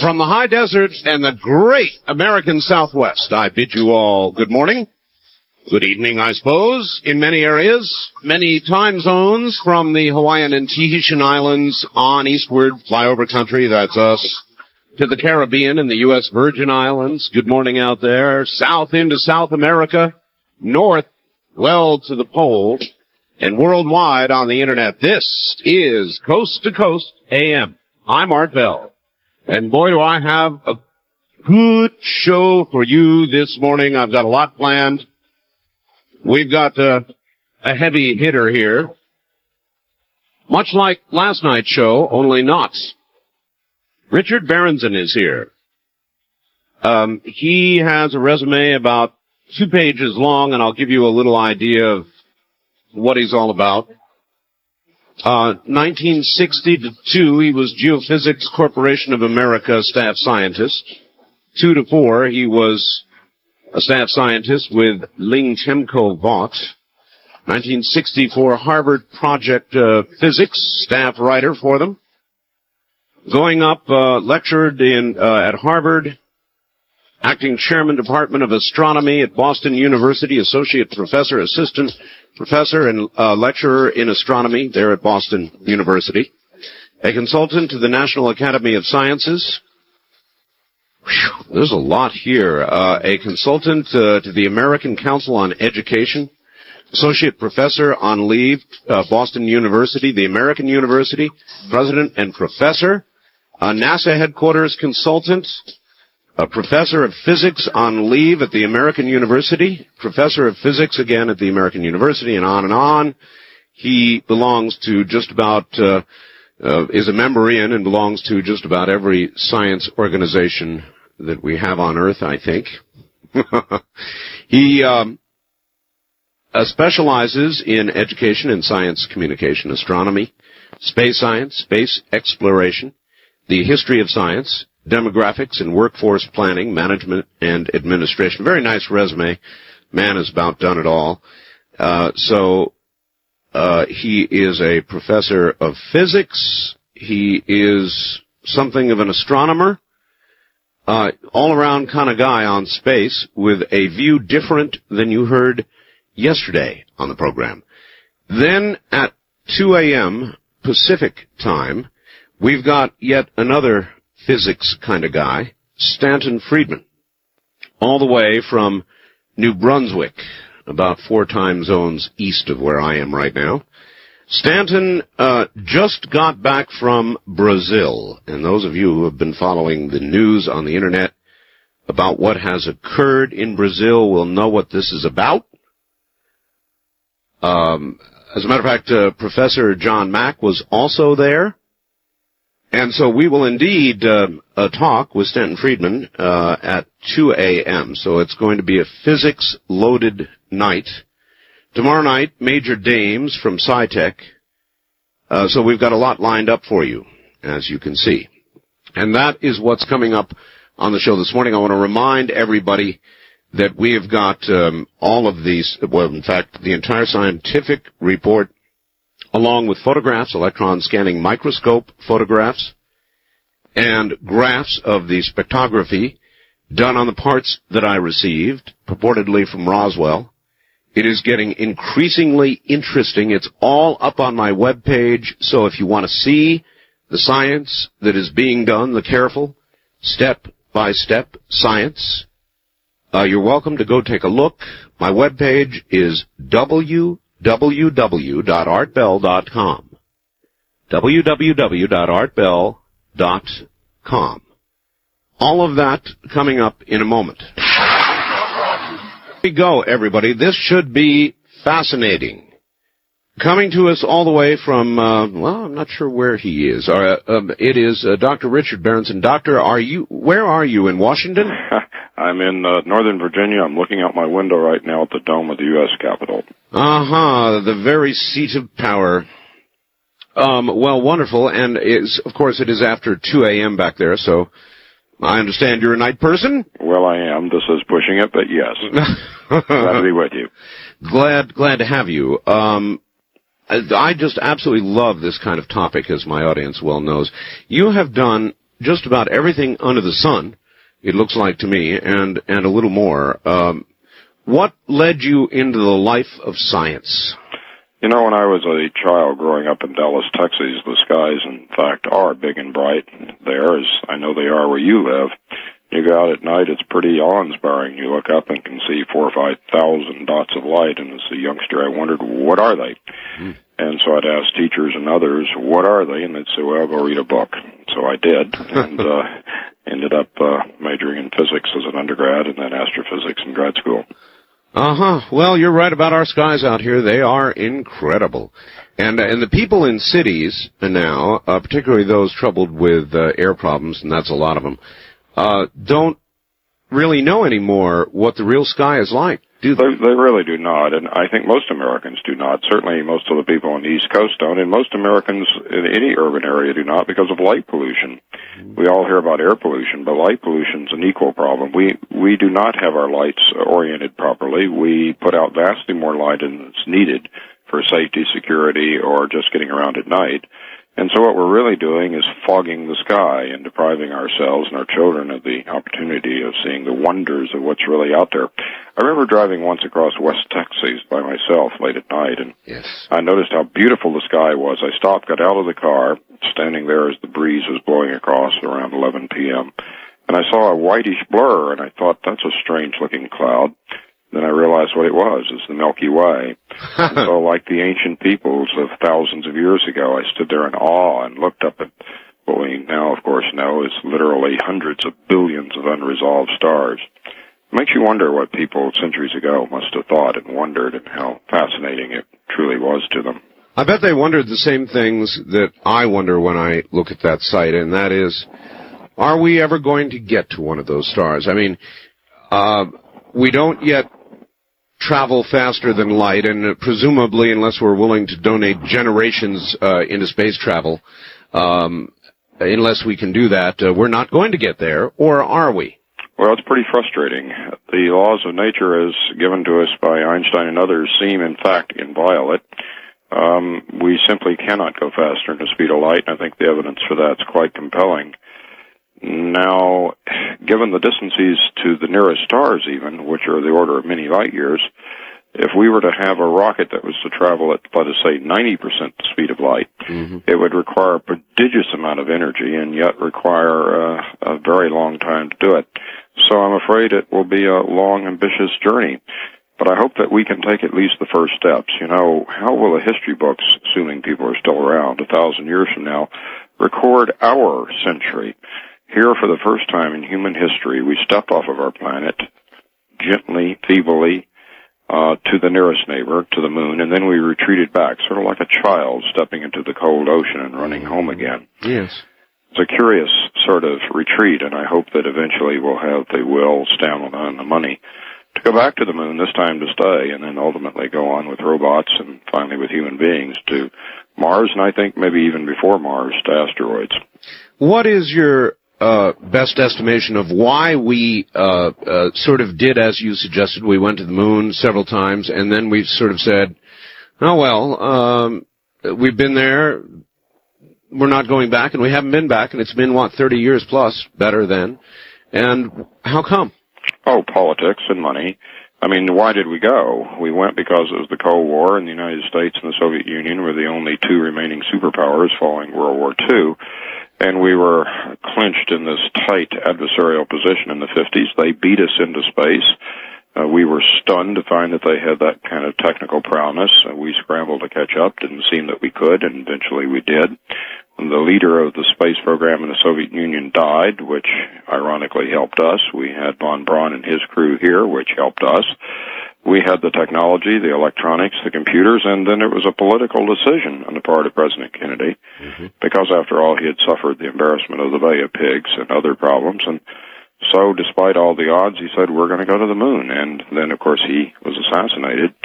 From the high deserts and the great American Southwest, I bid you all good morning. Good evening, I suppose, in many areas, many time zones from the Hawaiian and Tahitian Islands on eastward, flyover country, that's us, to the Caribbean and the U.S. Virgin Islands. Good morning out there. South into South America, north, well to the pole, and worldwide on the Internet. This is Coast to Coast AM. I'm Art Bell. And boy, do I have a good show for you this morning. I've got a lot planned. We've got a heavy hitter here. Much like last night's show, only not. Richard Berenson is here. He has a resume about 2 pages long, and I'll give you a little idea of what he's all about. 1960 to 2, he was Geophysics Corporation of America staff scientist. 2 to 4, he was a staff scientist with Ling Temco Vought. 1964, Harvard Project Physics, staff writer for them. Going up, lectured at Harvard, acting chairman, Department of Astronomy at Boston University, associate professor, assistant professor, and lecturer in astronomy there at Boston University. A consultant to the National Academy of Sciences. Whew, there's a lot here. A consultant to the American Council on Education. Associate professor on leave, Boston University, the American University. President and professor. NASA headquarters consultant. A professor of physics on leave at the American University, professor of physics again at the American University, and on and on. He belongs to just about, is a member in and belongs to just about every science organization that we have on Earth, I think. He specializes in education and science communication, astronomy, space science, space exploration, the history of science, demographics and workforce planning, management and administration. Very nice resume. Man has about done it all. He is a professor of physics. He is something of an astronomer. All-around kind of guy on space with a view different than you heard yesterday on the program. Then at 2 a.m. Pacific time, we've got yet another physics kind of guy, Stanton Friedman, all the way from New Brunswick, about 4 time zones east of where I am right now. Stanton just got back from Brazil, and those of you who have been following the news on the Internet about what has occurred in Brazil will know what this is about. As a matter of fact, Professor John Mack was also there. And so we will indeed talk with Stanton Friedman at 2 a.m. So it's going to be a physics-loaded night. Tomorrow night, Major Dames from SciTech. So we've got a lot lined up for you, as you can see. And that is what's coming up on the show this morning. I want to remind everybody that we have got all of these, well, in fact, the entire scientific report, along with photographs, electron scanning microscope photographs, and graphs of the spectrography done on the parts that I received, purportedly from Roswell. It is getting increasingly interesting. It's all up on my webpage, so if you want to see the science that is being done, the careful, step-by-step science, you're welcome to go take a look. My webpage is www.artbell.com. www.artbell.com. All of that coming up in a moment. Here we go, everybody. This should be fascinating. Coming to us all the way from, well, I'm not sure where he is. It is Dr. Richard Berenson. Doctor, where are you, in Washington? I'm in Northern Virginia. I'm looking out my window right now at the dome of the U.S. Capitol. The very seat of power. Well, wonderful. And of course, it is after 2 a.m. back there, so I understand you're a night person? Well, I am. This is pushing it, but yes. Glad to be with you. Glad to have you. I just absolutely love this kind of topic, as my audience well knows. You have done just about everything under the sun, it looks like to me, and a little more. What led you into the life of science? You know, when I was a child growing up in Dallas, Texas, the skies, in fact, are big and bright there, as I know they are where you live. You go out at night, it's pretty awe-inspiring. You look up and can see 4,000 or 5,000 dots of light, and as a youngster, I wondered, what are they? And so I'd ask teachers and others, what are they? And they'd say, well, go read a book. So I did, and ended up majoring in physics as an undergrad and then astrophysics in grad school. Well, you're right about our skies out here. They are incredible. And the people in cities now, particularly those troubled with air problems, and that's a lot of them, don't really know anymore what the real sky is like, do they? They really do not, and I think most Americans do not. Certainly most of the people on the East Coast don't, and most Americans in any urban area do not because of light pollution. We all hear about air pollution, but light pollution is an equal problem. We do not have our lights oriented properly. We put out vastly more light than is needed for safety, security, or just getting around at night. And so what we're really doing is fogging the sky and depriving ourselves and our children of the opportunity of seeing the wonders of what's really out there. I remember driving once across West Texas by myself late at night, and I noticed how beautiful the sky was. I stopped, got out of the car, standing there as the breeze was blowing across around 11 p.m., and I saw a whitish blur, and I thought, that's a strange-looking cloud. Then I realized what it was. It's the Milky Way. And so like the ancient peoples of thousands of years ago, I stood there in awe and looked up at what we now, of course, know is literally hundreds of billions of unresolved stars. It makes you wonder what people centuries ago must have thought and wondered, and how fascinating it truly was to them. I bet they wondered the same things that I wonder when I look at that site, and that is, are we ever going to get to one of those stars? I mean, we don't yet travel faster than light, and presumably, unless we're willing to donate generations into space travel, unless we can do that, we're not going to get there, or are we? Well, it's pretty frustrating. The laws of nature, as given to us by Einstein and others, seem, in fact, inviolate. We simply cannot go faster than the speed of light, and I think the evidence for that is quite compelling. Now, given the distances to the nearest stars even, which are the order of many light years, if we were to have a rocket that was to travel at, let us say, 90% the speed of light, it would require a prodigious amount of energy and yet require a very long time to do it. So I'm afraid it will be a long, ambitious journey. But I hope that we can take at least the first steps. You know, how will the history books, assuming people are still around 1,000 years from now, record our century? Here, for the first time in human history, we stepped off of our planet gently, feebly, to the nearest neighbor, to the moon, and then we retreated back, sort of like a child stepping into the cold ocean and running home again. Yes. It's a curious sort of retreat, and I hope that eventually we'll have the will, stamina, and the money to go back to the moon, this time to stay, and then ultimately go on with robots and finally with human beings to Mars, and I think maybe even before Mars, to asteroids. What is your best estimation of why we sort of did as you suggested? We went to the moon several times, and then we sort of said, oh, well, we've been there, we're not going back, and we haven't been back, and it's been, 30 years plus, better than. And how come? Oh, politics and money. I mean, why did we go? We went because it was the Cold War, and the United States and the Soviet Union were the only two remaining superpowers following World War II. And we were clinched in this tight adversarial position in the 50s. They beat us into space. We were stunned to find that they had that kind of technical prowess. We scrambled to catch up. Didn't seem that we could, and eventually we did. When the leader of the space program in the Soviet Union died, which ironically helped us. We had von Braun and his crew here, which helped us. We had the technology, the electronics, the computers, and then it was a political decision on the part of President Kennedy, because after all, he had suffered the embarrassment of the Bay of Pigs and other problems, and so despite all the odds, he said, we're going to go to the moon, and then, of course, he was assassinated,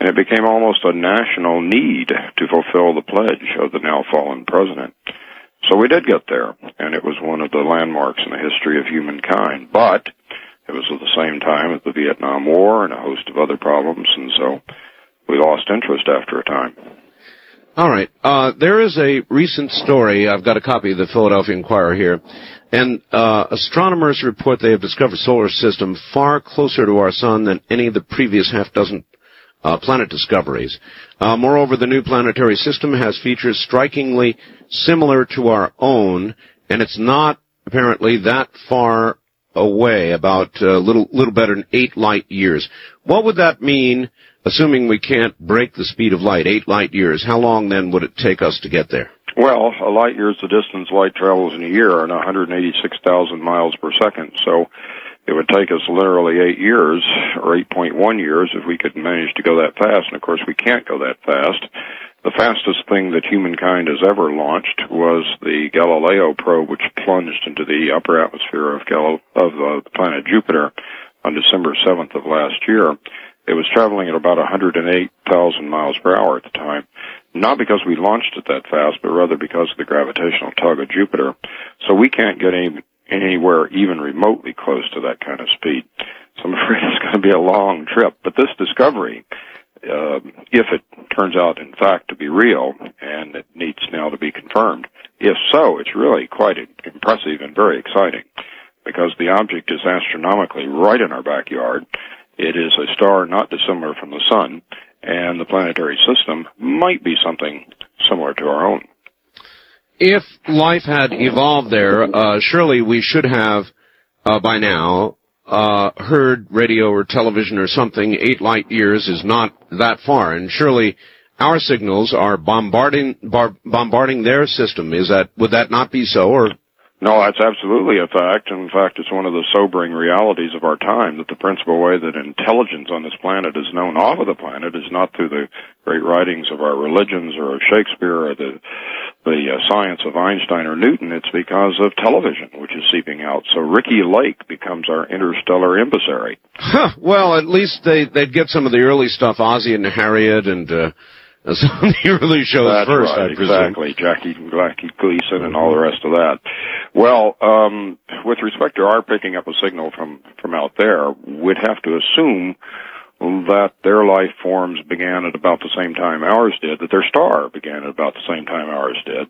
and it became almost a national need to fulfill the pledge of the now-fallen president. So we did get there, and it was one of the landmarks in the history of humankind, but it was at the same time as the Vietnam War and a host of other problems, and so we lost interest after a time. All right. There is a recent story. I've got a copy of the Philadelphia Inquirer here. And astronomers report they have discovered a solar system far closer to our sun than any of the previous half-dozen planet discoveries. Moreover, the new planetary system has features strikingly similar to our own, and it's not apparently that far away, about a little better than 8 light years. What would that mean, assuming we can't break the speed of light, 8 light years? How long then would it take us to get there? Well, a light year is the distance light travels in a year, and 186,000 miles per second. So it would take us literally 8 years, or 8.1 years, if we could manage to go that fast. And of course, we can't go that fast. The fastest thing that humankind has ever launched was the Galileo probe, which plunged into the upper atmosphere of the planet Jupiter on December 7th of last year. It was traveling at about 108,000 miles per hour at the time. Not because we launched it that fast, but rather because of the gravitational tug of Jupiter. So we can't get anywhere even remotely close to that kind of speed. So I'm afraid it's going to be a long trip. But this discovery, if it turns out in fact to be real, and it needs now to be confirmed, if so, it's really quite impressive and very exciting, because the object is astronomically right in our backyard. It is a star not dissimilar from the sun, and the planetary system might be something similar to our own. If life had evolved there, surely we should have, by now, heard radio or television or something. 8 light years is not that far, and surely our signals are bombarding their system. Would that not be so, or? No, that's absolutely a fact. In fact, it's one of the sobering realities of our time, that the principal way that intelligence on this planet is known off of the planet is not through the great writings of our religions or of Shakespeare or the science of Einstein or Newton. It's because of television, which is seeping out. So Ricky Lake becomes our interstellar emissary. Huh. Well, at least they'd get some of the early stuff, Ozzie and Harriet and some of the early shows That's first, right, I presume. exactly. Jackie Gleason and all the rest of that. Well, with respect to our picking up a signal from out there, we'd have to assume that their life forms began at about the same time ours did, that their star began at about the same time ours did.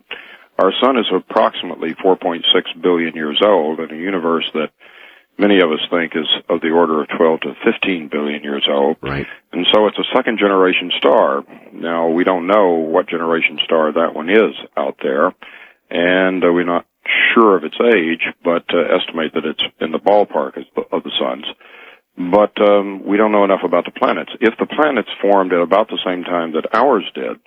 Our sun is approximately 4.6 billion years old in a universe that many of us think is of the order of 12 to 15 billion years old. Right. And so it's a second-generation star. Now, we don't know what generation star that one is out there, and we're not sure of its age, but estimate that it's in the ballpark of the sun's. But we don't know enough about the planets. If the planets formed at about the same time that ours did,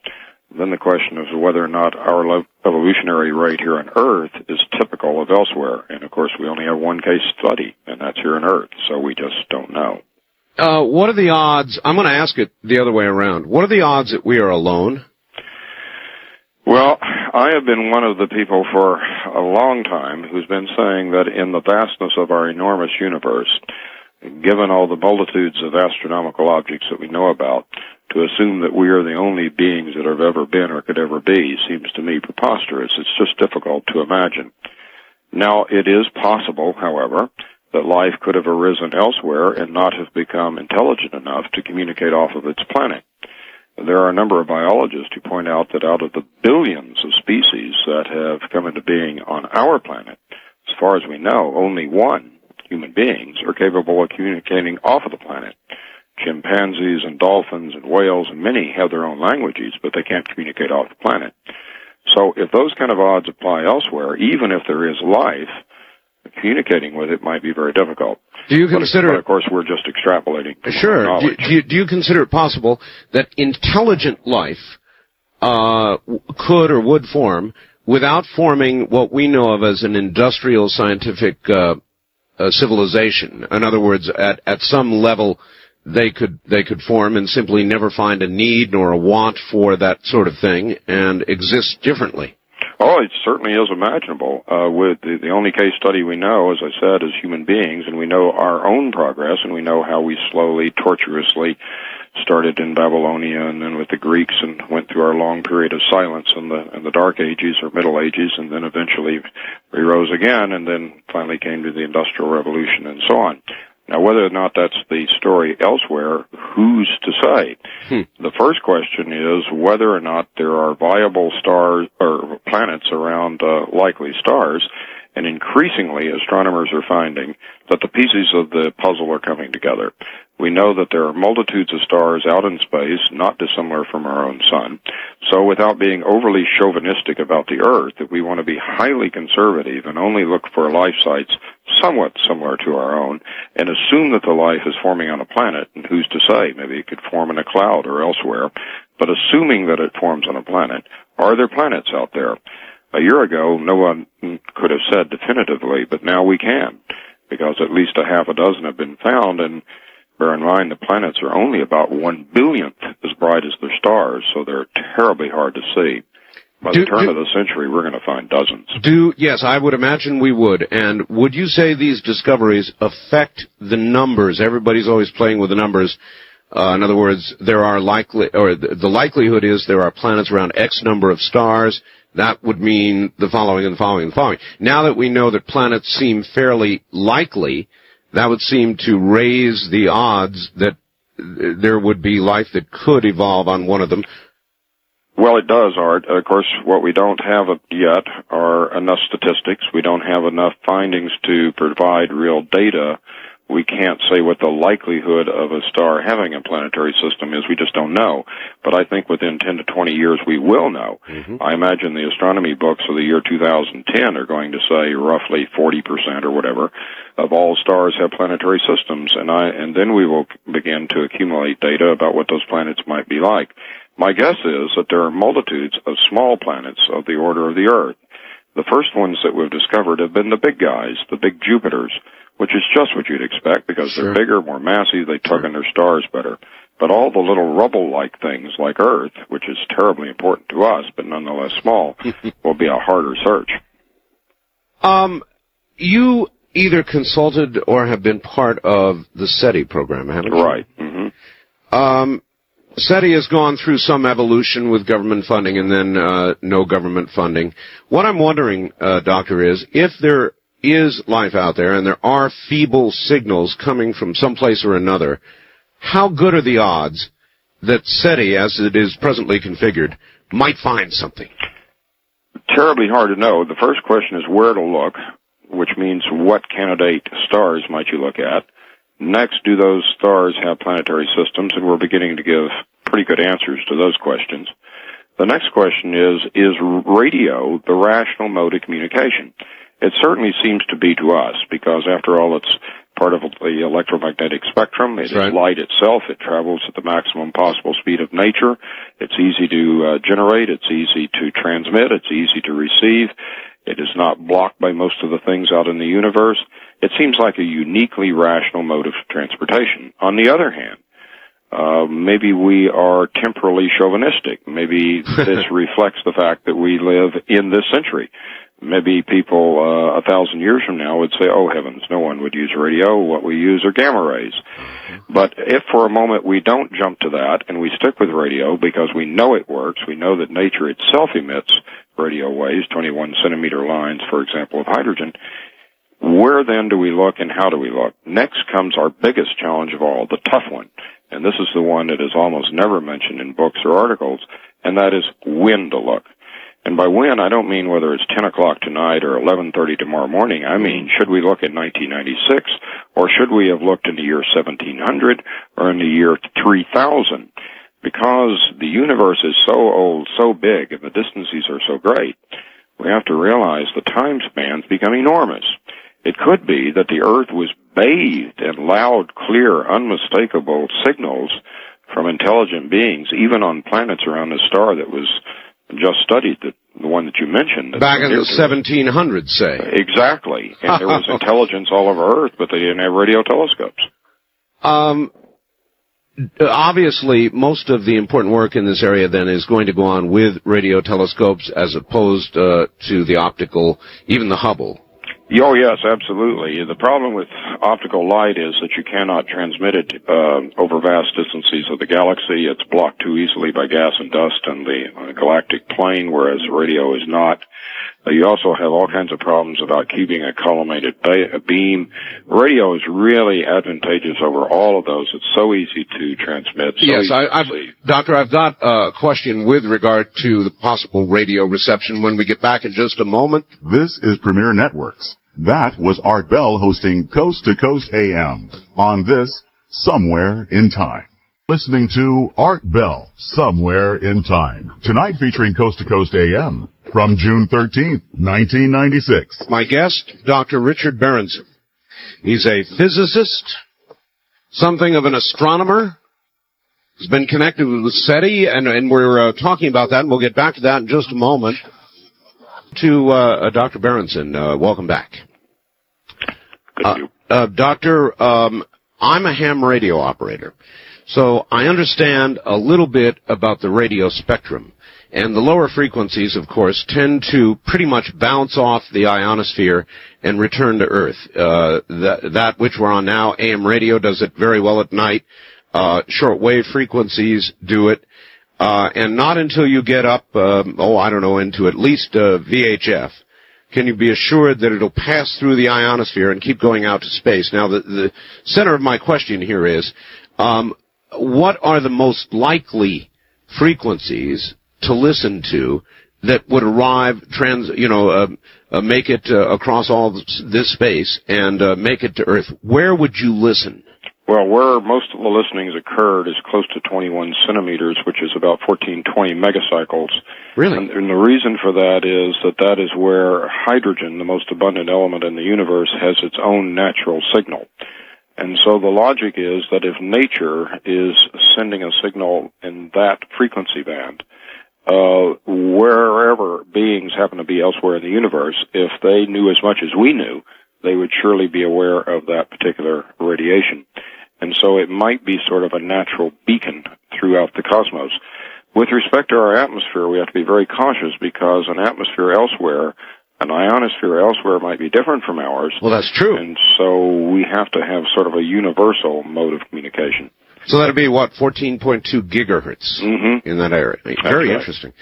then the question is whether or not our evolutionary rate here on Earth is typical of elsewhere. And, of course, we only have one case study, and that's here on Earth, so we just don't know. What are the odds? I'm going to ask it the other way around. What are the odds that we are alone? Well, I have been one of the people for a long time who's been saying that in the vastness of our enormous universe, given all the multitudes of astronomical objects that we know about, to assume that we are the only beings that have ever been or could ever be seems to me preposterous. It's just difficult to imagine. Now, it is possible, however, that life could have arisen elsewhere and not have become intelligent enough to communicate off of its planet. There are a number of biologists who point out that out of the billions of species that have come into being on our planet, as far as we know, only one, human beings, are capable of communicating off of the planet. Chimpanzees and dolphins and whales and many have their own languages, but they can't communicate off the planet. So if those kind of odds apply elsewhere, even if there is life, communicating with it might be very difficult. Do you consider but of course, we're just extrapolating. Sure. Do you consider it possible that intelligent life could or would form without forming what we know of as an industrial scientific civilization? In other words, at some level, they could form and simply never find a need nor a want for that sort of thing and exist differently. Oh, it certainly is imaginable. With the only case study we know, as I said, is human beings, and we know our own progress, and we know how we slowly, tortuously started in Babylonia and then with the Greeks and went through our long period of silence in the Dark Ages or Middle Ages, and then eventually we rose again and then finally came to the Industrial Revolution and so on. Now, whether or not that's the story elsewhere, who's to say? The first question is whether or not there are viable stars or planets around likely stars, and increasingly astronomers are finding that the pieces of the puzzle are coming together. We know that there are multitudes of stars out in space, not dissimilar from our own sun. So without being overly chauvinistic about the Earth, that we want to be highly conservative and only look for life sites somewhat similar to our own and assume that the life is forming on a planet, and who's to say? Maybe it could form in a cloud or elsewhere. But assuming that it forms on a planet, are there planets out there? A year ago, no one could have said definitively, but now we can, because at least a half a dozen have been found, and bear in mind the planets are only about 1/billionth as bright as their stars, so they're terribly hard to see. By the turn of the century, we're going to find dozens. Yes, I would imagine we would. And would you say these discoveries affect the numbers? Everybody's always playing with the numbers. In other words, the likelihood is there are planets around X number of stars. That would mean the following and the following and the following. Now that we know that planets seem fairly likely, that would seem to raise the odds that there would be life that could evolve on one of them. Well, it does, Art. Of course, what we don't have yet are enough statistics. We don't have enough findings to provide real data. We can't say what the likelihood of a star having a planetary system is. We just don't know. But I think within 10 to 20 years we will know. I imagine the astronomy books of the year 2010 are going to say roughly 40% or whatever of all stars have planetary systems. And then we will begin to accumulate data about what those planets might be like. My guess is that there are multitudes of small planets of the order of the Earth. The first ones that we've discovered have been the big guys, the big Jupiters, which is just what you'd expect because they're bigger, more massive, they tug on their stars better. But all the little rubble-like things like Earth, which is terribly important to us, but nonetheless small, will be a harder search. You either consulted or have been part of the SETI program, haven't you? Right. SETI has gone through some evolution with government funding and then no government funding. What I'm wondering, Doctor, is if there is life out there and there are feeble signals coming from someplace or another, how good are the odds that SETI, as it is presently configured, might find something? Terribly hard to know. The first question is where to look, which means what candidate stars might you look at. Next, do those stars have planetary systems? And we're beginning to give pretty good answers to those questions. The next question is radio the rational mode of communication? It certainly seems to be to us, because after all, it's part of the electromagnetic spectrum. It is light itself. It travels at the maximum possible speed of nature. It's easy to generate. It's easy to transmit. It's easy to receive. It is not blocked by most of the things out in the universe. It seems like a uniquely rational mode of transportation. On the other hand, maybe we are temporally chauvinistic. Maybe this reflects the fact that we live in this century. Maybe people 1,000 years from now would say, oh, heavens, no one would use radio. What we use are gamma rays. But if for a moment we don't jump to that and we stick with radio because we know it works, we know that nature itself emits radio waves, 21-centimeter lines, for example, of hydrogen, where then do we look and how do we look? Next comes our biggest challenge of all, the tough one. And this is the one that is almost never mentioned in books or articles, and that is when to look. And by when, I don't mean whether it's 10 o'clock tonight or 11:30 tomorrow morning. I mean, should we look in 1996, or should we have looked in the year 1700 or in the year 3000? Because the universe is so old, so big, and the distances are so great, we have to realize the time spans become enormous. It could be that the Earth was bathed in loud, clear, unmistakable signals from intelligent beings, even on planets around the star that was just studied, the one that you mentioned. Back in the 1700s, say. Exactly. And there was intelligence all over Earth, but they didn't have radio telescopes. Obviously, most of the important work in this area then is going to go on with radio telescopes as opposed to the optical, even the Hubble. Oh, yes, absolutely. The problem with optical light is that you cannot transmit it over vast distances of the galaxy. It's blocked too easily by gas and dust and the galactic plane, whereas radio is not. You also have all kinds of problems about keeping a collimated beam. Radio is really advantageous over all of those. It's so easy to transmit. Yes, Doctor, I've got a question with regard to the possible radio reception when we get back in just a moment. This is Premier Networks. That was Art Bell hosting Coast to Coast AM on this Somewhere in Time. Listening to Art Bell, Somewhere in Time. Tonight featuring Coast to Coast AM from June 13th, 1996. My guest, Dr. Richard Berenson. He's a physicist, something of an astronomer. He's been connected with SETI, and we're talking about that, and we'll get back to that in just a moment. To Dr. Berenson, welcome back. Thank you. Doctor, I'm a ham radio operator, so I understand a little bit about the radio spectrum. And the lower frequencies, of course, tend to pretty much bounce off the ionosphere and return to Earth. That which we're on now, AM radio, does it very well at night. Shortwave frequencies do it. And not until you get up, into at least VHF, can you be assured that it'll pass through the ionosphere and keep going out to space. Now, the center of my question here is, what are the most likely frequencies to listen to that would arrive, make it across all this space and make it to Earth? Where would you listen? Well, where most of the listenings occurred is close to 21 centimeters, which is about 1420 megacycles. Really? And the reason for that is where hydrogen, the most abundant element in the universe, has its own natural signal. And so the logic is that if nature is sending a signal in that frequency band, wherever beings happen to be elsewhere in the universe, if they knew as much as we knew, they would surely be aware of that particular radiation. And so it might be sort of a natural beacon throughout the cosmos. With respect to our atmosphere, we have to be very cautious because an atmosphere elsewhere, an ionosphere elsewhere, might be different from ours. Well, that's true. And so we have to have sort of a universal mode of communication. So that'd be, 14.2 gigahertz in that area. Very interesting.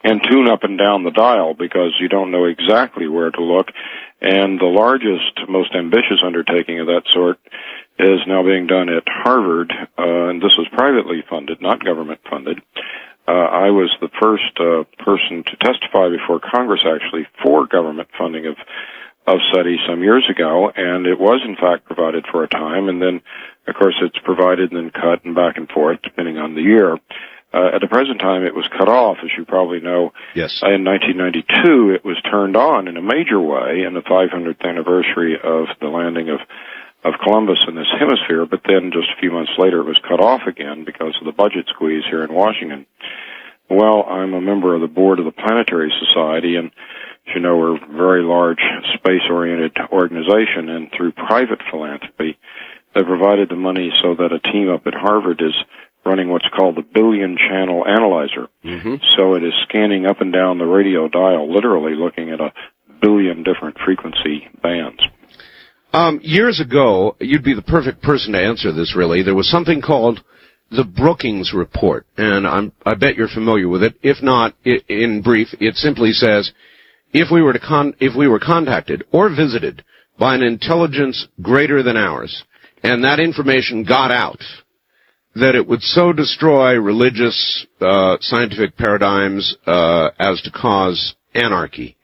And tune up and down the dial because you don't know exactly where to look. And the largest, most ambitious undertaking of that sort is now being done at Harvard, and this was privately funded, not government funded. I was the first person to testify before Congress, actually, for government funding of SETI some years ago, and it was, in fact, provided for a time, and then, of course, it's provided and then cut and back and forth, depending on the year. At the present time, it was cut off, as you probably know. Yes. In 1992, it was turned on in a major way in the 500th anniversary of the landing of Columbus in this hemisphere, but then just a few months later it was cut off again because of the budget squeeze here in Washington. Well, I'm a member of the board of the Planetary Society, and as you know, we're a very large space-oriented organization, and through private philanthropy, they provided the money so that a team up at Harvard is running what's called the billion channel analyzer. So it is scanning up and down the radio dial, literally looking at a billion different frequency bands. Years ago, you'd be the perfect person to answer this, really. There was something called the Brookings Report, and I bet you're familiar with it. If not, in brief, it simply says, if we were contacted or visited by an intelligence greater than ours, and that information got out, that it would so destroy religious, scientific paradigms as to cause anarchy.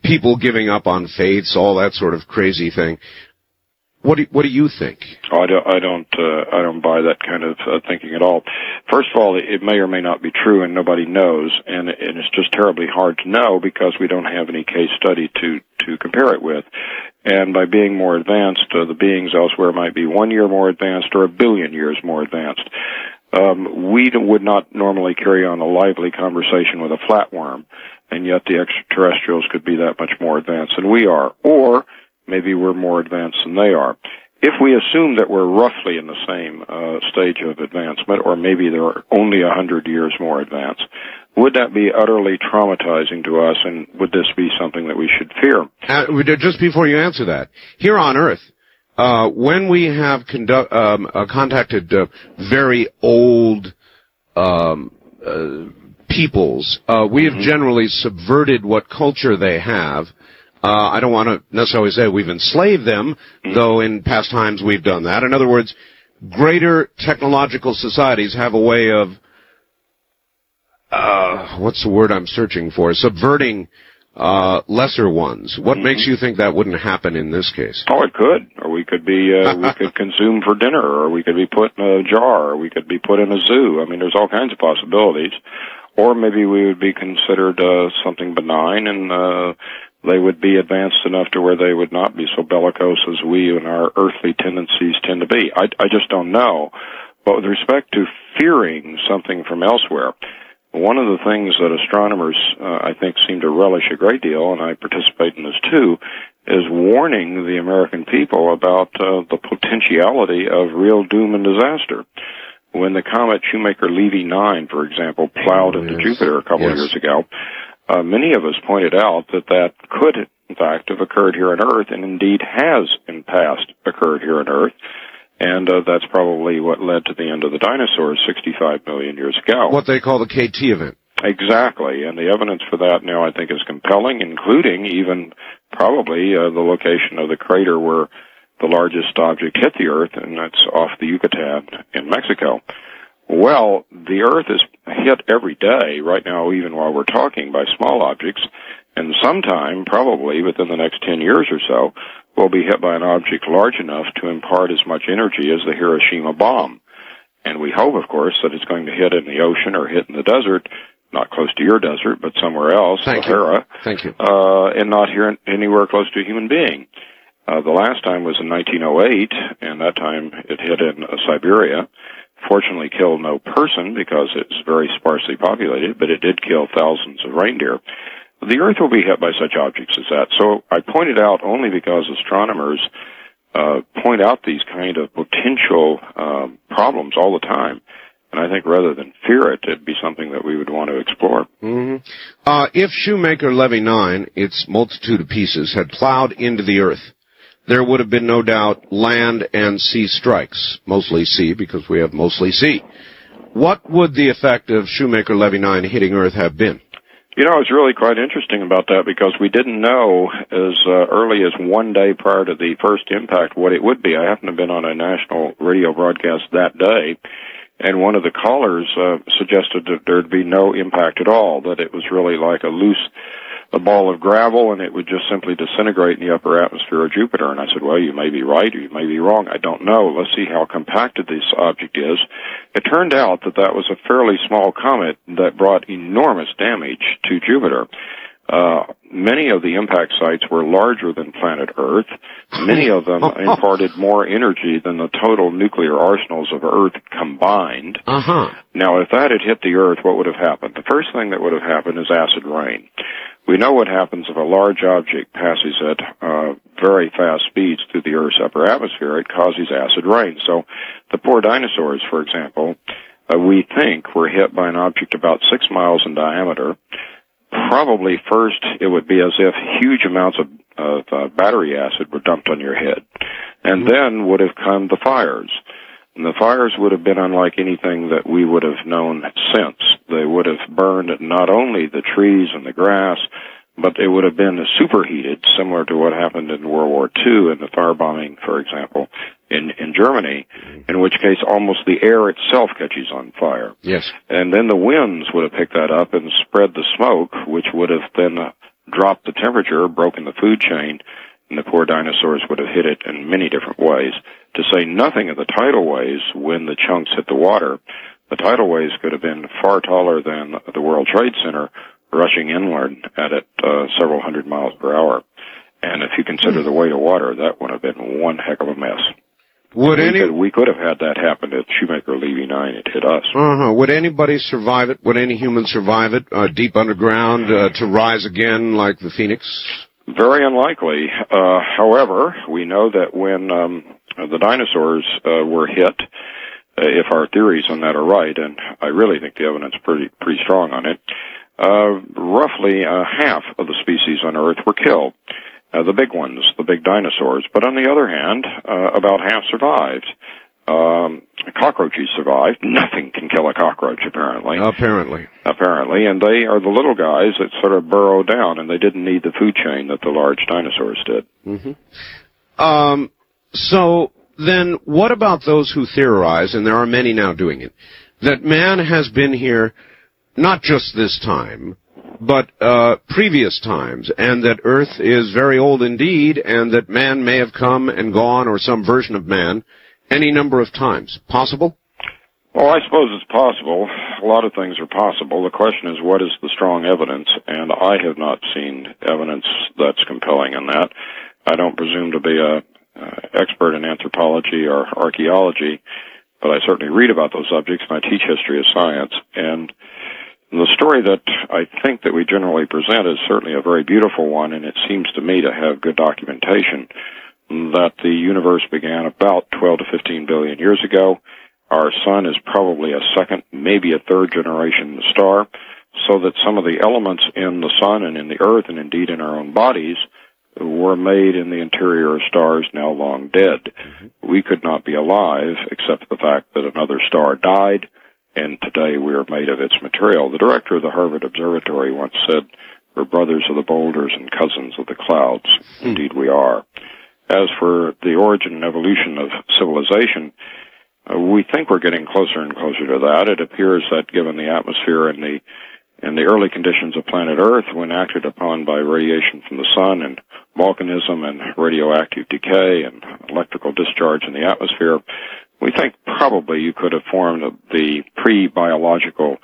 People giving up on faiths, all that sort of crazy thing. What do you think? I don't buy that kind of thinking at all. First of all, it may or may not be true, and nobody knows, and it's just terribly hard to know because we don't have any case study to compare it with. And by being more advanced, the beings elsewhere might be 1 year more advanced or 1 billion years more advanced. We would not normally carry on a lively conversation with a flatworm, and yet the extraterrestrials could be that much more advanced than we are, or maybe we're more advanced than they are. If we assume that we're roughly in the same stage of advancement, or maybe they're only 100 years more advanced, would that be utterly traumatizing to us, and would this be something that we should fear? Just before you answer that, here on Earth, when we have contacted very old peoples. We have generally subverted what culture they have. I don't want to necessarily say we've enslaved them, though in past times we've done that. In other words, greater technological societies have a way of, what's the word I'm searching for? Subverting lesser ones. What makes you think that wouldn't happen in this case? Oh, it could. Or we could be, we could consume for dinner, or we could be put in a jar, or we could be put in a zoo. I mean, there's all kinds of possibilities. Or maybe we would be considered something benign, and they would be advanced enough to where they would not be so bellicose as we and our earthly tendencies tend to be. I just don't know. But with respect to fearing something from elsewhere, one of the things that astronomers, I think, seem to relish a great deal, and I participate in this too, is warning the American people about the potentiality of real doom and disaster. When the comet Shoemaker-Levy 9, for example, plowed into Jupiter a couple of years ago, many of us pointed out that that could, in fact, have occurred here on Earth, and indeed has, in past, occurred here on Earth. And that's probably what led to the end of the dinosaurs 65 million years ago. What they call the KT event. Exactly, and the evidence for that now I think is compelling, including even probably the location of the crater where the largest object hit the Earth, and that's off the Yucatan in Mexico. Well, the Earth is hit every day, right now, even while we're talking, by small objects, and sometime, probably within the next 10 years or so, we'll be hit by an object large enough to impart as much energy as the Hiroshima bomb. And we hope, of course, that it's going to hit in the ocean or hit in the desert, not close to your desert, but somewhere else, Sahara. Thank you. And not here anywhere close to a human being. The last time was in 1908, and that time it hit in Siberia. Fortunately, killed no person because it's very sparsely populated, but it did kill thousands of reindeer. The Earth will be hit by such objects as that. So I pointed out only because astronomers point out these kind of potential problems all the time. And I think rather than fear it, it'd be something that we would want to explore. If Shoemaker-Levy 9, its multitude of pieces, had plowed into the Earth, there would have been no doubt land and sea strikes, mostly sea because we have mostly sea. What would the effect of Shoemaker-Levy 9 hitting Earth have been? You know, it's really quite interesting about that because we didn't know as early as one day prior to the first impact what it would be. I happened to have been on a national radio broadcast that day, and one of the callers suggested that there'd be no impact at all, that it was really like a ball of gravel, and it would just simply disintegrate in the upper atmosphere of Jupiter. And I said, well, you may be right or you may be wrong. I don't know. Let's see how compacted this object is. It turned out that that was a fairly small comet that brought enormous damage to Jupiter. Many of the impact sites were larger than planet Earth. Many of them imparted more energy than the total nuclear arsenals of Earth combined. Now, if that had hit the Earth, what would have happened? The first thing that would have happened is acid rain. We know what happens if a large object passes at very fast speeds through the Earth's upper atmosphere. It causes acid rain. So the poor dinosaurs, for example, we think were hit by an object about 6 miles in diameter. Probably first it would be as if huge amounts of battery acid were dumped on your head. And then would have come the fires. And the fires would have been unlike anything that we would have known since. They would have burned not only the trees and the grass, but it would have been superheated, similar to what happened in World War II in the firebombing, for example, in Germany, in which case almost the air itself catches on fire. Yes. And then the winds would have picked that up and spread the smoke, which would have then dropped the temperature, broken the food chain, and the poor dinosaurs would have hit it in many different ways. To say nothing of the tidal waves when the chunks hit the water, the tidal waves could have been far taller than the World Trade Center, rushing inward at it several hundred miles per hour. And if you consider the weight of water, that would have been one heck of a mess. We could have had that happen at Shoemaker-Levy 9. It hit us. Would anybody survive it? Would any human survive it deep underground to rise again like the Phoenix? Very unlikely. However, we know that when the dinosaurs were hit, if our theories on that are right, and I really think the evidence is pretty strong on it, roughly half of the species on Earth were killed. The big ones, the big dinosaurs. But on the other hand, about half survived. Cockroaches survive. Nothing can kill a cockroach, apparently. Apparently. And they are the little guys that sort of burrow down, and they didn't need the food chain that the large dinosaurs did. Mm-hmm. So then what about those who theorize, and there are many now doing it, that man has been here not just this time, but previous times, and that Earth is very old indeed, and that man may have come and gone, or some version of man, any number of times? Possible? Well, I suppose it's possible. A lot of things are possible. The question is, what is the strong evidence? And I have not seen evidence that's compelling in that. I don't presume to be a expert in anthropology or archaeology, but I certainly read about those subjects, and I teach history of science. And the story that I think that we generally present is certainly a very beautiful one, and it seems to me to have good documentation that the universe began about 12 to 15 billion years ago. Our sun is probably a second, maybe a third generation star, so that some of the elements in the sun and in the earth, and indeed in our own bodies, were made in the interior of stars now long dead. Mm-hmm. We could not be alive except for the fact that another star died, and today we are made of its material. The director of the Harvard Observatory once said, "We're brothers of the boulders and cousins of the clouds." Indeed we are. As for the origin and evolution of civilization, we think we're getting closer and closer to that. It appears that given the atmosphere and the early conditions of planet Earth, when acted upon by radiation from the sun and volcanism and radioactive decay and electrical discharge in the atmosphere, we think probably you could have formed the pre-biological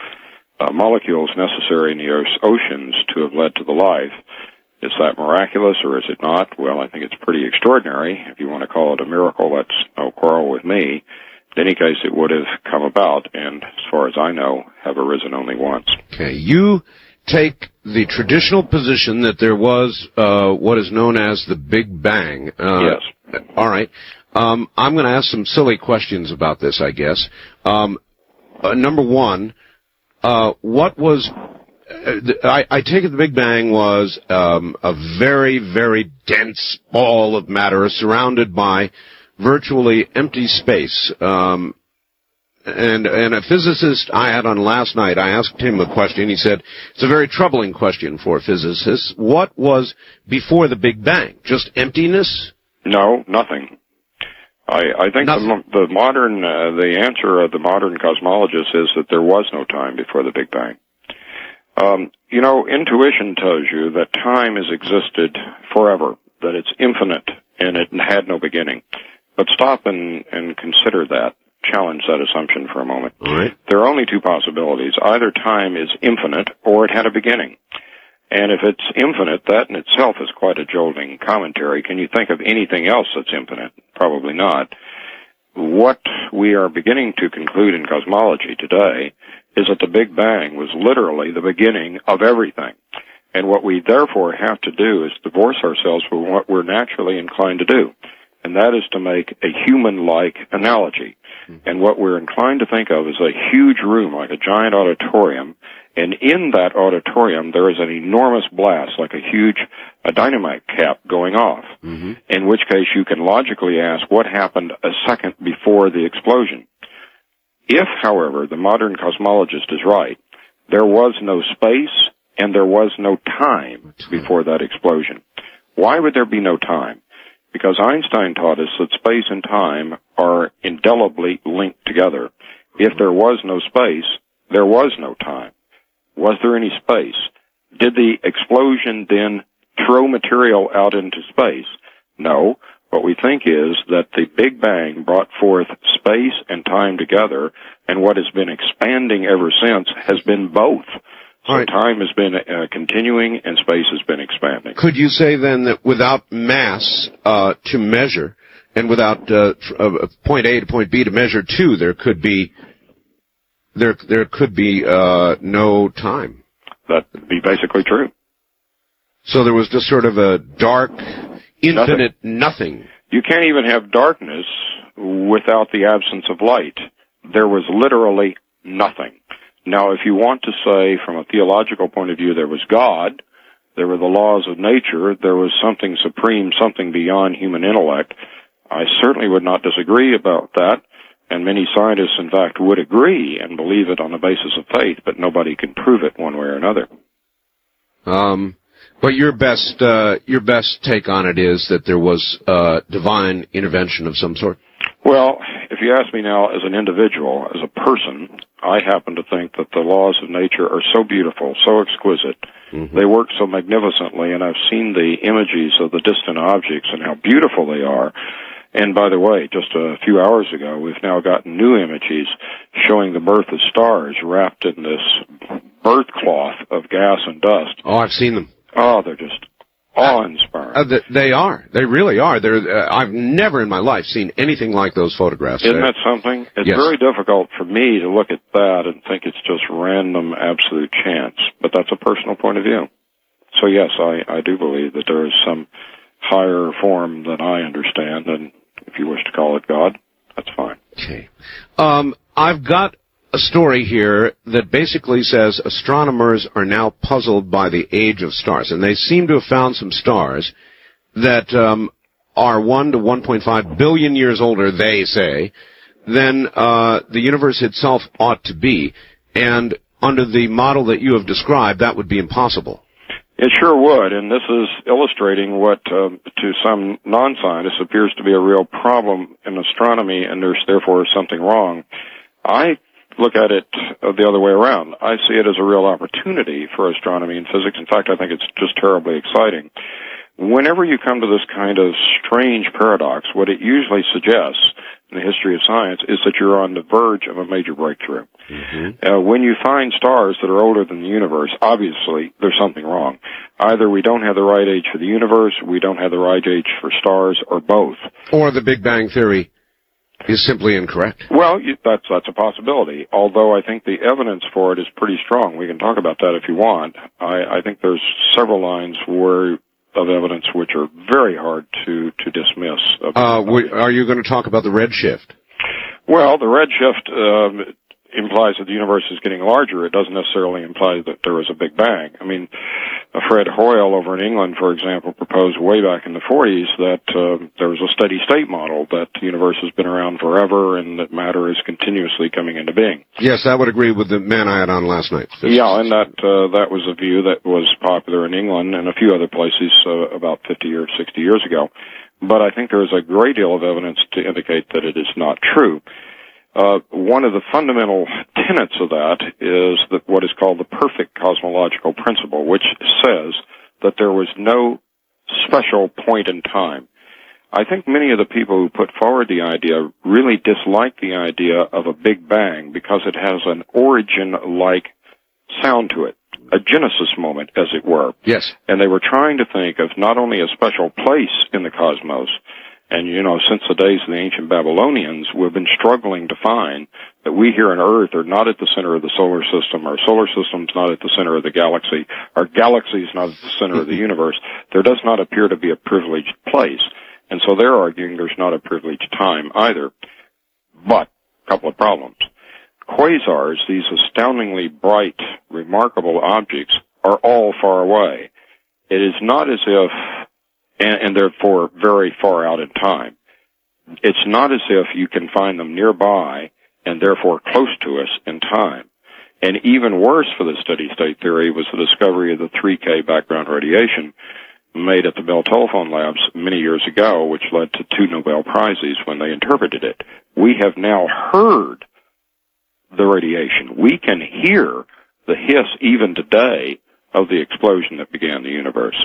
molecules necessary in the Earth's oceans to have led to the life. Is that miraculous or is it not? Well, I think it's pretty extraordinary. If you want to call it a miracle, that's no quarrel with me. In any case, it would have come about, and as far as I know, have arisen only once. Okay, you take the traditional position that there was what is known as the Big Bang. Yes. All right. I'm going to ask some silly questions about this, I guess. Number one, what was... I take it the Big Bang was a very, very dense ball of matter surrounded by virtually empty space. And a physicist I had on last night, I asked him a question. He said, it's a very troubling question for physicists. What was before the Big Bang? Just emptiness? No, nothing. I think the answer of the modern cosmologist is that there was no time before the Big Bang. Intuition tells you that time has existed forever, that it's infinite, and it had no beginning. But stop and consider that, challenge that assumption for a moment. All right. There are only two possibilities. Either time is infinite or it had a beginning. And if it's infinite, that in itself is quite a jolting commentary. Can you think of anything else that's infinite? Probably not. What we are beginning to conclude in cosmology today is that the Big Bang was literally the beginning of everything. And what we therefore have to do is divorce ourselves from what we're naturally inclined to do. And that is to make a human-like analogy. And what we're inclined to think of is a huge room, like a giant auditorium, and in that auditorium there is an enormous blast, like a dynamite cap going off, in which case you can logically ask what happened a second before the explosion. If, however, the modern cosmologist is right, there was no space and there was no time before that explosion. Why would there be no time? Because Einstein taught us that space and time are indelibly linked together. If there was no space, there was no time. Was there any space? Did the explosion then throw material out into space? No. What we think is that the Big Bang brought forth space and time together, and what has been expanding ever since has been both. So right. Time has been continuing and space has been expanding. Could you say then that without mass to measure, and without point A to point B to measure to, there could be no time? That would be basically true. So there was just sort of a dark, infinite nothing. You can't even have darkness without the absence of light. There was literally nothing. Now, if you want to say from a theological point of view there was God, there were the laws of nature, there was something supreme, something beyond human intellect, I certainly would not disagree about that. And many scientists, in fact, would agree and believe it on the basis of faith, but nobody can prove it one way or another. But your best take on it is that there was divine intervention of some sort? Well, if you ask me now as an individual, as a person, I happen to think that the laws of nature are so beautiful, so exquisite, they work so magnificently, and I've seen the images of the distant objects and how beautiful they are. And by the way, just a few hours ago, we've now gotten new images showing the birth of stars wrapped in this birth cloth of gas and dust. Oh, I've seen them. Oh, they're just awe-inspiring. They are. They really are. I've never in my life seen anything like those photographs. Isn't that something? It's very difficult for me to look at that and think it's just random, absolute chance. But that's a personal point of view. So, yes, I do believe that there is some higher form than I understand, and if you wish to call it God, that's fine. Okay. I've got a story here that basically says astronomers are now puzzled by the age of stars, and they seem to have found some stars that are 1 to 1.5 billion years older, they say, than the universe itself ought to be. And under the model that you have described, that would be impossible. It sure would, and this is illustrating what, to some non-scientists, appears to be a real problem in astronomy, and there's therefore something wrong. I look at it the other way around. I see it as a real opportunity for astronomy and physics. In fact, I think it's just terribly exciting. Whenever you come to this kind of strange paradox, what it usually suggests in the history of science is that you're on the verge of a major breakthrough. When you find stars that are older than the universe, obviously there's something wrong. Either we don't have the right age for the universe, we don't have the right age for stars, or both. Or the Big Bang Theory is simply incorrect. Well, that's a possibility, although I think the evidence for it is pretty strong. We can talk about that if you want. I think there's several lines of evidence which are very hard to dismiss. Are you going to talk about the redshift? Well, the redshift implies that the universe is getting larger. It doesn't necessarily imply that there is a Big Bang. I mean, Fred Hoyle over in England, for example, proposed way back in the 40s that there was a steady state model, that the universe has been around forever and that matter is continuously coming into being. Yes, I would agree with the man I had on last night. Yeah, and that was a view that was popular in England and a few other places about 50 or 60 years ago. But I think there is a great deal of evidence to indicate that it is not true. One of the fundamental tenets of that is that what is called the perfect cosmological principle, which says that there was no special point in time. I think many of the people who put forward the idea really dislike the idea of a Big Bang because it has an origin-like sound to it, a Genesis moment, as it were. Yes. And they were trying to think of not only a special place in the cosmos, and, since the days of the ancient Babylonians, we've been struggling to find that we here on Earth are not at the center of the solar system. Our solar system's not at the center of the galaxy. Our galaxy is not at the center of the universe. There does not appear to be a privileged place. And so they're arguing there's not a privileged time either. But, a couple of problems. Quasars, these astoundingly bright, remarkable objects, are all far away. It is not as if... and therefore very far out in time. It's not as if you can find them nearby and therefore close to us in time. And even worse for the steady-state theory was the discovery of the 3K background radiation made at the Bell Telephone Labs many years ago, which led to 2 Nobel Prizes when they interpreted it. We have now heard the radiation. We can hear the hiss even today of the explosion that began the universe.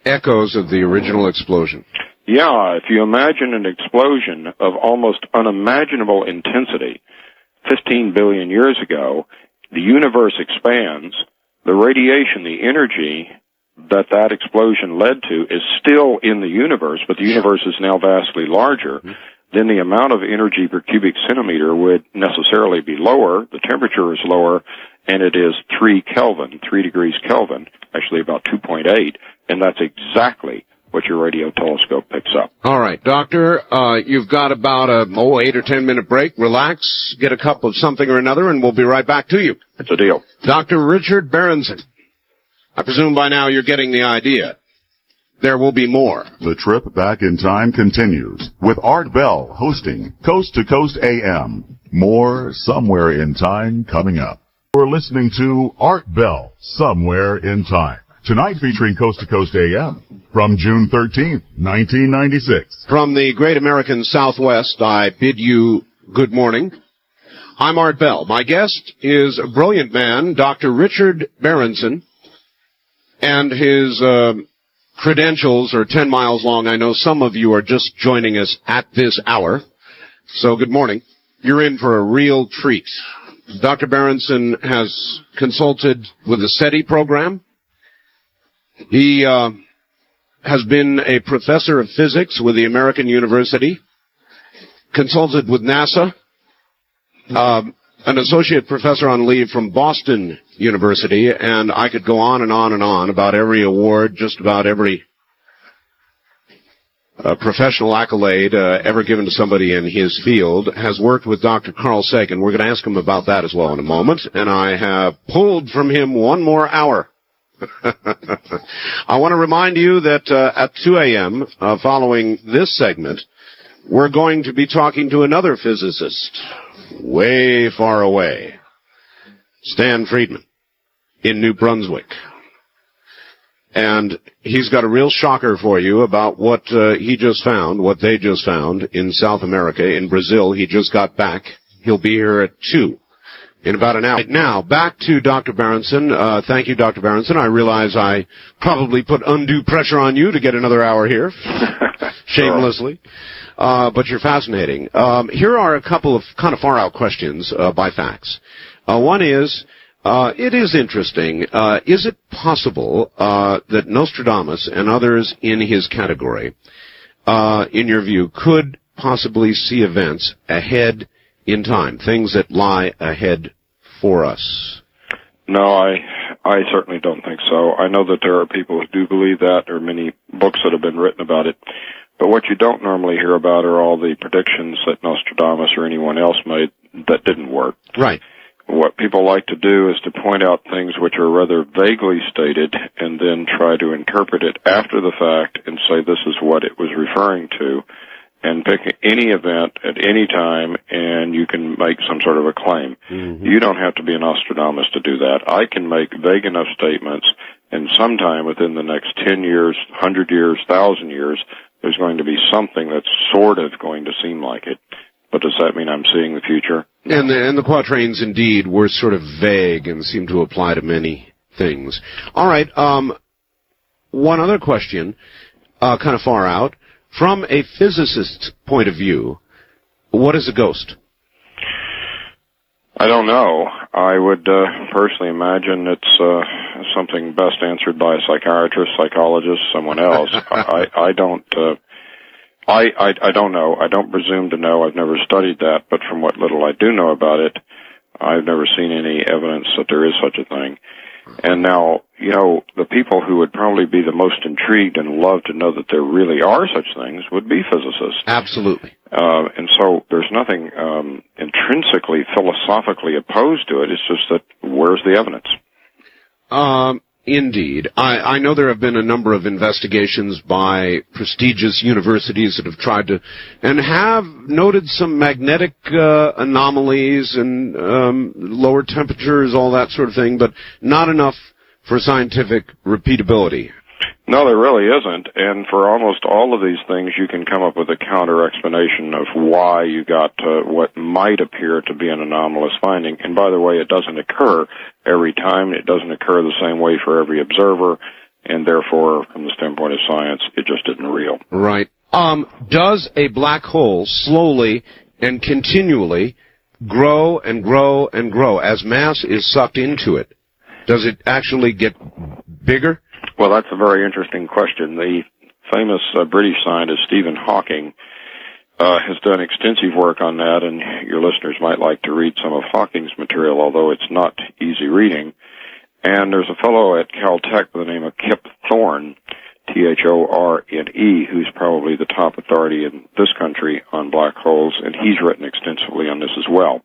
Echoes of the original explosion. Yeah, if you imagine an explosion of almost unimaginable intensity 15 billion years ago, the universe expands, the radiation, the energy that explosion led to is still in the universe, but the universe is now vastly larger, then the amount of energy per cubic centimeter would necessarily be lower, the temperature is lower, and it is 3 degrees Kelvin, actually about 2.8, and that's exactly what your radio telescope picks up. All right, Doctor, you've got about a 8 or 10 minute break. Relax, get a cup of something or another, and we'll be right back to you. It's a deal. Dr. Richard Berenson. I presume by now you're getting the idea. there will be more. The trip back in time continues with Art Bell hosting Coast to Coast AM. More Somewhere in Time coming up. We're listening to Art Bell, Somewhere in Time. Tonight featuring Coast to Coast AM from June 13th, 1996. From the great American Southwest, I bid you good morning. I'm Art Bell. My guest is a brilliant man, Dr. Richard Berenson, and his credentials are 10 miles long. I know some of you are just joining us at this hour, so good morning. You're in for a real treat. Dr. Berenson has consulted with the SETI program. He has been a professor of physics with the American University, consulted with NASA, an associate professor on leave from Boston University, and I could go on and on and on about every award, just about every professional accolade ever given to somebody in his field. Has worked with Dr. Carl Sagan. We're going to ask him about that as well in a moment, and I have pulled from him one more hour. I want to remind you that at 2 a.m., following this segment, we're going to be talking to another physicist way far away, Stan Friedman, in New Brunswick. And he's got a real shocker for you about what he just found, what they just found in South America, in Brazil. He just got back. He'll be here at 2. In about an hour. Right now, back to Dr. Berenson. Thank you, Dr. Berenson. I realize I probably put undue pressure on you to get another hour here, shamelessly. But you're fascinating. Here are a couple of kind of far-out questions by facts. One is, it is interesting. Is it possible that Nostradamus and others in his category, in your view, could possibly see events ahead in time, things that lie ahead for us? No, I certainly don't think so. I know that there are people who do believe that. There are many books that have been written about it. But what you don't normally hear about are all the predictions that Nostradamus or anyone else made that didn't work. Right. What people like to do is to point out things which are rather vaguely stated and then try to interpret it after the fact and say this is what it was referring to, and pick any event at any time, and you can make some sort of a claim. Mm-hmm. You don't have to be a Nostradamus to do that. I can make vague enough statements, and sometime within the next 10 years, 100 years, 1,000 years, there's going to be something that's sort of going to seem like it. But does that mean I'm seeing the future? No. And the quatrains, indeed, were sort of vague and seem to apply to many things. All right, one other question, kind of far out. From a physicist's point of view, what is a ghost? I don't know. I would personally imagine it's something best answered by a psychiatrist, psychologist, someone else. I don't know. I don't presume to know. I've never studied that, but from what little I do know about it, I've never seen any evidence that there is such a thing. And now, you know, the people who would probably be the most intrigued and love to know that there really are such things would be physicists. Absolutely. And so there's nothing intrinsically, philosophically opposed to it. It's just that where's the evidence? Indeed. I know there have been a number of investigations by prestigious universities that have tried to, and have noted some magnetic anomalies and lower temperatures, all that sort of thing, but not enough for scientific repeatability. No, there really isn't. And for almost all of these things, you can come up with a counter-explanation of why you got what might appear to be an anomalous finding. And by the way, it doesn't occur every time. It doesn't occur the same way for every observer. And therefore, from the standpoint of science, it just isn't real. Right. Does a black hole slowly and continually grow and grow and grow as mass is sucked into it? Does it actually get bigger? Well, that's a very interesting question. The famous British scientist Stephen Hawking has done extensive work on that, and your listeners might like to read some of Hawking's material, although it's not easy reading. And there's a fellow at Caltech by the name of Kip Thorne, Thorne, who's probably the top authority in this country on black holes, and he's written extensively on this as well.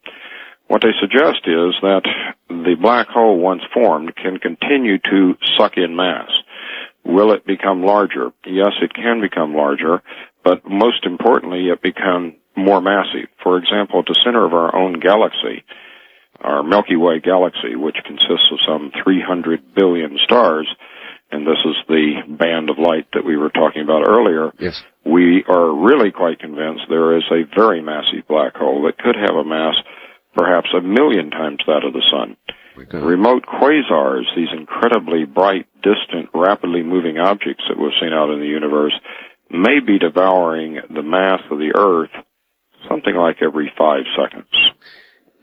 What they suggest is that the black hole, once formed, can continue to suck in mass. Will it become larger? Yes, it can become larger, but most importantly, it become more massive. For example, at the center of our own galaxy, our Milky Way galaxy, which consists of some 300 billion stars, and this is the band of light that we were talking about earlier, yes, we are really quite convinced there is a very massive black hole that could have a mass perhaps 1 million times that of the Sun. Remote quasars, these incredibly bright, distant, rapidly moving objects that we've seen out in the universe, may be devouring the mass of the Earth something like every 5 seconds.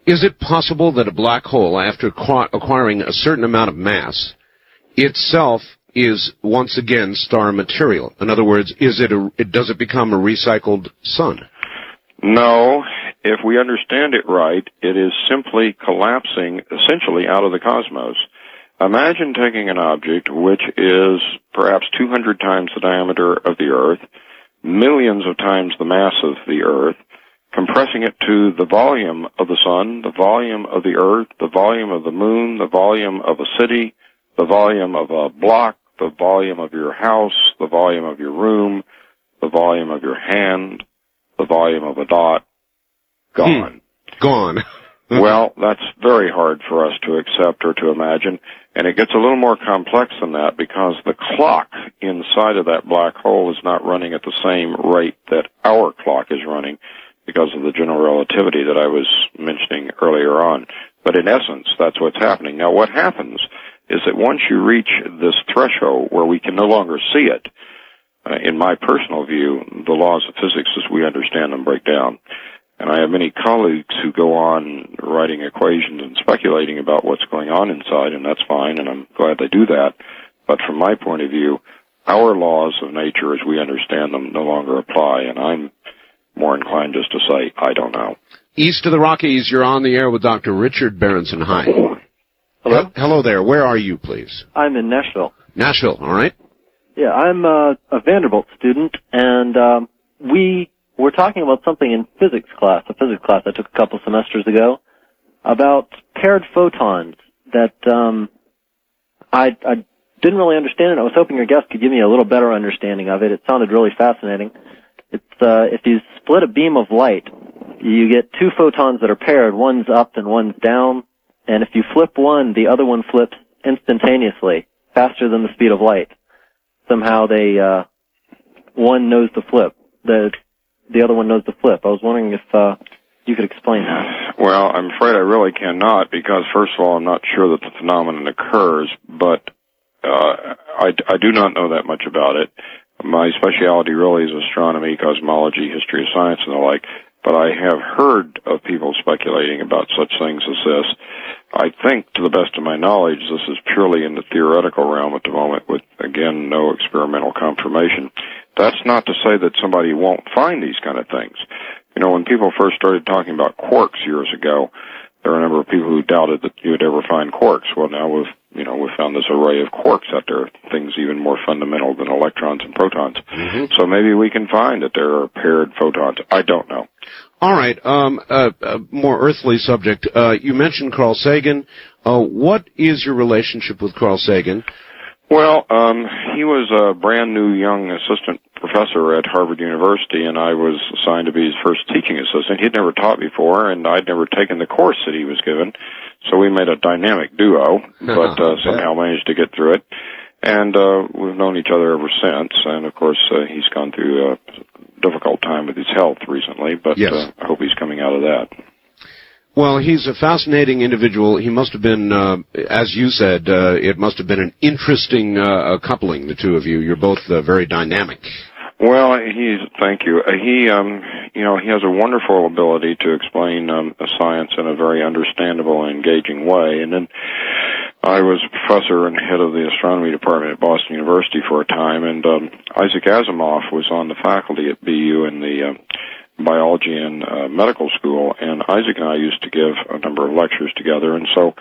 Is it possible that a black hole, after acquiring a certain amount of mass, itself is once again star material? In other words, does it become a recycled sun? No. If we understand it right, it is simply collapsing essentially out of the cosmos. Imagine taking an object which is perhaps 200 times the diameter of the Earth, millions of times the mass of the Earth, compressing it to the volume of the Sun, the volume of the Earth, the volume of the Moon, the volume of a city, the volume of a block, the volume of your house, the volume of your room, the volume of your hand, the volume of a dot. Gone. Gone. Well, that's very hard for us to accept or to imagine, and it gets a little more complex than that because the clock inside of that black hole is not running at the same rate that our clock is running because of the general relativity that I was mentioning earlier on. But in essence, that's what's happening. Now, what happens is that once you reach this threshold where we can no longer see it, in my personal view, the laws of physics as we understand them break down. And I have many colleagues who go on writing equations and speculating about what's going on inside, and that's fine, and I'm glad they do that. But from my point of view, our laws of nature as we understand them no longer apply, and I'm more inclined just to say, I don't know. East of the Rockies, you're on the air with Dr. Richard Berenson. Hi. Hello? Hello there. Where are you, please? I'm in Nashville. Nashville, all right. Yeah, I'm a Vanderbilt student, and we were talking about something in a physics class I took a couple semesters ago, about paired photons that I didn't really understand, and I was hoping your guest could give me a little better understanding of it. It sounded really fascinating. It's if you split a beam of light, you get two photons that are paired, one's up and one's down, and if you flip one, the other one flips instantaneously, faster than the speed of light. Somehow they, one knows the flip. The other one knows the flip. I was wondering if you could explain that. Well, I'm afraid I really cannot because, first of all, I'm not sure that the phenomenon occurs, but I do not know that much about it. My specialty really is astronomy, cosmology, history of science, and the like, but I have heard of people speculating about such things as this. I think, to the best of my knowledge, this is purely in the theoretical realm at the moment with, again, no experimental confirmation. That's not to say that somebody won't find these kind of things. You know, when people first started talking about quarks years ago, there were a number of people who doubted that you would ever find quarks. Well, now we've found this array of quarks out there, things even more fundamental than electrons and protons. Mm-hmm. So maybe we can find that there are paired photons. I don't know. All right. More earthly subject. You mentioned Carl Sagan. What is your relationship with Carl Sagan? Well, he was a brand new young assistant professor at Harvard University, and I was assigned to be his first teaching assistant. He'd never taught before, and I'd never taken the course that he was given, so we made a dynamic duo, but somehow managed to get through it. And we've known each other ever since, and of course he's gone through a difficult time with his health recently, but yes. I hope he's coming out of that. Well, he's a fascinating individual. He must have been, as you said, it must have been an interesting coupling, the two of you. You're both very dynamic. Well, thank you. He has a wonderful ability to explain science in a very understandable and engaging way. And then I was a professor and head of the astronomy department at Boston University for a time, and Isaac Asimov was on the faculty at BU in the biology and medical school, and Isaac and I used to give a number of lectures together, and so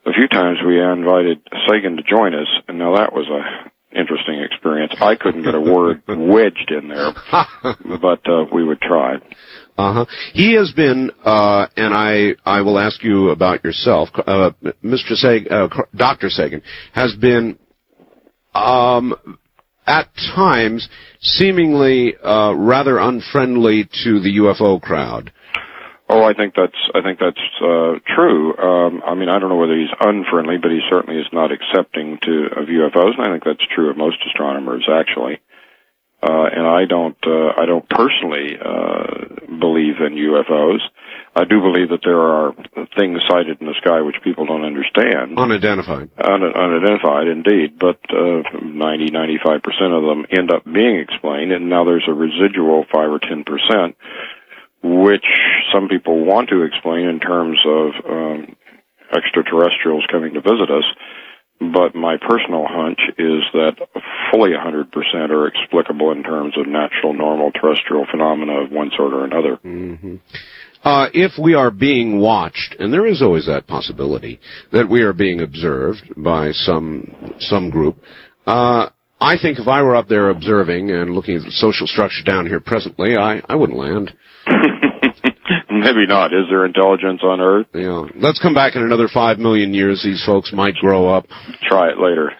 a few times we invited Sagan to join us, and now that was a interesting experience. I couldn't get a word wedged in there, but we would try. He has been, and I will ask you about yourself, Dr. Sagan has been at times, seemingly rather unfriendly to the UFO crowd. Oh, I think that's true. I mean, I don't know whether he's unfriendly, but he certainly is not accepting of UFOs, and I think that's true of most astronomers, actually. And I don't personally believe in UFOs. I do believe that there are things sighted in the sky which people don't understand. Unidentified. Unidentified, indeed, but 95% of them end up being explained, and now there's a residual 5 or 10%, which some people want to explain in terms of extraterrestrials coming to visit us. But my personal hunch is that fully 100% are explicable in terms of natural, normal terrestrial phenomena of one sort or another. Mm-hmm. If we are being watched, and there is always that possibility that we are being observed by some group, I think if I were up there observing and looking at the social structure down here presently, I wouldn't land. Maybe not. Is there intelligence on Earth? Yeah. Let's come back in another 5 million years. These folks might grow up. Try it later.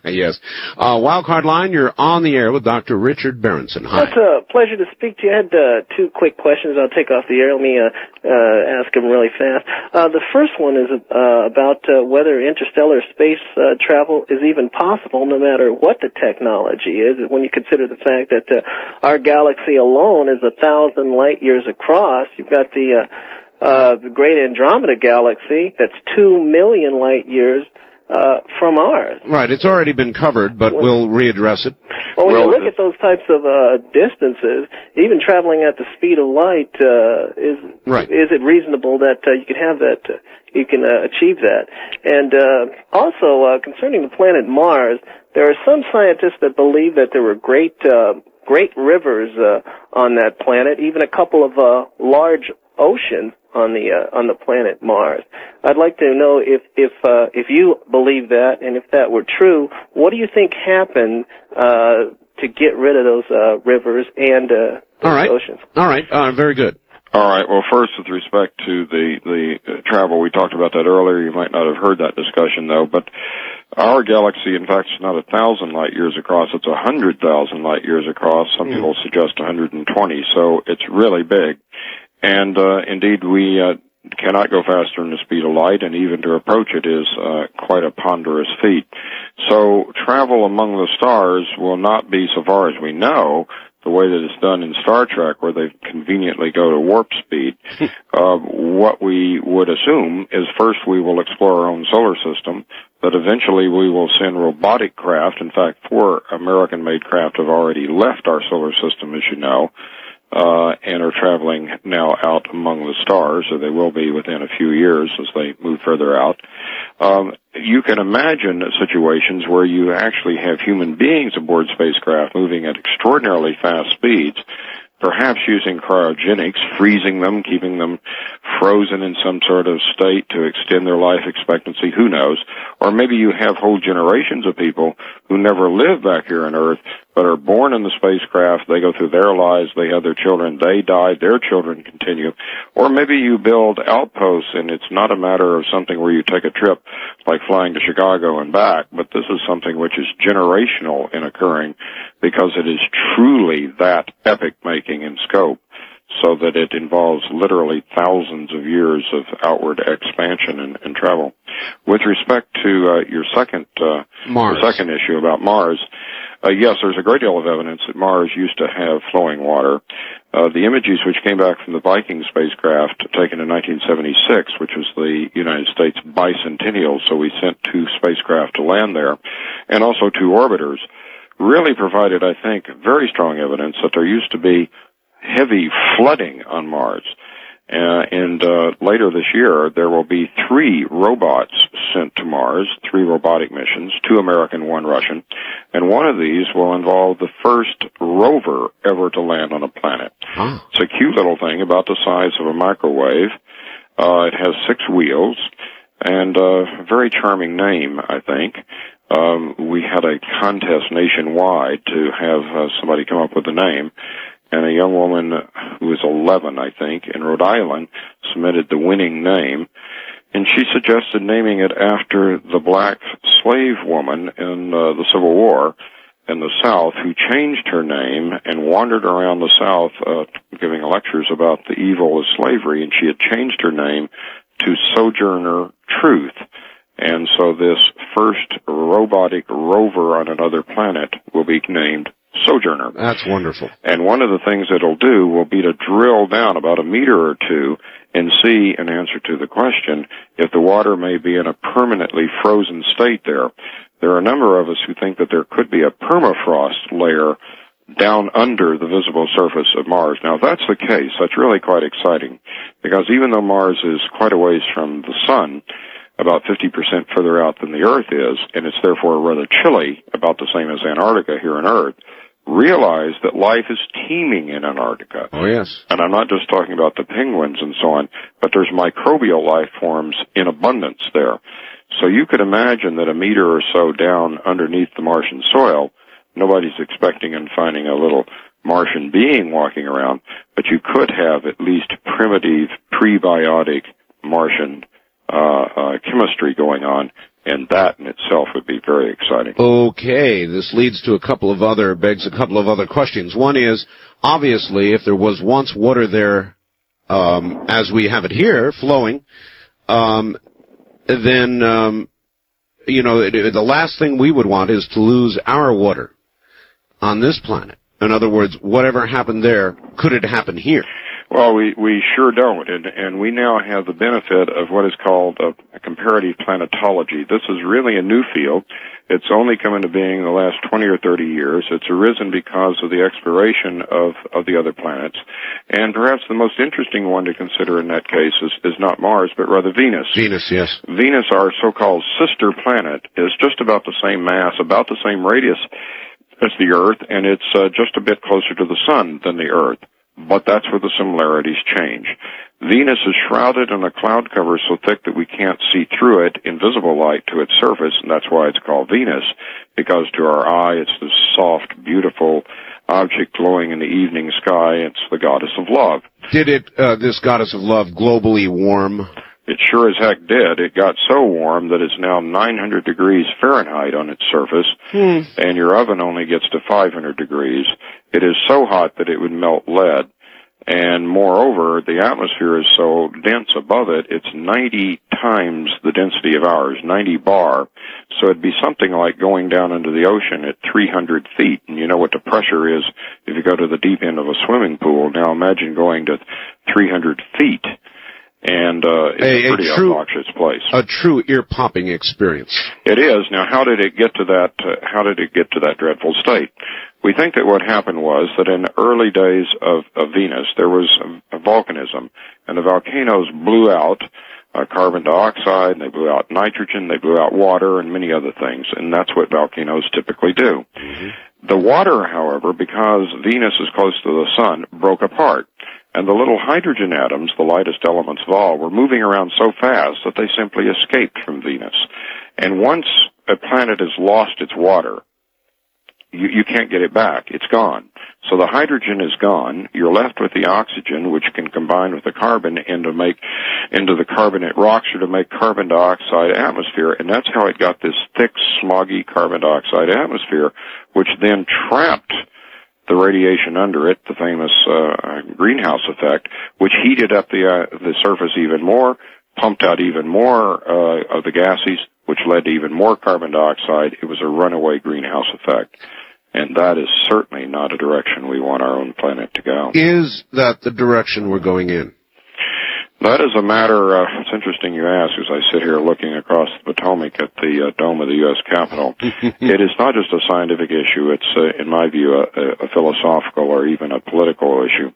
Yes. Wildcard Line, you're on the air with Dr. Richard Berenson. Hi. It's a pleasure to speak to you. I had two quick questions I'll take off the air. Let me ask them really fast. The first one is about whether interstellar space travel is even possible no matter what the technology is, when you consider the fact that our galaxy alone is 1,000 light years across. You've got the great Andromeda galaxy that's 2 million light years from ours. Right, it's already been covered, but we'll readdress it. Well, when you look at those types of distances, even traveling at the speed of light, is it reasonable that you can have that? You can achieve that. And also, concerning the planet Mars, there are some scientists that believe that there were great rivers on that planet, even a couple of large oceans on the planet Mars. I'd like to know if you believe that, and if that were true, what do you think happened to get rid of those rivers and those oceans? All right. Very good. All right. Well, first, with respect to the travel, we talked about that earlier. You might not have heard that discussion, though. But our galaxy, in fact, is not 1,000 light years across. It's 100,000 light years across. Some people suggest 120. So it's really big. And indeed, we cannot go faster than the speed of light, and even to approach it is quite a ponderous feat. So travel among the stars will not be, so far as we know, the way that it's done in Star Trek, where they conveniently go to warp speed. What we would assume is first we will explore our own solar system, but eventually we will send robotic craft. In fact, 4 American-made craft have already left our solar system, as you know, and are traveling now out among the stars, or they will be within a few years as they move further out. You can imagine situations where you actually have human beings aboard spacecraft moving at extraordinarily fast speeds, perhaps using cryogenics, freezing them, keeping them frozen in some sort of state to extend their life expectancy, who knows. Or maybe you have whole generations of people who never lived back here on Earth, but are born in the spacecraft. They go through their lives, they have their children, they die, their children continue. Or maybe you build outposts, and it's not a matter of something where you take a trip like flying to Chicago and back, but this is something which is generational in occurring because it is truly that epic-making in scope, so that it involves literally thousands of years of outward expansion and travel. With respect to your second issue about Mars, yes, there's a great deal of evidence that Mars used to have flowing water. The images which came back from the Viking spacecraft taken in 1976, which was the United States bicentennial, so we sent 2 spacecraft to land there, and also 2 orbiters, really provided, I think, very strong evidence that there used to be heavy flooding on Mars. And later this year, there will be 3 robots sent to Mars, 3 robotic missions, 2 American, 1 Russian, and one of these will involve the first rover ever to land on a planet. It's a cute little thing about the size of a microwave. It has 6 wheels, and a very charming name, I think. We had a contest nationwide to have somebody come up with a name, and a young woman who was 11, I think, in Rhode Island submitted the winning name, and she suggested naming it after the black slave woman in the Civil War, in the South who changed her name and wandered around the South giving lectures about the evil of slavery, and she had changed her name to Sojourner Truth. And so this first robotic rover on another planet will be named Sojourner. That's wonderful. And one of the things it'll do will be to drill down about a meter or two and see, in answer to the question, if the water may be in a permanently frozen state there. There are a number of us who think that there could be a permafrost layer down under the visible surface of Mars. Now, if that's the case, that's really quite exciting, because even though Mars is quite a ways from the Sun, about 50% further out than the Earth is, and it's therefore rather chilly, about the same as Antarctica here on Earth, realize that life is teeming in Antarctica. Oh, yes. And I'm not just talking about the penguins and so on, but there's microbial life forms in abundance there. So you could imagine that a meter or so down underneath the Martian soil, nobody's expecting and finding a little Martian being walking around, but you could have at least primitive, prebiotic Martian chemistry going on, and that in itself would be very exciting. Okay, this leads to begs a couple of other questions. One is, obviously, if there was once water there, as we have it here, flowing, then, the last thing we would want is to lose our water on this planet. In other words, whatever happened there, could it happen here? Well, we sure don't, and we now have the benefit of what is called a comparative planetology. This is really a new field. It's only come into being in the last 20 or 30 years. It's arisen because of the exploration of the other planets. And perhaps the most interesting one to consider in that case is not Mars, but rather Venus. Venus, yes. Venus, our so-called sister planet, is just about the same mass, about the same radius as the Earth, and it's just a bit closer to the Sun than the Earth. But that's where the similarities change. Venus is shrouded in a cloud cover so thick that we can't see through it in visible light to its surface, and that's why it's called Venus, because to our eye it's this soft, beautiful object glowing in the evening sky. It's the goddess of love. Did this goddess of love globally warm? It sure as heck did. It got so warm that it's now 900 degrees Fahrenheit on its surface, and your oven only gets to 500 degrees. It is so hot that it would melt lead, and moreover, the atmosphere is so dense above it, it's 90 times the density of ours, 90 bar. So it'd be something like going down into the ocean at 300 feet, and you know what the pressure is if you go to the deep end of a swimming pool. Now imagine going to 300 feet. And it's a pretty obnoxious place. A true ear-popping experience. It is. Now, how did it get to that? How did it get to that dreadful state? We think that what happened was that in the early days of Venus, there was a volcanism, and the volcanoes blew out carbon dioxide, and they blew out nitrogen, they blew out water, and many other things, and that's what volcanoes typically do. Mm-hmm. The water, however, because Venus is close to the sun, broke apart. And the little hydrogen atoms, the lightest elements of all, were moving around so fast that they simply escaped from Venus. And once a planet has lost its water, you can't get it back. It's gone. So the hydrogen is gone. You're left with the oxygen, which can combine with the carbon into the carbonate rocks or to make carbon dioxide atmosphere. And that's how it got this thick, smoggy carbon dioxide atmosphere, which then trapped the radiation under it, the famous greenhouse effect, which heated up the surface even more, pumped out even more of the gases, which led to even more carbon dioxide. It was a runaway greenhouse effect. And that is certainly not a direction we want our own planet to go. Is that the direction we're going in? That is a matter, it's interesting you ask as I sit here looking across the Potomac at the dome of the U.S. Capitol. It is not just a scientific issue. It's, in my view, a philosophical or even a political issue.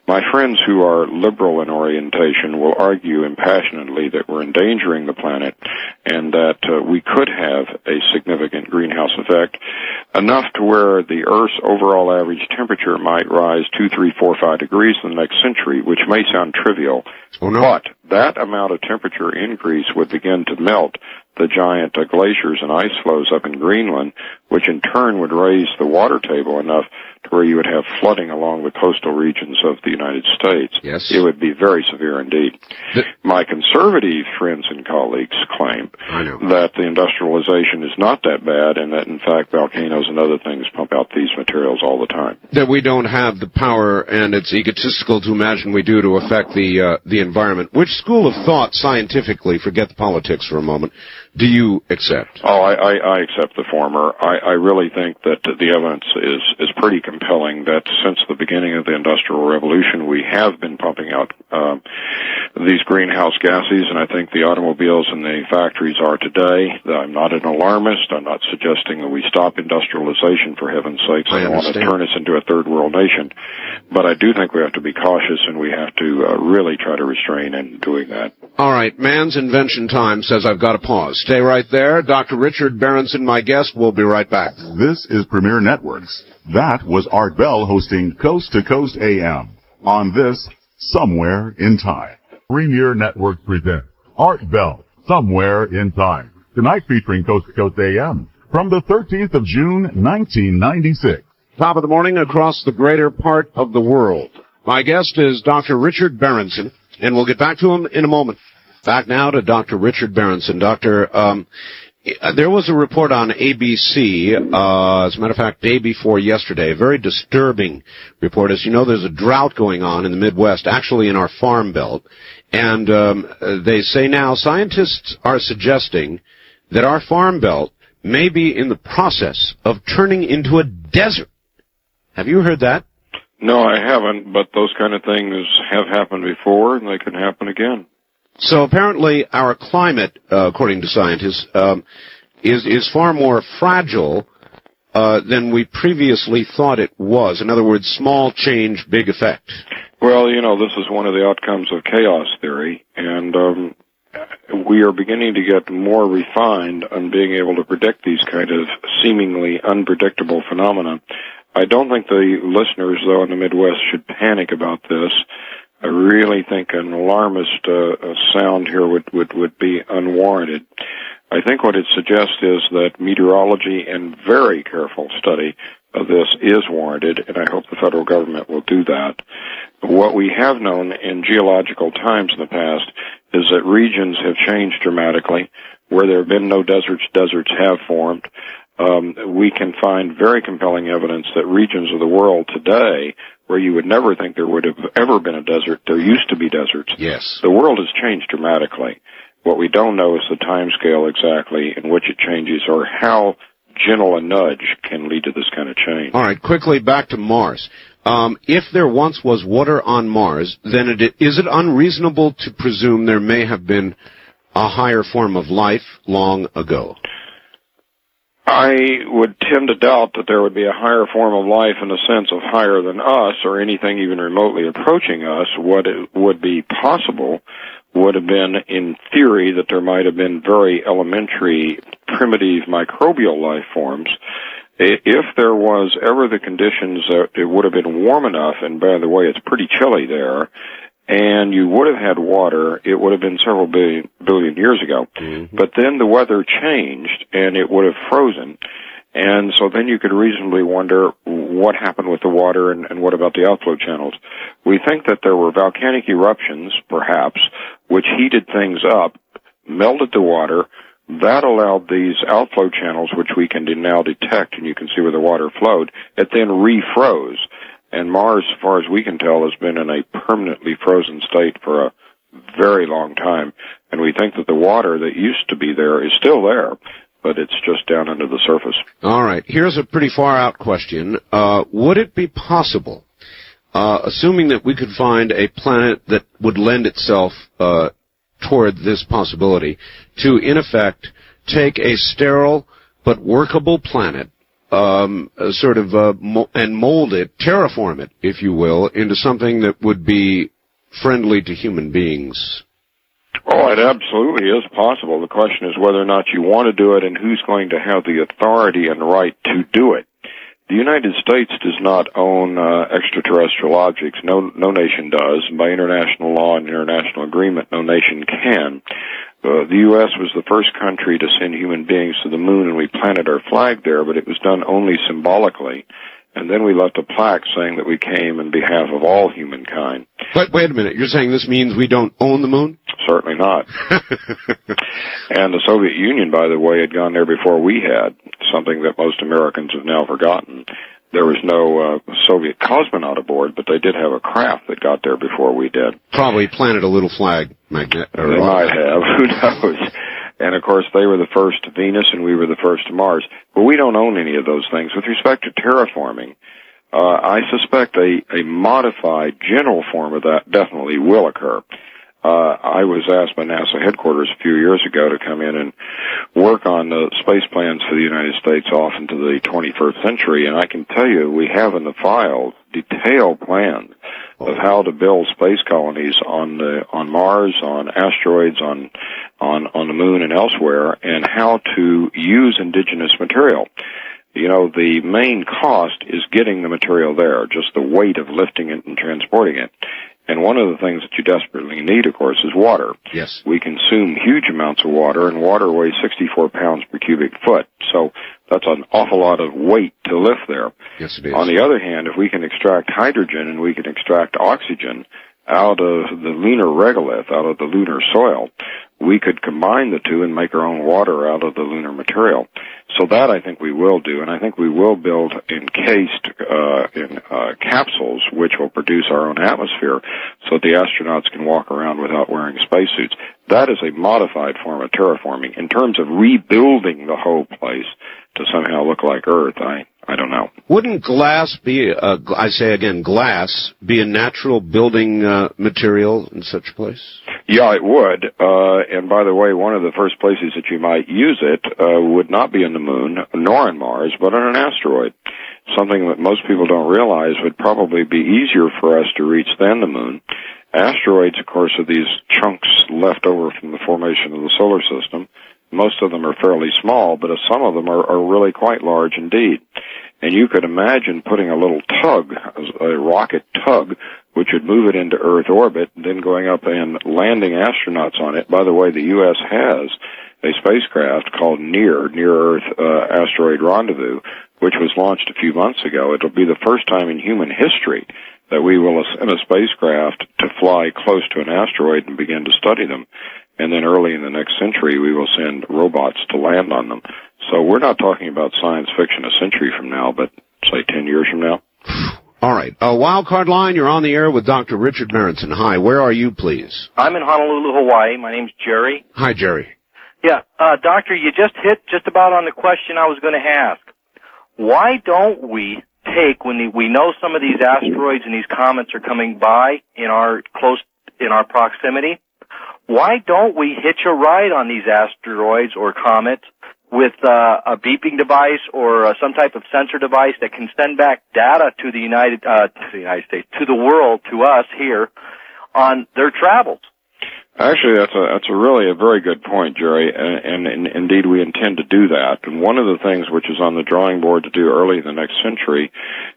My friends who are liberal in orientation will argue impassionately that we're endangering the planet and that we could have a significant greenhouse effect, enough to where the Earth's overall average temperature might rise 2, 3, 4, 5 degrees in the next century, which may sound trivial. Oh, no. But that amount of temperature increase would begin to melt the giant glaciers and ice flows up in Greenland, which in turn would raise the water table enough to where you would have flooding along the coastal regions of the United States. Yes. It would be very severe indeed. My conservative friends and colleagues claim that the industrialization is not that bad and that, in fact, volcanoes and other things pump out these materials all the time. That we don't have the power, and it's egotistical to imagine we do, to affect the environment. Which school of thought, scientifically, forget the politics for a moment, do you accept? Oh, I accept the former. I really think that the evidence is pretty compelling that since the beginning of the Industrial Revolution, we have been pumping out these greenhouse gases, and I think the automobiles and the factories are today. I'm not an alarmist. I'm not suggesting that we stop industrialization, for heaven's sakes. I don't want to turn us into a third world nation. But I do think we have to be cautious, and we have to really try to restrain in doing that. All right. Man's Invention Time says I've got to pause. Stay right there. Dr. Richard Berenson, my guest. We'll be right back. This is Premier Networks. That was Art Bell hosting Coast to Coast AM on this Somewhere in Time. Premier Networks presents Art Bell, Somewhere in Time. Tonight featuring Coast to Coast AM from the 13th of June, 1996. Top of the morning across the greater part of the world. My guest is Dr. Richard Berenson, and we'll get back to him in a moment. Back now to Dr. Richard Berenson. Doctor, there was a report on ABC, as a matter of fact, day before yesterday, a very disturbing report. As you know, there's a drought going on in the Midwest, actually in our farm belt. And they say now scientists are suggesting that our farm belt may be in the process of turning into a desert. Have you heard that? No, I haven't, but those kind of things have happened before, and they can happen again. So apparently our climate, according to scientists, is far more fragile than we previously thought it was. In other words, small change, big effect. Well, you know, this is one of the outcomes of chaos theory, and we are beginning to get more refined on being able to predict these kind of seemingly unpredictable phenomena. I don't think the listeners, though, in the Midwest should panic about this. I really think an alarmist sound here would be unwarranted. I think what it suggests is that meteorology and very careful study of this is warranted, and I hope the federal government will do that. What we have known in geological times in the past is that regions have changed dramatically. Where there have been no deserts, deserts have formed. We can find very compelling evidence that regions of the world today where you would never think there would have ever been a desert, there used to be deserts. Yes. The world has changed dramatically. What we don't know is the time scale exactly in which it changes or how gentle a nudge can lead to this kind of change. All right, quickly back to Mars. If there once was water on Mars, then is it unreasonable to presume there may have been a higher form of life long ago? I would tend to doubt that there would be a higher form of life in the sense of higher than us or anything even remotely approaching us. What it would be possible would have been, in theory, that there might have been very elementary, primitive microbial life forms. If there was ever the conditions that it would have been warm enough, and by the way, it's pretty chilly there, and you would have had water, it would have been several billion years ago. Mm-hmm. But then the weather changed, and it would have frozen. And so then you could reasonably wonder what happened with the water and what about the outflow channels. We think that there were volcanic eruptions, perhaps, which heated things up, melted the water. That allowed these outflow channels, which we can now detect, and you can see where the water flowed. It then refroze. And Mars, as far as we can tell, has been in a permanently frozen state for a very long time. And we think that the water that used to be there is still there, but it's just down under the surface. All right. Here's a pretty far-out question. Would it be possible, assuming that we could find a planet that would lend itself toward this possibility, to, in effect, take a sterile but workable planet, and mold it, terraform it, if you will, into something that would be friendly to human beings? Oh, it absolutely is possible. The question is whether or not you want to do it and who's going to have the authority and right to do it. The United States does not own extraterrestrial objects. No nation does. By international law and international agreement, no nation can. the U.S. was the first country to send human beings to the moon, and we planted our flag there, but it was done only symbolically. And then we left a plaque saying that we came in behalf of all humankind. But wait a minute, you're saying this means we don't own the moon? Certainly not. And the Soviet Union, by the way, had gone there before we had, something that most Americans have now forgotten. There was no Soviet cosmonaut aboard, but they did have a craft that got there before we did. Probably planted a little flag magnet. They might have. Who knows? And, of course, they were the first to Venus, and we were the first to Mars. But we don't own any of those things. With respect to terraforming, I suspect a modified general form of that definitely will occur. I was asked by NASA headquarters a few years ago to come in and work on the space plans for the United States off into the 21st century, and I can tell you we have in the files detailed plans of how to build space colonies on Mars, on asteroids, on the moon and elsewhere, and how to use indigenous material. You know, the main cost is getting the material there, just the weight of lifting it and transporting it. And one of the things that you desperately need, of course, is water. Yes. We consume huge amounts of water, and water weighs 64 pounds per cubic foot. So that's an awful lot of weight to lift there. Yes, it is. On the other hand, if we can extract hydrogen and we can extract oxygen out of the lunar regolith, out of the lunar soil, we could combine the two and make our own water out of the lunar material. So that I think we will do, and I think we will build encased in capsules which will produce our own atmosphere so the astronauts can walk around without wearing spacesuits. That is a modified form of terraforming. In terms of rebuilding the whole place to somehow look like Earth, I don't know. Wouldn't glass be, I say again, glass, be a natural building material in such a place? Yeah, it would. And by the way, one of the first places that you might use it would not be on the moon, nor on Mars, but on an asteroid. Something that most people don't realize would probably be easier for us to reach than the moon. Asteroids, of course, are these chunks left over from the formation of the solar system. Most of them are fairly small, but some of them are really quite large indeed. And you could imagine putting a little tug, a rocket tug, which would move it into Earth orbit, then going up and landing astronauts on it. By the way, the U.S. has a spacecraft called Near Earth Asteroid Rendezvous, which was launched a few months ago. It'll be the first time in human history that we will send a spacecraft to fly close to an asteroid and begin to study them. And then early in the next century, we will send robots to land on them. So we're not talking about science fiction a century from now, but say 10 years from now. All right. Wild Card Line, you're on the air with Dr. Richard Berenson. Hi, where are you, please? I'm in Honolulu, Hawaii. My name's Jerry. Hi, Jerry. Yeah, Doctor, you just hit just about on the question I was going to ask. Why don't we take, when we know some of these asteroids and these comets are coming by in our proximity, why don't we hitch a ride on these asteroids or comets with a beeping device or some type of sensor device that can send back data to the United States, to the world, to us here, on their travels? Actually, that's really a very good point, Jerry, and indeed we intend to do that. And one of the things which is on the drawing board to do early in the next century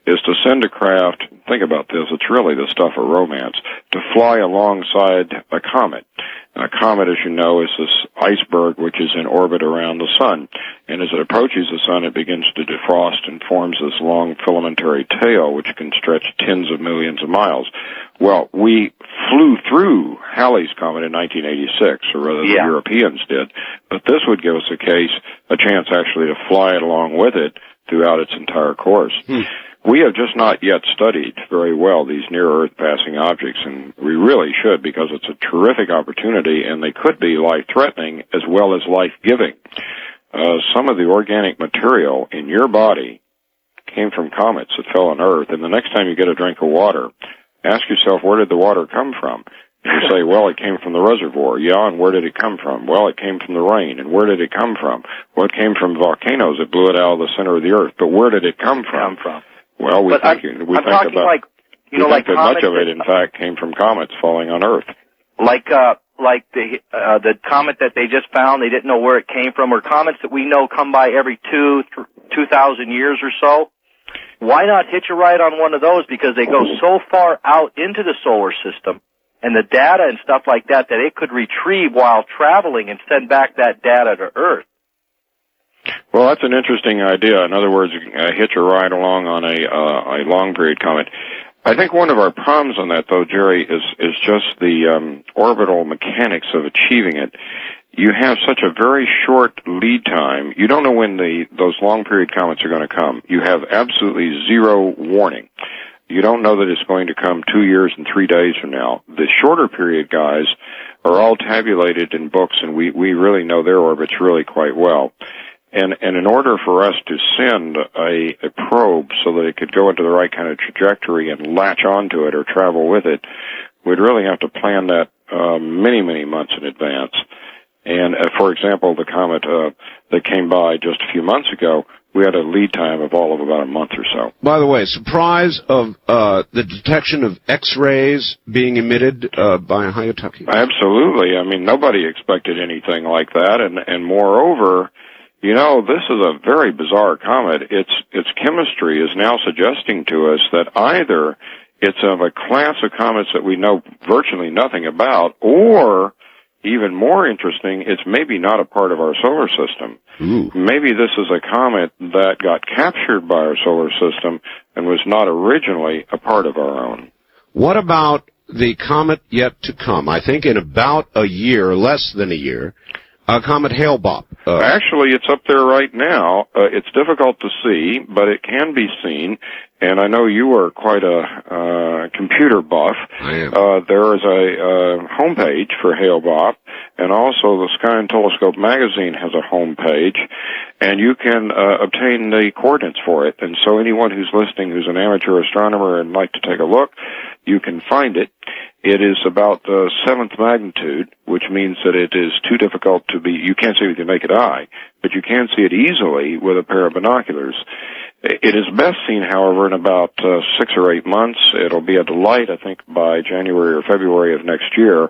is to send a craft, think about this, it's really the stuff of romance, to fly alongside a comet. And a comet, as you know, is this iceberg which is in orbit around the sun. And as it approaches the sun, it begins to defrost and forms this long filamentary tail which can stretch tens of millions of miles. Well, we flew through Halley's Comet in 1986, or rather the Europeans did, but this would give us a chance actually to fly it along with it throughout its entire course. We have just not yet studied very well these near-Earth passing objects, and we really should, because it's a terrific opportunity, and they could be life-threatening as well as life-giving. Some of the organic material in your body came from comets that fell on Earth, and the next time you get a drink of water, ask yourself, where did the water come from? And you say, well, it came from the reservoir. Yeah, and where did it come from? Well, it came from the rain. And where did it come from? Well, it came from volcanoes that blew it out of the center of the Earth. But where did it come from? Well, we think that much of it, in fact, came from comets falling on Earth. Like the comet that they just found, they didn't know where it came from, or comets that we know come by every 2,000 years or so. Why not hitch a ride on one of those? Because they go so far out into the solar system and the data and stuff like that it could retrieve while traveling and send back that data to Earth. Well, that's an interesting idea. In other words, hitch a ride along on a long period comet. I think one of our problems on that, though, Jerry, is just the orbital mechanics of achieving it. You have such a very short lead time. You don't know when those long period comets are going to come. You have absolutely zero warning. You don't know that it's going to come 2 years and 3 days from now. The shorter period guys are all tabulated in books, and we really know their orbits really quite well. And in order for us to send a probe so that it could go into the right kind of trajectory and latch onto it or travel with it, we'd really have to plan that many, many months in advance. And, for example, the comet that came by just a few months ago, we had a lead time of all of about a month or so. By the way, surprise of the detection of X-rays being emitted by Hayataki? Absolutely. I mean, nobody expected anything like that. And moreover, you know, this is a very bizarre comet. Its chemistry is now suggesting to us that either it's of a class of comets that we know virtually nothing about, or, even more interesting, it's maybe not a part of our solar system. Ooh. Maybe this is a comet that got captured by our solar system and was not originally a part of our own. What about the comet yet to come? I think in about a year, less than a year, comet Hale-Bopp. Actually, it's up there right now. It's difficult to see, but it can be seen. And I know you are quite a computer buff. I am. There is a homepage for Hale-Bopp, and also the Sky and Telescope magazine has a homepage, and you can obtain the coordinates for it. And so anyone who's listening who's an amateur astronomer and like to take a look, you can find it. It is about the 7th magnitude, which means that it is too difficult to be, you can't see it with your naked eye, but you can see it easily with a pair of binoculars. It is best seen, however, in about 6 or 8 months. It'll be a delight, I think, by January or February of next year.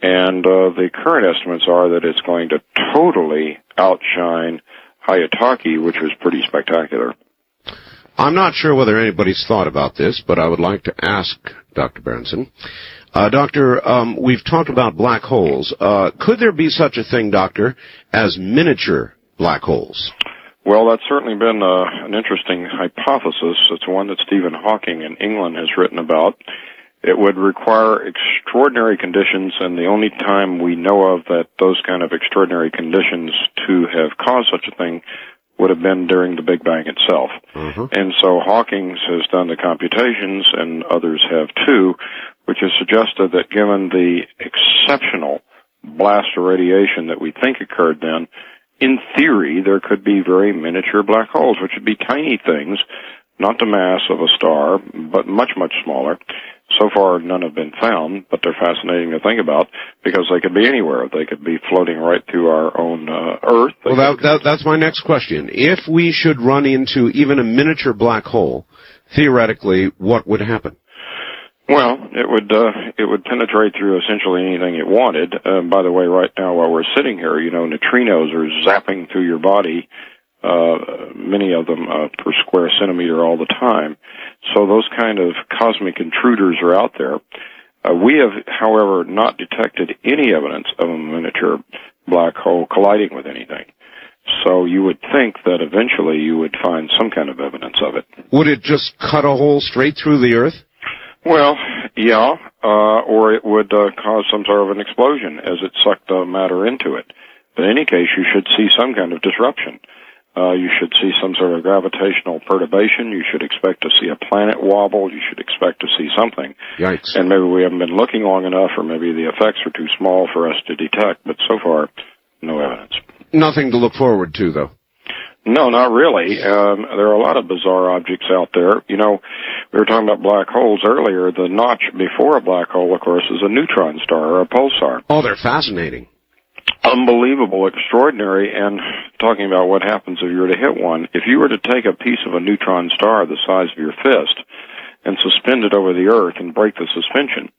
And the current estimates are that it's going to totally outshine Hayataki, which was pretty spectacular. I'm not sure whether anybody's thought about this, but I would like to ask Dr. Berenson. Doctor, we've talked about black holes. Could there be such a thing, Doctor, as miniature black holes? Well, that's certainly been an interesting hypothesis. It's one that Stephen Hawking in England has written about. It would require extraordinary conditions, and the only time we know of that those kind of extraordinary conditions to have caused such a thing would have been during the Big Bang itself. Mm-hmm. And so Hawking has done the computations, and others have too, which has suggested that given the exceptional blast of radiation that we think occurred then, in theory, there could be very miniature black holes, which would be tiny things, not the mass of a star, but much, much smaller. So far, none have been found, but they're fascinating to think about because they could be anywhere. They could be floating right through our own Earth. Well, that's my next question. If we should run into even a miniature black hole, theoretically, what would happen? Well, it would penetrate through essentially anything it wanted. By the way, right now while we're sitting here, you know, neutrinos are zapping through your body, many of them per square centimeter all the time. So those kind of cosmic intruders are out there. We have, however, not detected any evidence of a miniature black hole colliding with anything. So you would think that eventually you would find some kind of evidence of it. Would it just cut a hole straight through the Earth? Well, yeah, or it would cause some sort of an explosion as it sucked the matter into it. But in any case, you should see some kind of disruption. You should see some sort of gravitational perturbation. You should expect to see a planet wobble. You should expect to see something. Yikes. And maybe we haven't been looking long enough, or maybe the effects are too small for us to detect. But so far, no evidence. Nothing to look forward to, though. No, not really. There are a lot of bizarre objects out there. You know, we were talking about black holes earlier. The notch before a black hole, of course, is a neutron star or a pulsar. Oh, they're fascinating. Unbelievable, extraordinary, and talking about what happens if you were to hit one. If you were to take a piece of a neutron star the size of your fist and suspend it over the Earth and break the suspension,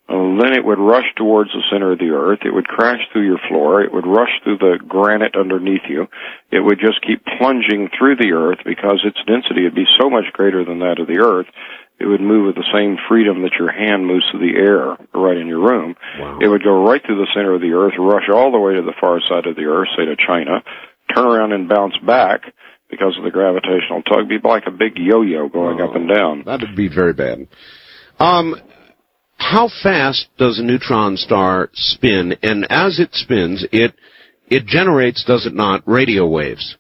then it would rush towards the center of the Earth. It would crash through your floor. It would rush through the granite underneath you. It would just keep plunging through the Earth because its density would be so much greater than that of the Earth. it would move with the same freedom that your hand moves through the air right in your room. Wow. It would go right through the center of the Earth, rush all the way to the far side of the Earth, say to China, turn around and bounce back because of the gravitational tug. It'd be like a big yo-yo going up and down. That would be very bad. How fast does a neutron star spin? And as it spins, it generates, does it not, radio waves?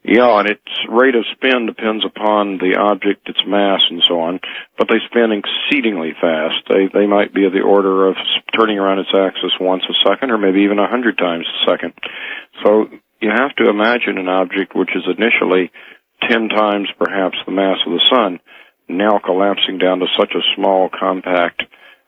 Yeah, and its rate of spin depends upon the object, its mass, and so on, but they spin exceedingly fast. They might be of the order of turning around its axis once a second, or maybe even 100 times a second. So you have to imagine an object which is initially 10 times perhaps the mass of the sun, now collapsing down to such a small, compact,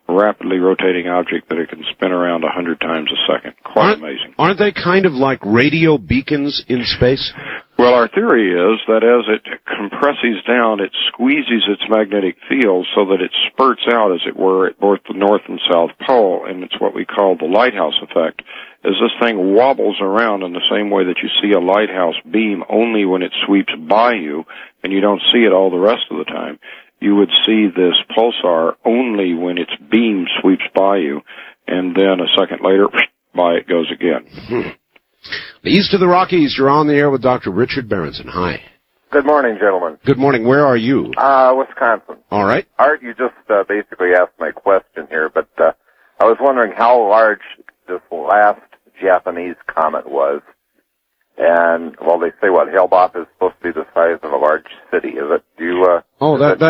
rapidly rotating object that it can spin around 100 times a second. Quite amazing. Aren't they kind of like radio beacons in space? Well, our theory is that as it compresses down, it squeezes its magnetic field so that it spurts out, as it were, at both the north and south pole, and it's what we call the lighthouse effect. As this thing wobbles around in the same way that you see a lighthouse beam only when it sweeps by you, and you don't see it all the rest of the time, you would see this pulsar only when its beam sweeps by you, and then a second later, by it goes again. East of the Rockies, you're on the air with Dr. Richard Berenson. Hi. Good morning, gentlemen. Good morning. Where are you? Wisconsin. All right. Art, you just basically asked my question here, but I was wondering how large this last Japanese comet was. And, well, they say, Hale-Bopp is supposed to be the size of a large city, is it? Do you,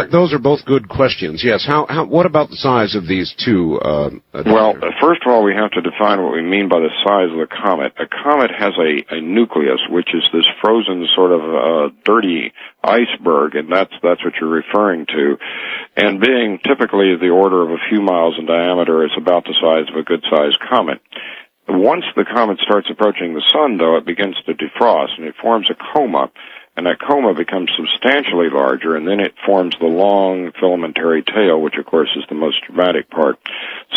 those are both good questions. Yes. What about the size of these two? Well, first of all, we have to define what we mean by the size of the comet. A comet has a nucleus, which is this frozen sort of dirty iceberg, and that's what you're referring to. And being typically of the order of a few miles in diameter, it's about the size of a good-sized comet. Once the comet starts approaching the sun, though, it begins to defrost, and it forms a coma, and that coma becomes substantially larger, and then it forms the long filamentary tail, which, of course, is the most dramatic part.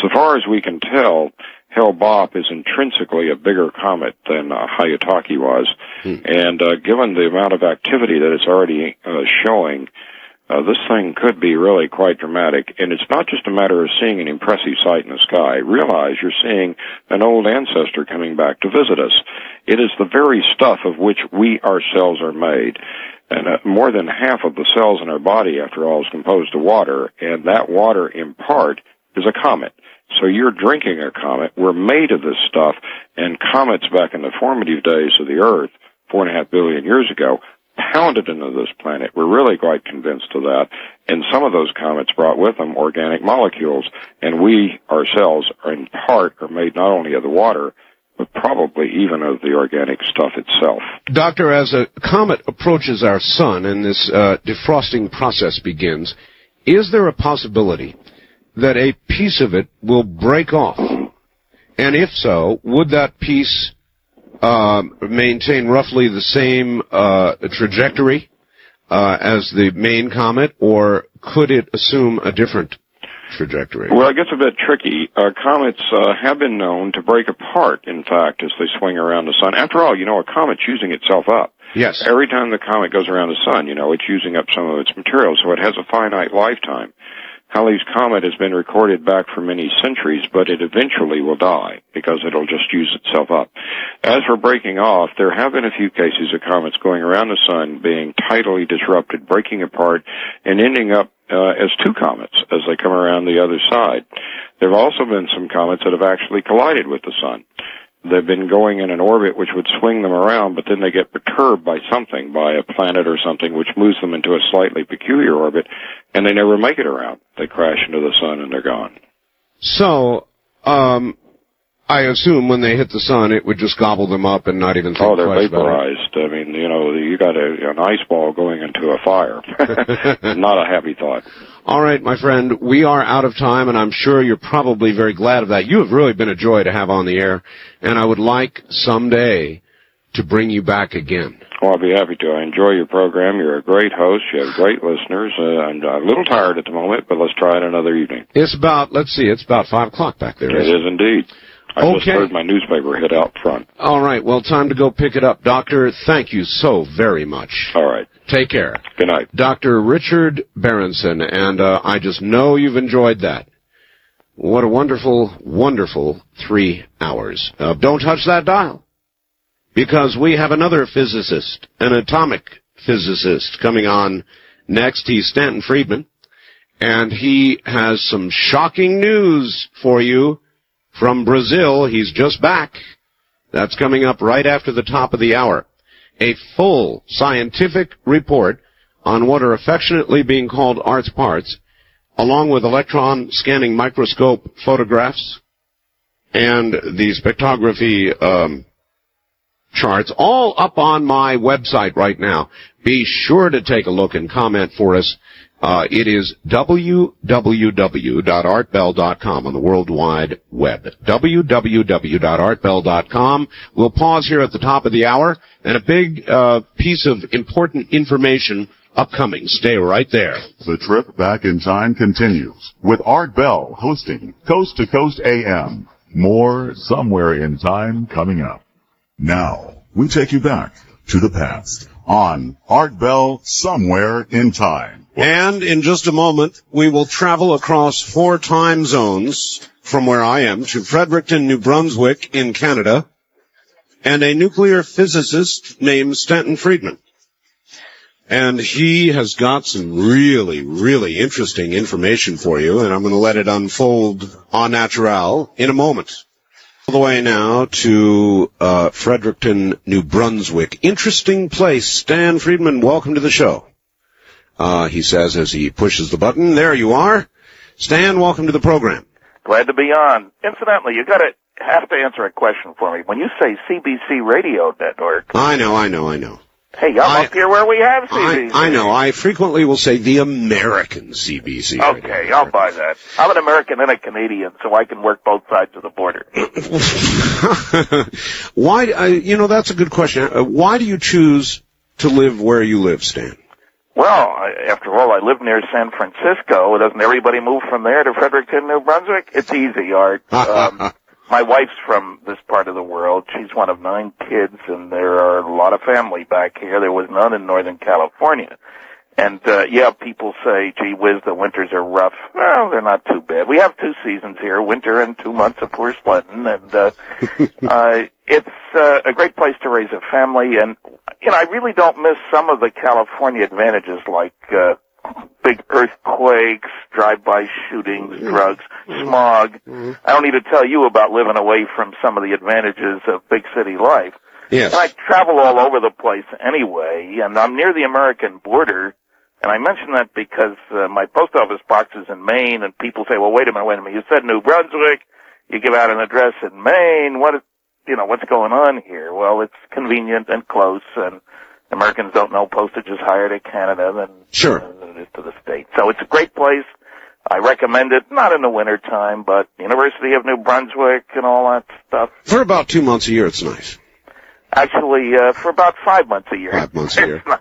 So far as we can tell, Hale-Bopp is intrinsically a bigger comet than Hayataki was, and given the amount of activity that it's already showing, this thing could be really quite dramatic, and it's not just a matter of seeing an impressive sight in the sky. Realize you're seeing an old ancestor coming back to visit us. It is the very stuff of which we ourselves are made, and more than half of the cells in our body, after all, is composed of water, and that water, in part, is a comet. So you're drinking a comet. We're made of this stuff, and comets back in the formative days of the Earth, 4.5 billion years ago, pounded into this planet. We're really quite convinced of that. And some of those comets brought with them organic molecules. And we ourselves are in part are made not only of the water, but probably even of the organic stuff itself. Doctor, as a comet approaches our sun and this defrosting process begins, is there a possibility that a piece of it will break off? And if so, would that piece maintain roughly the same trajectory as the main comet, or could it assume a different trajectory? Well, it gets a bit tricky. Comets have been known to break apart, in fact, as they swing around the sun. After all, a comet's using itself up. Yes. Every time the comet goes around the sun, it's using up some of its material, so it has a finite lifetime. Halley's Comet has been recorded back for many centuries, but it eventually will die because it'll just use itself up. As for breaking off, there have been a few cases of comets going around the sun being tidally disrupted, breaking apart, and ending up as two comets as they come around the other side. There have also been some comets that have actually collided with the sun. They've been going in an orbit which would swing them around, but then they get perturbed by something, by a planet or something, which moves them into a slightly peculiar orbit, and they never make it around. They crash into the sun and they're gone. So, I assume when they hit the sun, it would just gobble them up and not even think twice about it. Oh, they're vaporized. I mean, you got an ice ball going into a fire. Not a happy thought. All right, my friend, we are out of time, and I'm sure you're probably very glad of that. You have really been a joy to have on the air, and I would like someday to bring you back again. Well, I'll be happy to. I enjoy your program. You're a great host. You have great listeners. I'm a little tired at the moment, but let's try it another evening. It's about 5 o'clock back there. It is indeed. I just heard my newspaper hit out front. All right, well, time to go pick it up. Doctor, thank you so very much. All right. Take care. Good night. Dr. Richard Berenson, and I just know you've enjoyed that. What a wonderful, wonderful 3 hours. Don't touch that dial, because we have another physicist, an atomic physicist, coming on next. He's Stanton Friedman, and he has some shocking news for you from Brazil. He's just back. That's coming up right after the top of the hour. A full scientific report on what are affectionately being called Art's parts, along with electron scanning microscope photographs and the spectrography charts, all up on my website right now. Be sure to take a look and comment for us. It is www.artbell.com on the World Wide Web. www.artbell.com. We'll pause here at the top of the hour, and a big piece of important information upcoming. Stay right there. The trip back in time continues with Art Bell hosting Coast to Coast AM. More Somewhere in Time coming up. Now, we take you back to the past on Art Bell Somewhere in Time. And in just a moment, we will travel across 4 time zones from where I am to Fredericton, New Brunswick in Canada, and a nuclear physicist named Stanton Friedman. And he has got some really, really interesting information for you, and I'm going to let it unfold en natural in a moment. All the way now to Fredericton, New Brunswick. Interesting place. Stan Friedman, welcome to the show. He says as he pushes the button. There you are. Stan, welcome to the program. Glad to be on. Incidentally, you have to answer a question for me. When you say CBC Radio Network... I know. Hey, I'm up here where we have CBC. I know. I frequently will say the American CBC. Okay, I'll buy that. I'm an American and a Canadian, so I can work both sides of the border. Why, that's a good question. Why do you choose to live where you live, Stan? Well, after all, I live near San Francisco. Doesn't everybody move from there to Fredericton, New Brunswick? It's easy, Art. My wife's from this part of the world. She's one of 9 kids, and there are a lot of family back here. There was none in Northern California. And, people say, gee whiz, the winters are rough. Well, they're not too bad. We have 2 seasons here, winter and 2 months of poor sledding, and it's a great place to raise a family. And, I really don't miss some of the California advantages like big earthquakes, drive-by shootings, drugs, smog. I don't need to tell you about living away from some of the advantages of big city life. Yes. And I travel all over the place anyway, and I'm near the American border. And I mention that because my post office box is in Maine, and people say, well, wait a minute, you said New Brunswick, you give out an address in Maine, what's going on here? Well, it's convenient and close, and Americans don't know postage is higher to Canada than it is to the States. So it's a great place. I recommend it, not in the winter time, but University of New Brunswick and all that stuff. For about 2 months a year, it's nice. Actually, for about 5 months a year. 5 months a year. All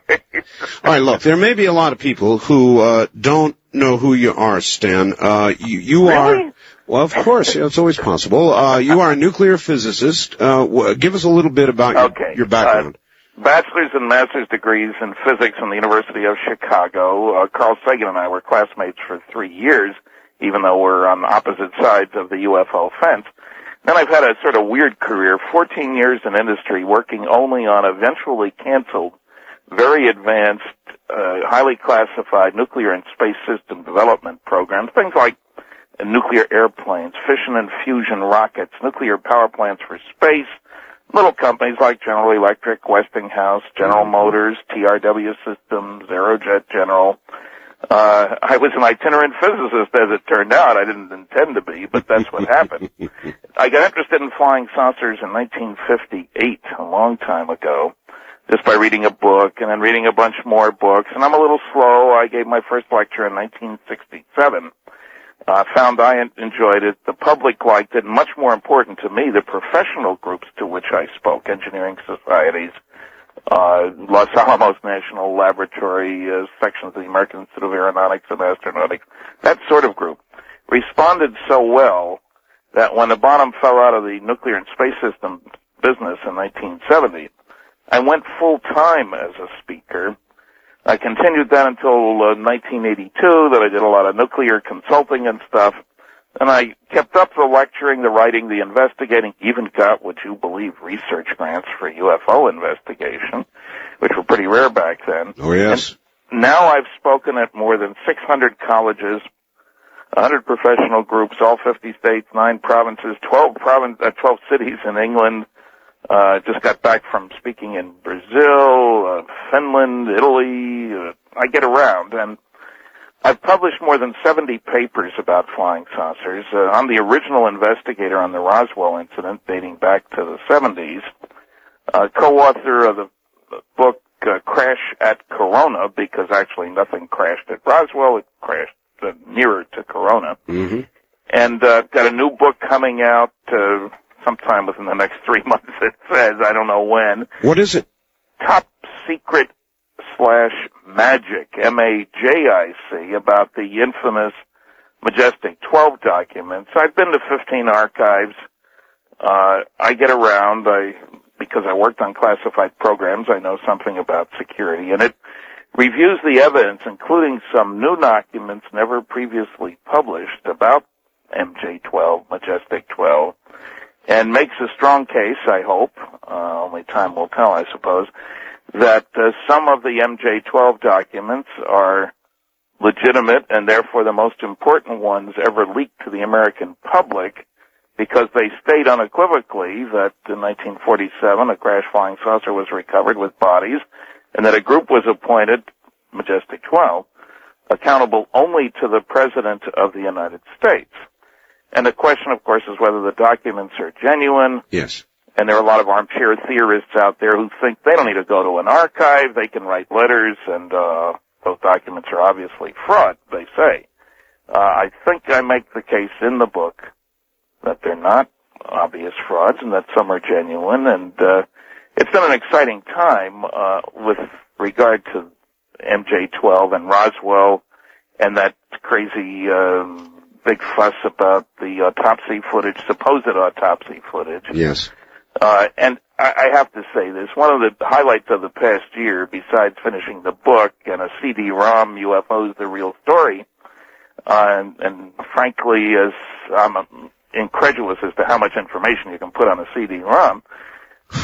right, look, there may be a lot of people who don't know who you are, Stan. You really? are... Well, of course, it's always possible. You are a nuclear physicist. Give us a little bit about your background. Bachelor's and master's degrees in physics from the University of Chicago. Carl Sagan and I were classmates for 3 years, even though we're on opposite sides of the UFO fence. Then I've had a sort of weird career, 14 years in industry, working only on eventually canceled, very advanced, highly classified nuclear and space system development programs, things like nuclear airplanes, fission and fusion rockets, nuclear power plants for space, little companies like General Electric, Westinghouse, General Motors, TRW Systems, Aerojet General. I was an itinerant physicist, as it turned out. I didn't intend to be, but that's what happened. I got interested in flying saucers in 1958, a long time ago, just by reading a book and then reading a bunch more books. And I'm a little slow. I gave my first lecture in 1967. Found I enjoyed it, the public liked it, and much more important to me, the professional groups to which I spoke, engineering societies, Los Alamos National Laboratory, sections of the American Institute of Aeronautics and Astronautics, that sort of group, responded so well that when the bottom fell out of the nuclear and space system business in 1970, I went full-time as a speaker. I continued that until 1982, that I did a lot of nuclear consulting and stuff. And I kept up the lecturing, the writing, the investigating, even got, would you believe, research grants for UFO investigation, which were pretty rare back then. Oh, yes. And now I've spoken at more than 600 colleges, 100 professional groups, all 50 states, 9 provinces, 12 cities in England. Just got back from speaking in Brazil, Finland, Italy. I get around, and I've published more than 70 papers about flying saucers. I'm the original investigator on the Roswell incident dating back to the 70s, co-author of the book Crash at Corona, because actually nothing crashed at Roswell, it crashed nearer to Corona. Mm-hmm. And got a new book coming out sometime within the next 3 months, it says. I don't know when. What is it? Top Secret / Magic, MAJIC, about the infamous Majestic 12 documents. I've been to 15 archives. I get around. Because I worked on classified programs, I know something about security, and it reviews the evidence, including some new documents never previously published about MJ12, Majestic 12, and makes a strong case, I hope, only time will tell, I suppose, that some of the MJ12 documents are legitimate and therefore the most important ones ever leaked to the American public, because they state unequivocally that in 1947 a crash flying saucer was recovered with bodies, and that a group was appointed, Majestic 12, accountable only to the President of the United States. And the question, of course, is whether the documents are genuine. Yes. And there are a lot of armchair theorists out there who think they don't need to go to an archive, they can write letters, and those documents are obviously fraud, they say. I think I make the case in the book that they're not obvious frauds and that some are genuine, and it's been an exciting time with regard to MJ12 and Roswell and that crazy big fuss about the autopsy footage, supposed autopsy footage. Yes. And I have to say this, one of the highlights of the past year, besides finishing the book and a CD-ROM, UFOs, The Real Story, and frankly, as I'm incredulous as to how much information you can put on a CD-ROM,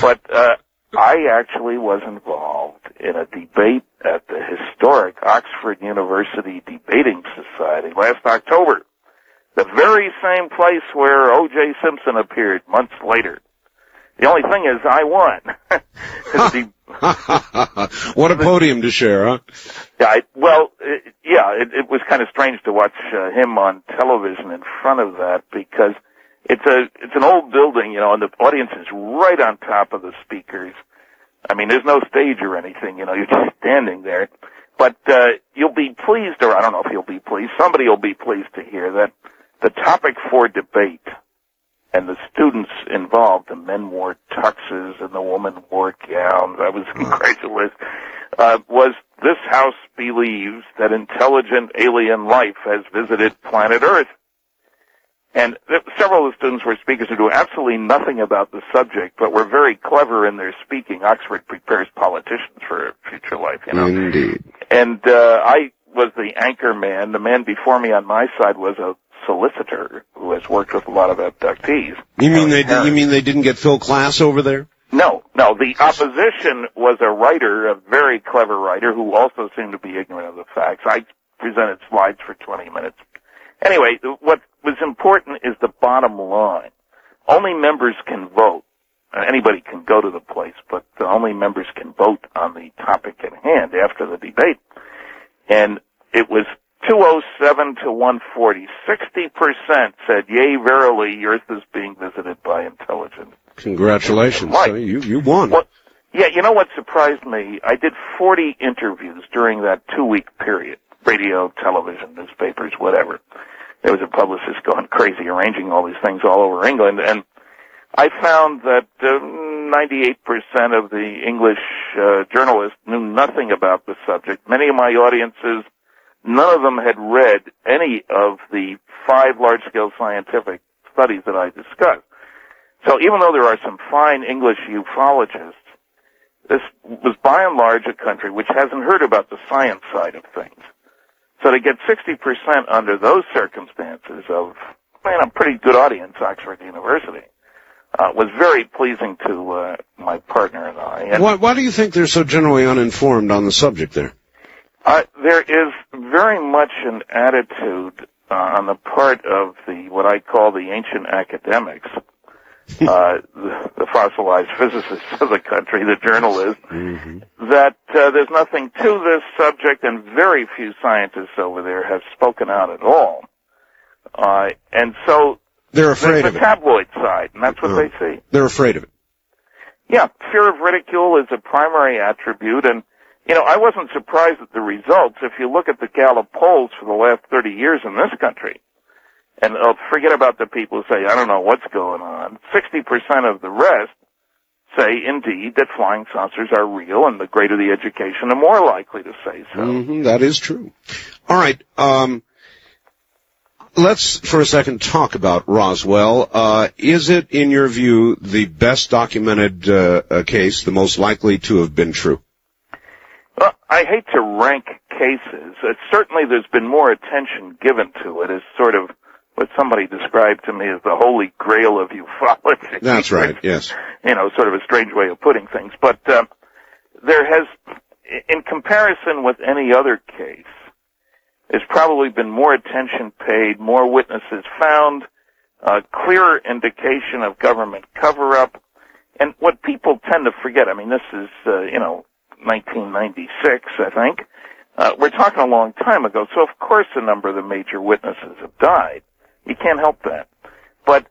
but I actually was involved in a debate at the historic Oxford University Debating Society last October, the very same place where O.J. Simpson appeared months later. The only thing is, I won. What a podium to share, huh? Yeah, it was kind of strange to watch him on television in front of that, because it's an old building, and the audience is right on top of the speakers. I mean, there's no stage or anything, you're just standing there. But you'll be pleased, or I don't know if you'll be pleased, somebody will be pleased to hear that the topic for debate, and the students involved, the men wore tuxes and the women wore gowns, I was incredulous, was this house believes that intelligent alien life has visited planet Earth. And several of the students were speakers who knew absolutely nothing about the subject, but were very clever in their speaking. Oxford prepares politicians for future life, Indeed. And I was the anchor man. The man before me on my side was a solicitor who has worked with a lot of abductees. You mean they didn't get Phil Klass over there? No. The opposition was a writer, a very clever writer, who also seemed to be ignorant of the facts. I presented slides for 20 minutes. Anyway, what was important is the bottom line. Only members can vote. Anybody can go to the place, but only members can vote on the topic at hand after the debate. And it was 207 to 140. 60% said, yea, verily, Earth is being visited by intelligent. Congratulations. Right. You won. Well, yeah, you know what surprised me? I did 40 interviews during that 2-week period. Radio, television, newspapers, whatever. There was a publicist going crazy arranging all these things all over England, and I found that 98% of the English journalists knew nothing about the subject. Many of my audiences, none of them had read any of the 5 large-scale scientific studies that I discussed. So even though there are some fine English ufologists, this was by and large a country which hasn't heard about the science side of things. So to get 60% under those circumstances of, a pretty good audience, Oxford University, was very pleasing to my partner and I. And why do you think they're so generally uninformed on the subject there? There is very much an attitude on the part of what I call the ancient academics, the fossilized physicists of the country, the journalists, that there's nothing to this subject, and very few scientists over there have spoken out at all. And so they're afraid of the tabloid side, and that's what they see. They're afraid of it. Yeah, fear of ridicule is a primary attribute, and I wasn't surprised at the results. If you look at the Gallup polls for the last 30 years in this country, and forget about the people who say, I don't know what's going on, 60% of the rest say, indeed, that flying saucers are real, and the greater the education, the more likely to say so. That is true. All right, let's for a second talk about Roswell. Is it, in your view, the best documented case, the most likely to have been true? Well, I hate to rank cases. Certainly there's been more attention given to it as sort of what somebody described to me as the holy grail of ufology. That's right, yes. Sort of a strange way of putting things. But there has, in comparison with any other case, there's probably been more attention paid, more witnesses found, clearer indication of government cover-up. And what people tend to forget, this is, 1996, I think. We're talking a long time ago, so of course a number of the major witnesses have died. You can't help that. But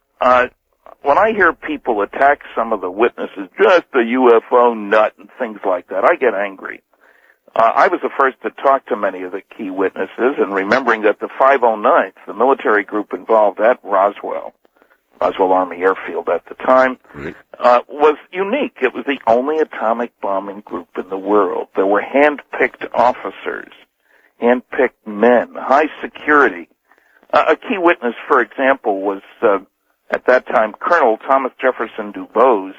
when I hear people attack some of the witnesses, just a UFO nut and things like that, I get angry. I was the first to talk to many of the key witnesses, and remembering that the 509th, the military group involved at Roswell Army Airfield at the time, was unique. It was the only atomic bombing group in the world. There were hand-picked officers, hand-picked men, high security. A key witness, for example, was, at that time, Colonel Thomas Jefferson Dubose.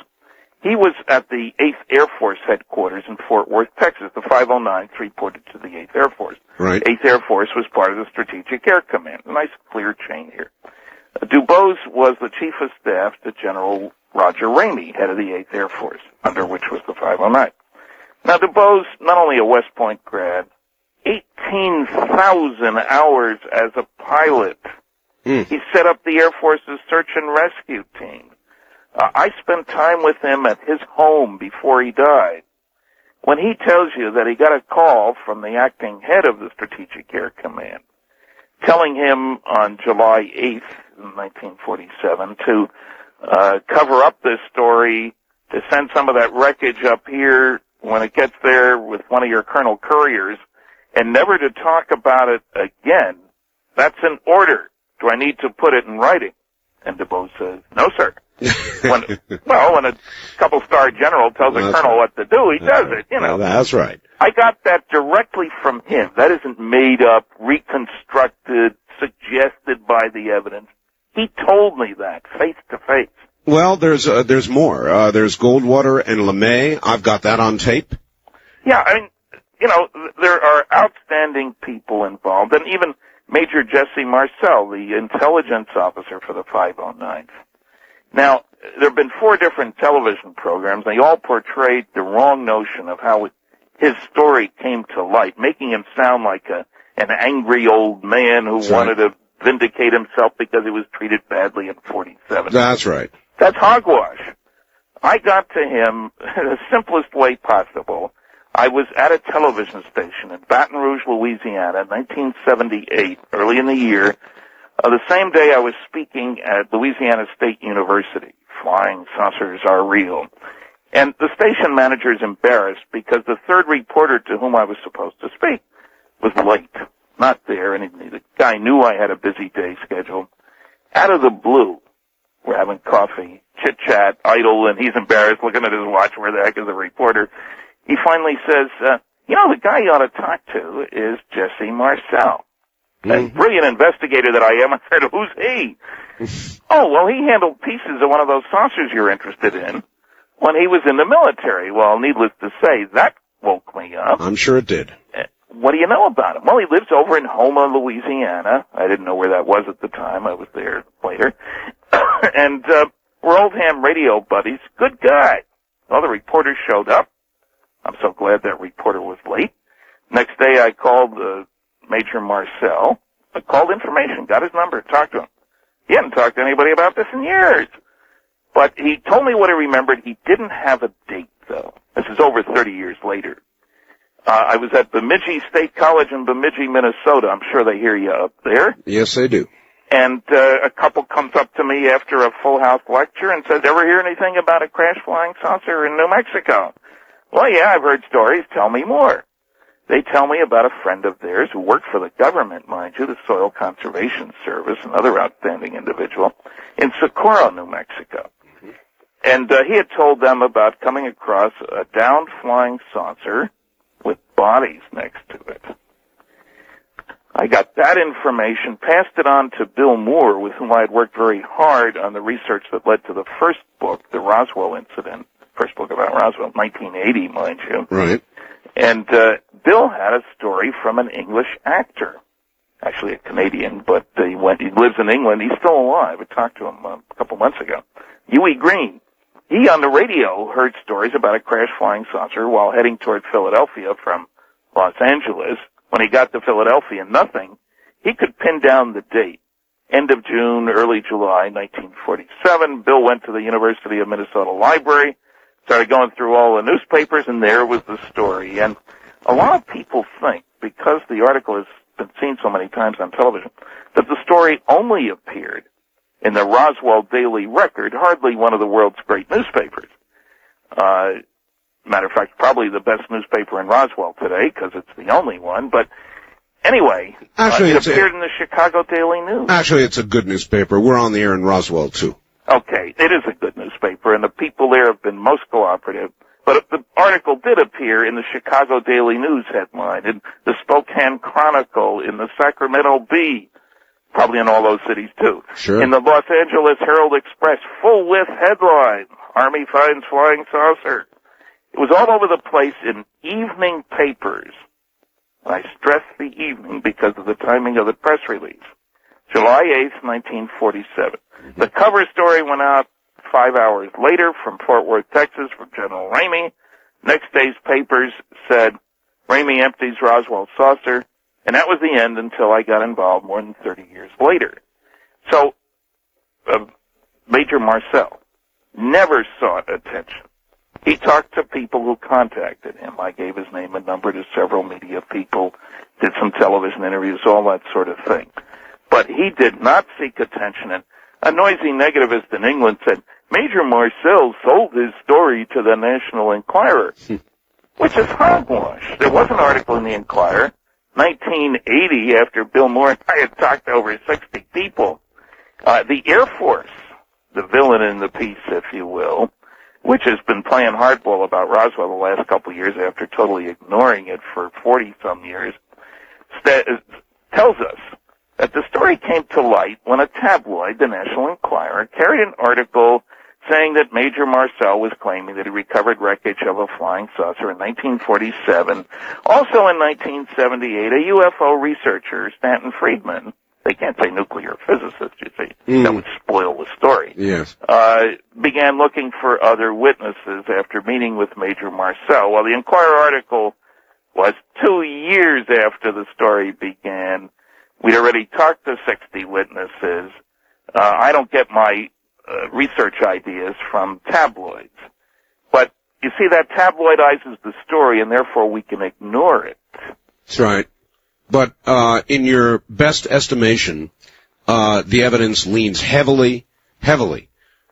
He was at the 8th Air Force headquarters in Fort Worth, Texas. The 509th reported to the 8th Air Force. Right. 8th Air Force was part of the Strategic Air Command. A nice clear chain here. Dubose was the chief of staff to General Roger Ramey, head of the 8th Air Force, under which was the 509th. Now, Dubose, not only a West Point grad, 18,000 hours as a pilot. He set up the Air Force's search and rescue team. I spent time with him at his home before he died. When he tells you that he got a call from the acting head of the Strategic Air Command, telling him on July 8th, 1947, to cover up this story, to send some of that wreckage up here when it gets there with one of your Colonel Couriers, and never to talk about it again, that's an order. Do I need to put it in writing? And Dubose says, no, sir. When a couple-star general tells a colonel what to do, he does it, That's right. I got that directly from him. That isn't made up, reconstructed, suggested by the evidence. He told me that, face to face. Well, there's more. There's Goldwater and LeMay. I've got that on tape. Yeah, there are outstanding people involved, and even Major Jesse Marcel, the intelligence officer for the 509th. Now, there have been 4 different television programs. They all portrayed the wrong notion of how his story came to light, making him sound like an angry old man who wanted to vindicate himself because he was treated badly in 47. That's right. That's hogwash. I got to him the simplest way possible. I was at a television station in Baton Rouge, Louisiana, 1978, early in the year. The same day I was speaking at Louisiana State University. Flying saucers are real. And the station manager is embarrassed because the third reporter to whom I was supposed to speak was late. Not there, and the guy knew I had a busy day scheduled. Out of the blue, we're having coffee, chit-chat, idle, and he's embarrassed looking at his watch. Where the heck is the reporter? He finally says, the guy you ought to talk to is Jesse Marcel. And brilliant investigator that I am, I said, who's he? Oh, well, he handled pieces of one of those saucers you're interested in. when he was in the military. Well, needless to say, that woke me up. I'm sure it did. What do you know about him? Well, he lives over in Houma, Louisiana. I didn't know where that was at the time. I was there later. And we're old ham radio buddies. Good guy. Well, the reporter showed up. I'm so glad that reporter was late. Next day, I called Major Marcel. I called information, got his number, talked to him. He hadn't talked to anybody about this in years. But he told me what he remembered. He didn't have a date, though. This is over 30 years later. I was at Bemidji State College in Bemidji, Minnesota. I'm sure they hear you up there. Yes, they do. And a couple comes up to me after a full house lecture and says, ever hear anything about a crash flying saucer in New Mexico? Well, yeah, I've heard stories. Tell me more. They tell me about a friend of theirs who worked for the government, mind you, the Soil Conservation Service, another outstanding individual, in Socorro, New Mexico. Mm-hmm. And he had told them about coming across a downed flying saucer with bodies next to it. I got that information, passed it on to Bill Moore, with whom I had worked very hard on the research that led to the first book, the Roswell incident, first book about Roswell, 1980, mind you. Right. And Bill had a story from an English actor, actually a Canadian, but he lives in England. He's still alive. I talked to him a couple months ago. Huey Green. He, on the radio, heard stories about a crash flying saucer while heading toward Philadelphia from Los Angeles. When he got to Philadelphia, nothing. He could pin down the date. End of June, early July, 1947. Bill went to the University of Minnesota Library, started going through all the newspapers, and there was the story. And a lot of people think, because the article has been seen so many times on television, that the story only appeared in the Roswell Daily Record, hardly one of the world's great newspapers. Matter of fact, probably the best newspaper in Roswell today, because it's the only one. But anyway, actually, it appeared in the Chicago Daily News. Actually, it's a good newspaper. We're on the air in Roswell, too. Okay, it is a good newspaper, and the people there have been most cooperative. But the article did appear in the Chicago Daily News headline, in the Spokane Chronicle, in the Sacramento Bee, probably in all those cities, too. Sure. In the Los Angeles Herald Express, full-width headline, Army finds flying saucer. It was all over the place in evening papers. I stress the evening because of the timing of the press release. July 8th, 1947. The cover story went out 5 hours later from Fort Worth, Texas, from General Ramey. Next day's papers said, Ramey empties Roswell saucer, and that was the end until I got involved more than 30 years later. So, Major Marcel never sought attention. He talked to people who contacted him. I gave his name and number to several media people, did some television interviews, all that sort of thing. But he did not seek attention, and a noisy negativist in England said, Major Marcel sold his story to the National Enquirer, which is hogwash. There was an article in the Enquirer, 1980, after Bill Moore and I had talked to over 60 people. The Air Force, the villain in the piece, if you will, which has been playing hardball about Roswell the last couple of years after totally ignoring it for 40-some years, tells us that the story came to light when a tabloid, the National Enquirer, carried an article saying that Major Marcel was claiming that he recovered wreckage of a flying saucer in 1947. Also in 1978, a UFO researcher, Stanton Friedman, they can't say nuclear physicist, you see. That would spoil the story. Yes. Began looking for other witnesses after meeting with Major Marcel. Well, the Enquirer article was 2 years after the story began. We'd already talked to 60 witnesses. I don't get my research ideas from tabloids. But, you see, that tabloidizes the story, and therefore we can ignore it. That's right. But in your best estimation, the evidence leans heavily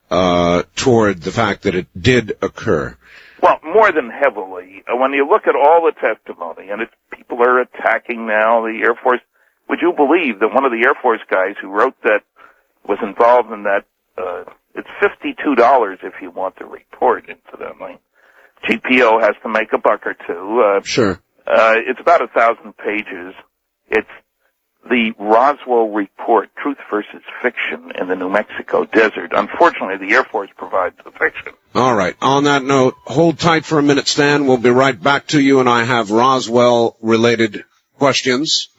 toward the fact that it did occur. Well, more than heavily. When you look at all the testimony, and people are attacking now the Air Force, would you believe that one of the Air Force guys who wrote that was involved in that, it's $52 if you want the report, incidentally. GPO has to make a buck or two. Sure. It's about 1,000 pages. It's the Roswell report, Truth versus Fiction in the New Mexico desert. Unfortunately, the Air Force provides the fiction. All right. On that note, hold tight for a minute, Stan. We'll be right back to you, and I have Roswell-related questions,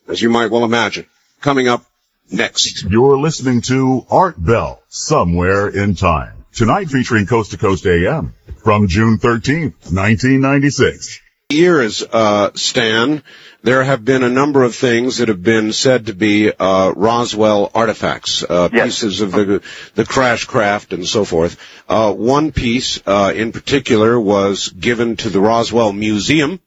as you might well imagine, coming up next. You're listening to Art Bell, Somewhere in Time. Tonight featuring Coast to Coast AM from June 13th, 1996. Years, Stan, there have been a number of things that have been said to be Roswell artifacts, pieces of the crash craft and so forth. One piece in particular was given to the Roswell Museum,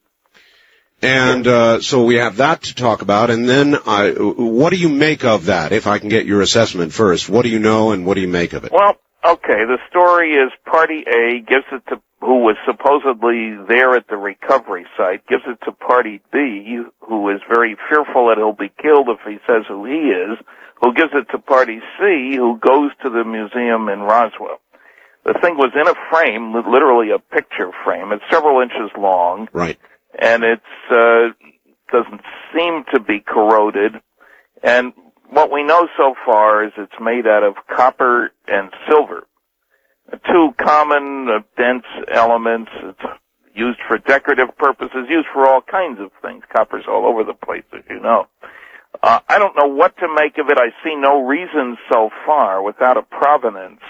and so we have that to talk about. And then, what do you make of that? If I can get your assessment first, what do you know and what do you make of it? Well, okay, the story is Party A gives it to who was supposedly there at the recovery site, gives it to Party B, who is very fearful that he'll be killed if he says who he is, who gives it to Party C, who goes to the museum in Roswell. The thing was in a frame, literally a picture frame. It's several inches long. Right. And it's doesn't seem to be corroded. And what we know so far is it's made out of copper and silver. Two common dense elements. It's used for decorative purposes, used for all kinds of things. Copper's all over the place, as you know. I don't know what to make of it. I see no reason so far without a provenance,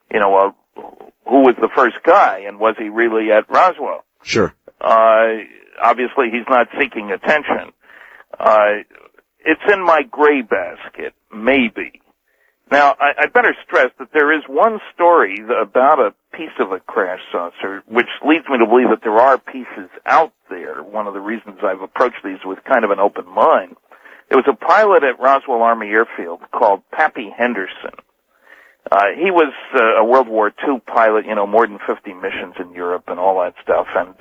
who was the first guy and was he really at Roswell? Sure. Obviously he's not seeking attention. It's in my gray basket, maybe. Now, I better stress that there is one story about a piece of a crash saucer, which leads me to believe that there are pieces out there. One of the reasons I've approached these with kind of an open mind. There was a pilot at Roswell Army Airfield called Pappy Henderson. He was a World War II pilot, more than 50 missions in Europe and all that stuff, and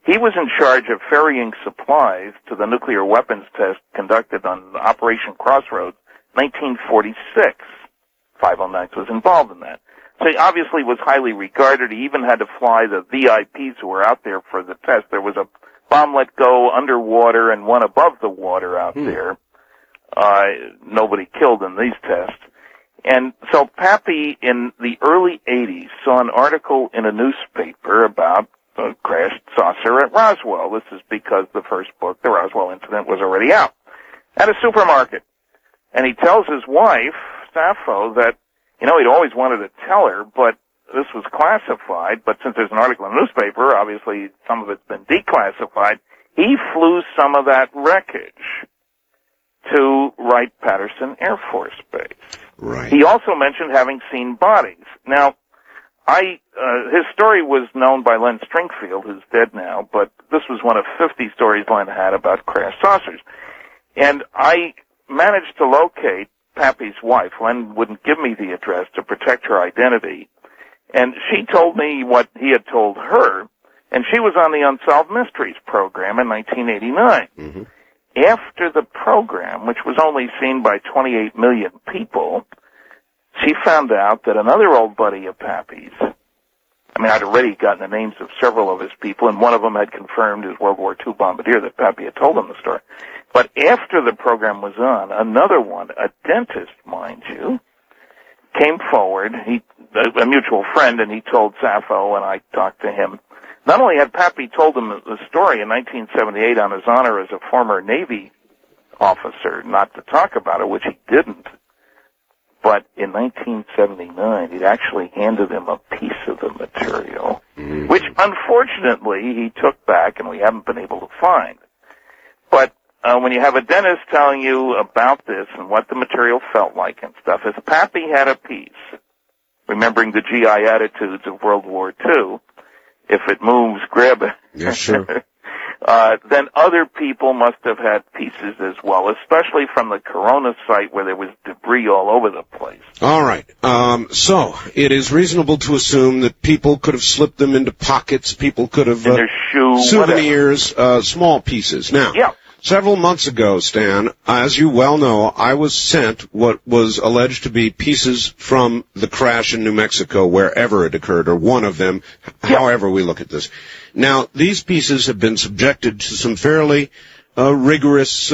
he was in charge of ferrying supplies to the nuclear weapons test conducted on Operation Crossroads, 1946. 509 was involved in that. So he obviously was highly regarded. He even had to fly the VIPs who were out there for the test. There was a bomb let go underwater and one above the water out there. Nobody killed in these tests. And so Pappy, in the early 80s, saw an article in a newspaper about a crashed saucer at Roswell. This is because the first book, The Roswell Incident, was already out at a supermarket. And he tells his wife, Sappho, that, he'd always wanted to tell her, but this was classified. But since there's an article in the newspaper, obviously some of it's been declassified. He flew some of that wreckage to Wright-Patterson Air Force Base. Right. He also mentioned having seen bodies. Now, his story was known by Len Stringfield, who's dead now, but this was one of 50 stories Len had about crash saucers. And I managed to locate Pappy's wife. Len wouldn't give me the address to protect her identity. And she told me what he had told her, and she was on the Unsolved Mysteries program in 1989. Mm-hmm. After the program, which was only seen by 28 million people, she found out that another old buddy of Pappy's, I'd already gotten the names of several of his people, and one of them had confirmed his World War II bombardier that Pappy had told him the story. But after the program was on, another one, a dentist, mind you, came forward, a mutual friend, and he told Sappho, and I talked to him. Not only had Pappy told him the story in 1978 on his honor as a former Navy officer, not to talk about it, which he didn't, but in 1979, he'd actually handed him a piece of the material, which unfortunately he took back and we haven't been able to find. But when you have a dentist telling you about this and what the material felt like and stuff, if Pappy had a piece, remembering the GI attitudes of World War II, if it moves, grab it. Yeah, sure. Then other people must have had pieces as well, especially from the Corona site where there was debris all over the place. All right. So it is reasonable to assume that people could have slipped them into pockets. People could have in their shoe, souvenirs, small pieces. Now, several months ago, Stan, as you well know, I was sent what was alleged to be pieces from the crash in New Mexico, wherever it occurred, or one of them, however we look at this. Now, these pieces have been subjected to some fairly rigorous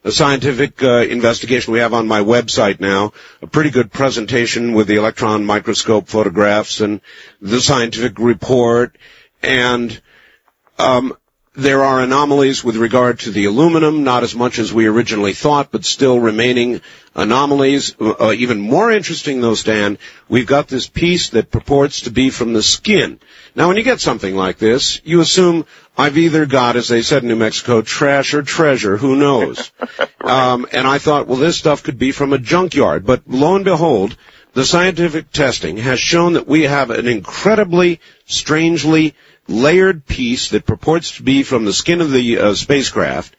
a scientific investigation we have on my website now, a pretty good presentation with the electron microscope photographs and the scientific report, and there are anomalies with regard to the aluminum, not as much as we originally thought, but still remaining anomalies. Even more interesting, though, Stan, we've got this piece that purports to be from the skin. Now, when you get something like this, you assume I've either got, as they said in New Mexico, trash or treasure, who knows? And I thought, well, this stuff could be from a junkyard. But lo and behold, the scientific testing has shown that we have an incredibly, strangely layered piece that purports to be from the skin of the spacecraft,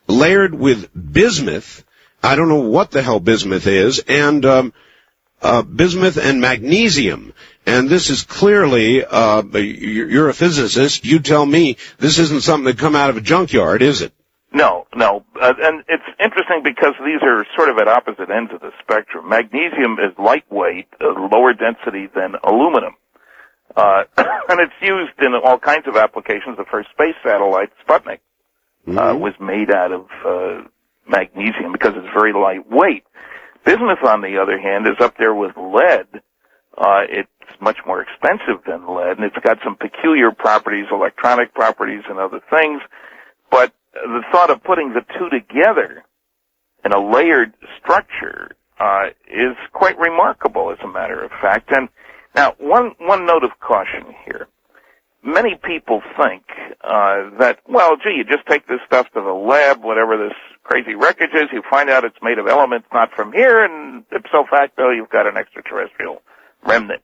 layered with bismuth. I don't know what the hell bismuth is, and bismuth and magnesium. And this is clearly, you're a physicist, you tell me, this isn't something that come out of a junkyard, is it? No. And it's interesting because these are sort of at opposite ends of the spectrum. Magnesium is lightweight, lower density than aluminum. And it's used in all kinds of applications. The first space satellite, Sputnik, was made out of magnesium because it's very lightweight. Bismuth, on the other hand, is up there with lead. It's much more expensive than lead, and it's got some peculiar properties, electronic properties and other things. But the thought of putting the two together in a layered structure is quite remarkable, as a matter of fact. And now, one note of caution here. Many people think that, well, gee, you just take this stuff to the lab, whatever this crazy wreckage is, you find out it's made of elements not from here, and ipso facto, you've got an extraterrestrial remnant.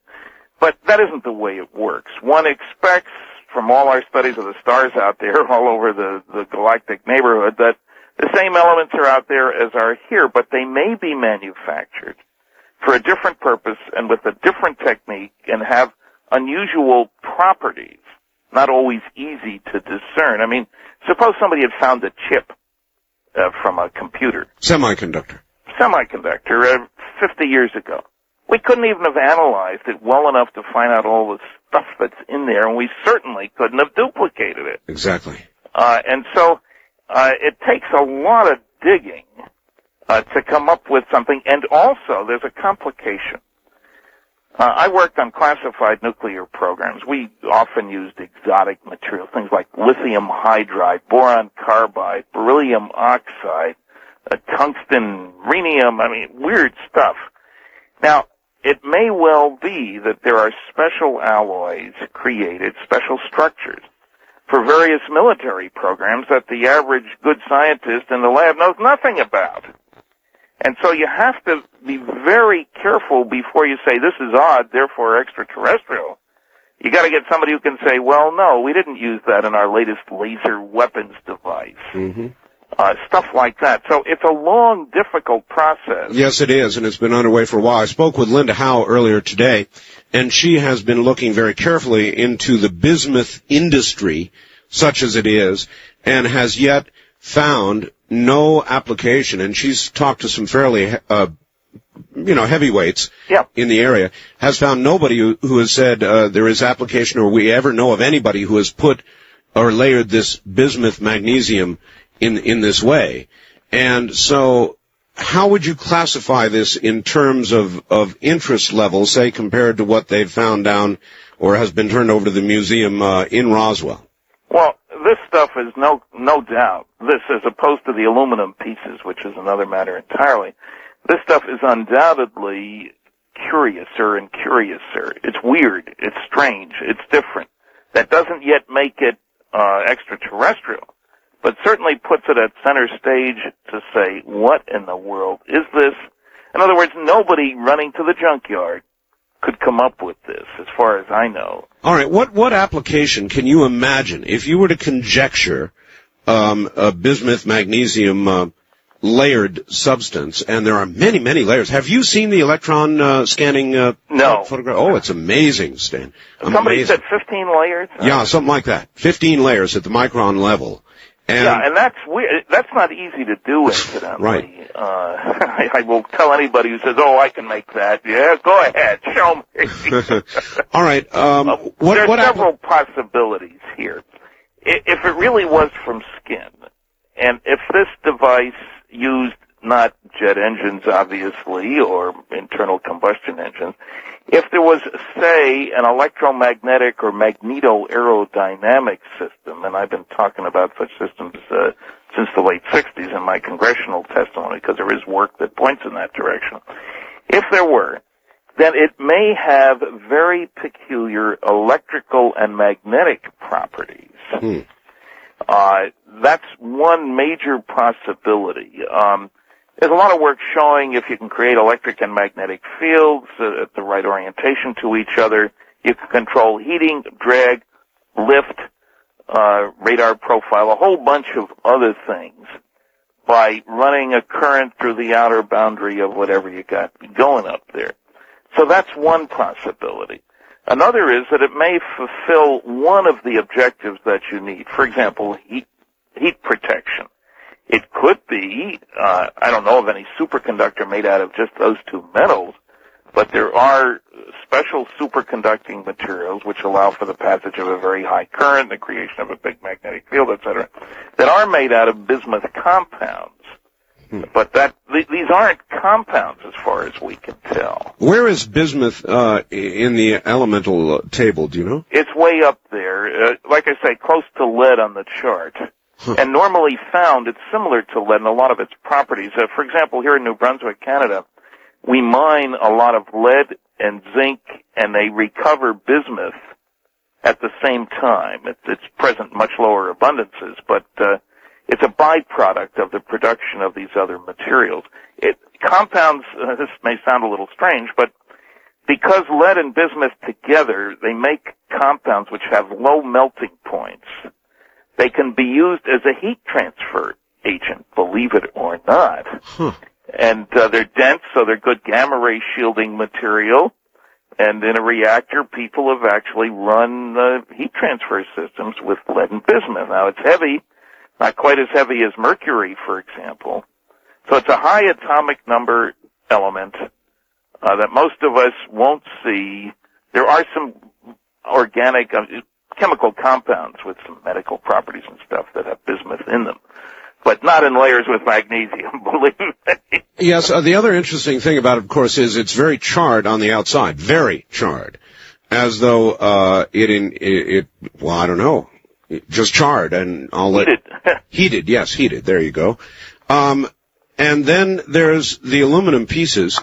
But that isn't the way it works. One expects, from all our studies of the stars out there all over the galactic neighborhood, that the same elements are out there as are here, but they may be manufactured for a different purpose and with a different technique and have unusual properties, not always easy to discern. I mean, suppose somebody had found a chip from a computer. Semiconductor, 50 years ago. We couldn't even have analyzed it well enough to find out all the stuff that's in there, and we certainly couldn't have duplicated it. Exactly. And so it takes a lot of digging to come up with something, and also there's a complication. I worked on classified nuclear programs. We often used exotic materials, things like lithium hydride, boron carbide, beryllium oxide, tungsten, rhenium, weird stuff. Now, it may well be that there are special alloys created, special structures, for various military programs that the average good scientist in the lab knows nothing about. And so you have to be very careful before you say, this is odd, therefore extraterrestrial. You got to get somebody who can say, well, no, we didn't use that in our latest laser weapons device. Stuff like that. So it's a long, difficult process. Yes, it is, and it's been underway for a while. I spoke with Linda Howe earlier today, and she has been looking very carefully into the bismuth industry, such as it is, and has yet found no application, and she's talked to some fairly, heavyweights in the area, has found nobody who has said there is application, or we ever know of anybody who has put or layered this bismuth magnesium in this way. And so how would you classify this in terms of interest level, say, compared to what they've found down or has been turned over to the museum in Roswell? Well, this stuff is no doubt, this as opposed to the aluminum pieces, which is another matter entirely, this stuff is undoubtedly curiouser and curiouser. It's weird, it's strange, it's different. That doesn't yet make it extraterrestrial, but certainly puts it at center stage to say, what in the world is this? In other words, nobody running to the junkyard could come up with this, as far as I know. All right, what application can you imagine if you were to conjecture a bismuth magnesium layered substance, and there are many, many layers. Have you seen the electron scanning no. photograph? Oh, it's amazing, Stan. Somebody said 15 layers? Yeah, something like that. 15 layers at the micron level. And that's weird. That's not easy to do, incidentally. Right. I will tell anybody who says, "Oh, I can make that." Yeah, go ahead, show me. All right. There are several possibilities here. If it really was from skin, and if this device used not jet engines, obviously, or internal combustion engines, if there was, say, an electromagnetic or magneto-aerodynamic system, and I've been talking about such systems since the late 60s in my congressional testimony, because there is work that points in that direction. If there were, then it may have very peculiar electrical and magnetic properties. That's one major possibility. There's a lot of work showing if you can create electric and magnetic fields at the right orientation to each other, you can control heating, drag, lift, radar profile, a whole bunch of other things by running a current through the outer boundary of whatever you got going up there. So that's one possibility. Another is that it may fulfill one of the objectives that you need. For example, heat protection. It could be, I don't know of any superconductor made out of just those two metals, but there are special superconducting materials which allow for the passage of a very high current, the creation of a big magnetic field, etc., that are made out of bismuth compounds. But these aren't compounds as far as we can tell. Where is bismuth in the elemental table, do you know? It's way up there. Like I say, close to lead on the chart. And normally found, it's similar to lead in a lot of its properties. For example, here in New Brunswick, Canada, we mine a lot of lead and zinc, and they recover bismuth at the same time. It's present in much lower abundances, but it's a byproduct of the production of these other materials. Compounds, this may sound a little strange, but because lead and bismuth together, they make compounds which have low melting points. They can be used as a heat transfer agent, believe it or not. And they're dense, so they're good gamma ray shielding material. And in a reactor, people have actually run heat transfer systems with lead and bismuth. Now, it's heavy, not quite as heavy as mercury, for example. So it's a high atomic number element that most of us won't see. There are some organic chemical compounds with some medical properties and stuff that have bismuth in them, but not in layers with magnesium, believe me. Yes, the other interesting thing about it, of course, is it's very charred on the outside, very charred, as though well, I don't know, just charred, and heated, yes, heated, there you go. And then there's the aluminum pieces.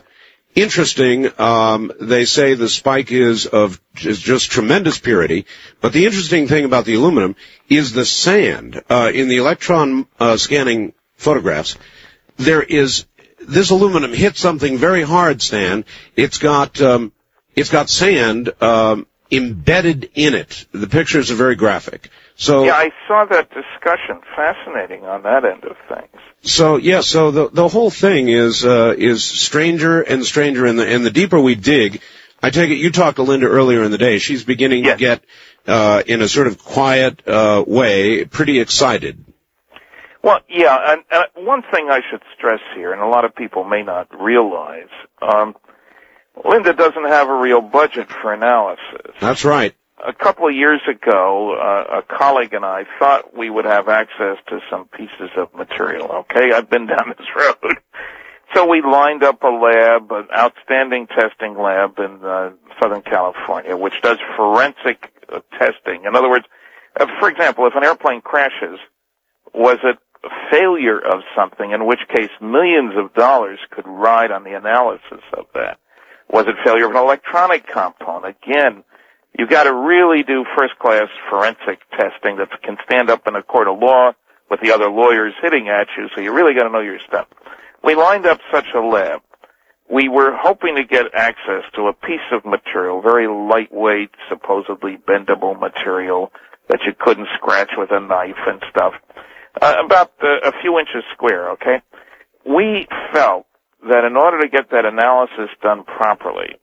Interesting, they say the spike is just tremendous purity, but the interesting thing about the aluminum is the sand. In the electron scanning photographs, this aluminum hit something very hard, Stan. It's got sand embedded in it. The pictures are very graphic. So yeah, I saw that discussion. Fascinating on that end of things. So yeah, so the whole thing is stranger and stranger, and the deeper we dig, I take it you talked to Linda earlier in the day. She's beginning to get in a sort of quiet way, pretty excited. Well, yeah, and one thing I should stress here, and a lot of people may not realize, Linda doesn't have a real budget for analysis. That's right. A couple of years ago, a colleague and I thought we would have access to some pieces of material, okay? I've been down this road. So we lined up a lab, an outstanding testing lab in Southern California, which does forensic testing. In other words, for example, if an airplane crashes, was it a failure of something, in which case millions of dollars could ride on the analysis of that? Was it failure of an electronic component? Again, you've got to really do first-class forensic testing that can stand up in a court of law with the other lawyers hitting at you, so you really got to know your stuff. We lined up such a lab. We were hoping to get access to a piece of material, very lightweight, supposedly bendable material that you couldn't scratch with a knife and stuff, about a few inches square, okay? We felt that in order to get that analysis done properly,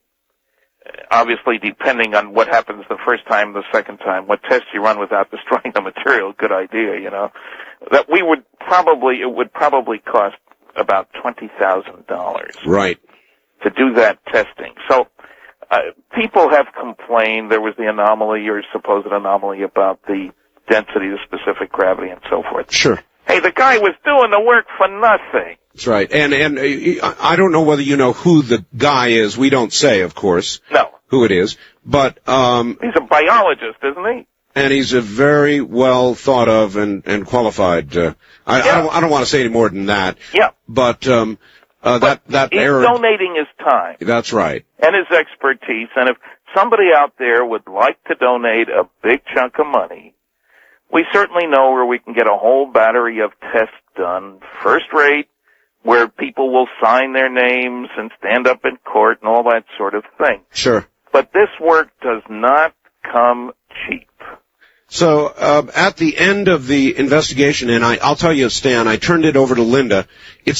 obviously depending on what happens the first time, the second time, what tests you run without destroying the material, good idea, you know, that it would probably cost about $20,000. Right. To do that testing. So, people have complained there was the anomaly or supposed anomaly about the density, the specific gravity, and so forth. Sure. Hey, the guy was doing the work for nothing. That's right. And I don't know whether you know who the guy is. We don't say, of course. No. Who it is. But, he's a biologist, isn't he? And he's a very well thought of and qualified, I don't want to say any more than that. Yeah. But, that he's error. Donating his time. That's right. And his expertise. And if somebody out there would like to donate a big chunk of money, we certainly know where we can get a whole battery of tests done, first rate, where people will sign their names and stand up in court and all that sort of thing. Sure. But this work does not come cheap. So, at the end of the investigation, and I'll tell you, Stan, I turned it over to Linda.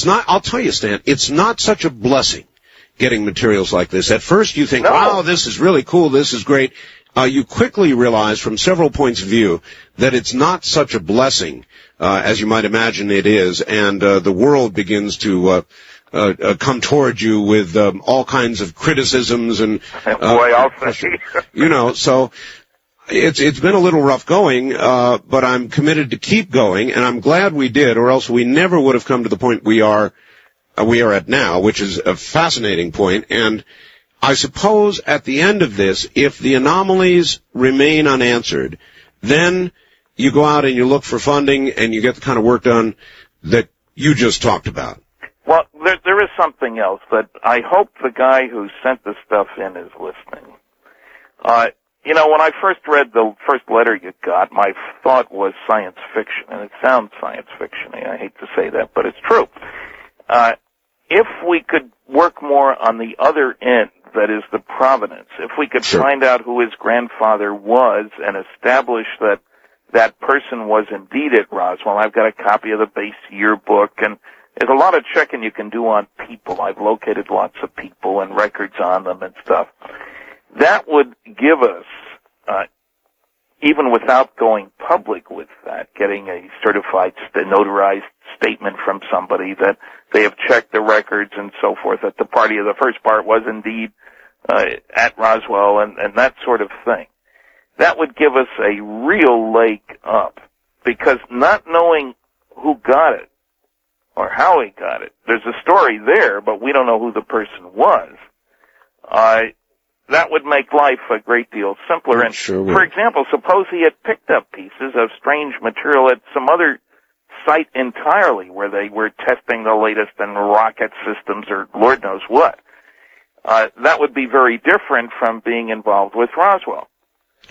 I'll tell you, Stan, it's not such a blessing getting materials like this. At first you think, wow, this is really cool, this is great. You quickly realize from several points of view that it's not such a blessing, as you might imagine it is, and the world begins to come toward you with all kinds of criticisms and boy, I'll say. So it's been a little rough going, but I'm committed to keep going, and I'm glad we did, or else we never would have come to the point we are at now, which is a fascinating point. And I suppose at the end of this, if the anomalies remain unanswered, then you go out and you look for funding and you get the kind of work done that you just talked about. Well, there is something else that I hope the guy who sent the stuff in is listening. When I first read the first letter you got, my thought was science fiction, and it sounds science fiction-y. I hate to say that, but it's true. If we could work more on the other end, that is the provenance, if we could find out who his grandfather was and establish that that person was indeed at Roswell. I've got a copy of the base yearbook, and there's a lot of checking you can do on people. I've located lots of people and records on them and stuff. That would give us, even without going public with that, getting a certified, notarized statement from somebody that they have checked the records and so forth, that the party of the first part was indeed at Roswell and that sort of thing. That would give us a real leg up, because not knowing who got it or how he got it, there's a story there, but we don't know who the person was. That would make life a great deal simpler. And, for example, suppose he had picked up pieces of strange material at some other site entirely where they were testing the latest in rocket systems or Lord knows what. That would be very different from being involved with Roswell.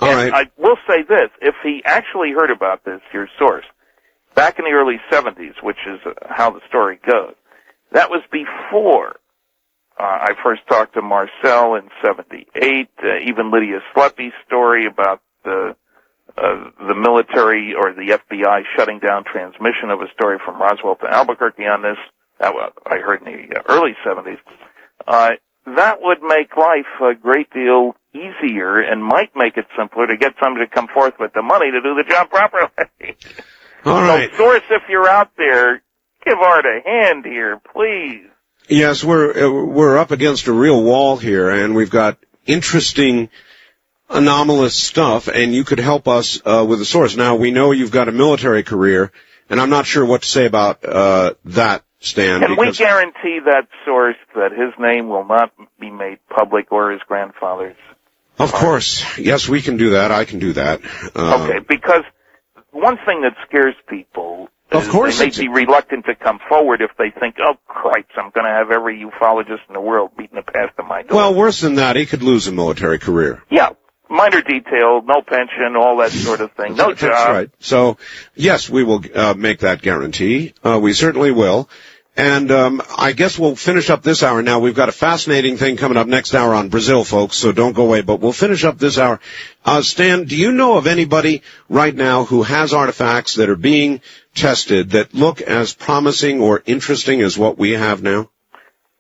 All right. I will say this, if he actually heard about this, your source, back in the early 70s, which is how the story goes, that was before I first talked to Marcel in 78, even Lydia Slepy's story about the military or the FBI shutting down transmission of a story from Roswell to Albuquerque on this, I heard in the early 70s. That would make life a great deal easier and might make it simpler to get somebody to come forth with the money to do the job properly. All right. So, source, if you're out there, give Art a hand here, please. Yes, we're up against a real wall here, and we've got interesting, anomalous stuff, and you could help us with the source. Now, we know you've got a military career, and I'm not sure what to say about that, Stan. Can we guarantee that source that his name will not be made public or his grandfather's? Of course. Yes, we can do that. I can do that. Okay, because one thing that scares people, of course, they may be reluctant to come forward if they think, oh, Christ, I'm going to have every ufologist in the world beating the past of my door. Well, worse than that, he could lose a military career. Yeah, minor detail, no pension, all that sort of thing, no job. That's right. So, yes, we will make that guarantee. We certainly will. And I guess we'll finish up this hour now. We've got a fascinating thing coming up next hour on Brazil, folks, so don't go away. But we'll finish up this hour. Stan, do you know of anybody right now who has artifacts that are being tested that look as promising or interesting as what we have now?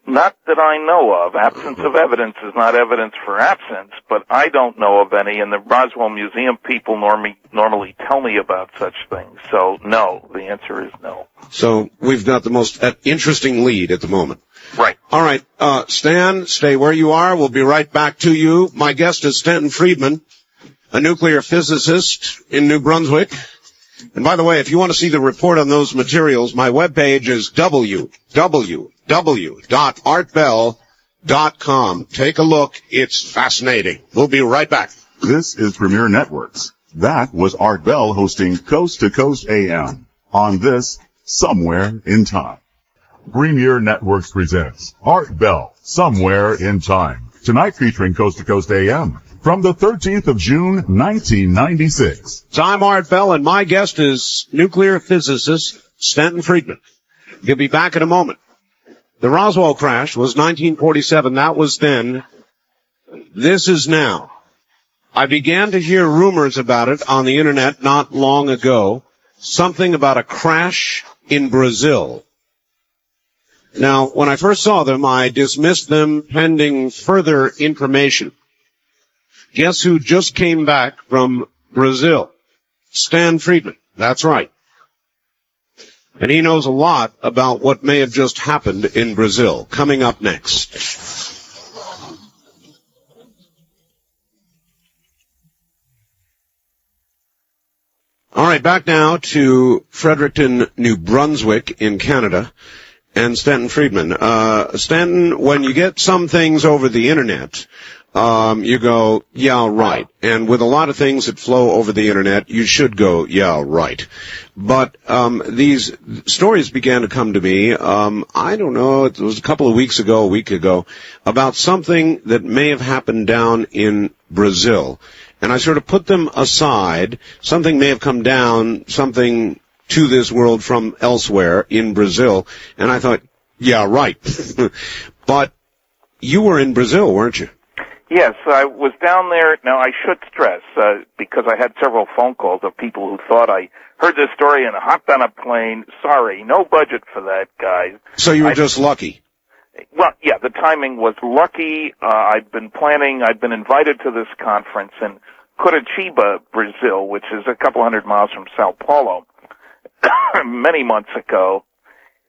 Not that I know of. Absence of evidence is not evidence for absence, but I don't know of any, and the Roswell Museum people normally tell me about such things. So, no, the answer is no. So, we've got the most interesting lead at the moment. Right. All right, Stan, stay where you are. We'll be right back to you. My guest is Stanton Friedman, a nuclear physicist in New Brunswick. And by the way, if you want to see the report on those materials, my webpage is www.artbell.com. Take a look. It's fascinating. We'll be right back. This is Premier Networks. That was Art Bell hosting Coast to Coast AM on this Somewhere in Time. Premier Networks presents Art Bell, Somewhere in Time. Tonight featuring Coast to Coast AM from the 13th of June, 1996. So I'm Art Bell, and my guest is nuclear physicist Stanton Friedman. He'll be back in a moment. The Roswell crash was 1947. That was then. This is now. I began to hear rumors about it on the internet not long ago. Something about a crash in Brazil. Now, when I first saw them, I dismissed them pending further information. Guess who just came back from Brazil? Stan Friedman. That's right. And he knows a lot about what may have just happened in Brazil. Coming up next. All right, back now to Fredericton, New Brunswick in Canada. And Stanton Friedman. Stanton, when you get some things over the internet, you go, yeah, right. And with a lot of things that flow over the internet, you should go, yeah, right. But these stories began to come to me, I don't know, it was a week ago, about something that may have happened down in Brazil. And I sort of put them aside. Something may have come down, something to this world from elsewhere in Brazil, and I thought, yeah, right. But you were in Brazil, weren't you? Yes, I was down there. Now, I should stress, because I had several phone calls of people who thought I heard this story and hopped on a plane. Sorry, no budget for that, guys. So you were just lucky? Well, yeah, the timing was lucky. I'd been invited to this conference in Curitiba, Brazil, which is a couple hundred miles from Sao Paulo, many months ago,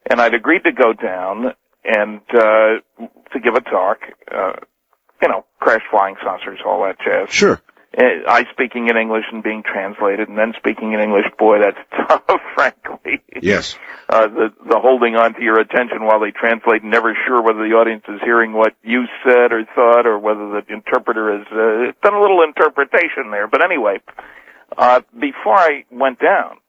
and I'd agreed to go down and to give a talk, crash flying saucers, all that jazz. Sure. I speaking in English and being translated, and then speaking in English, boy, that's tough, frankly. Yes. The holding on to your attention while they translate, never sure whether the audience is hearing what you said or thought, or whether the interpreter has done a little interpretation there. But anyway, before I went down,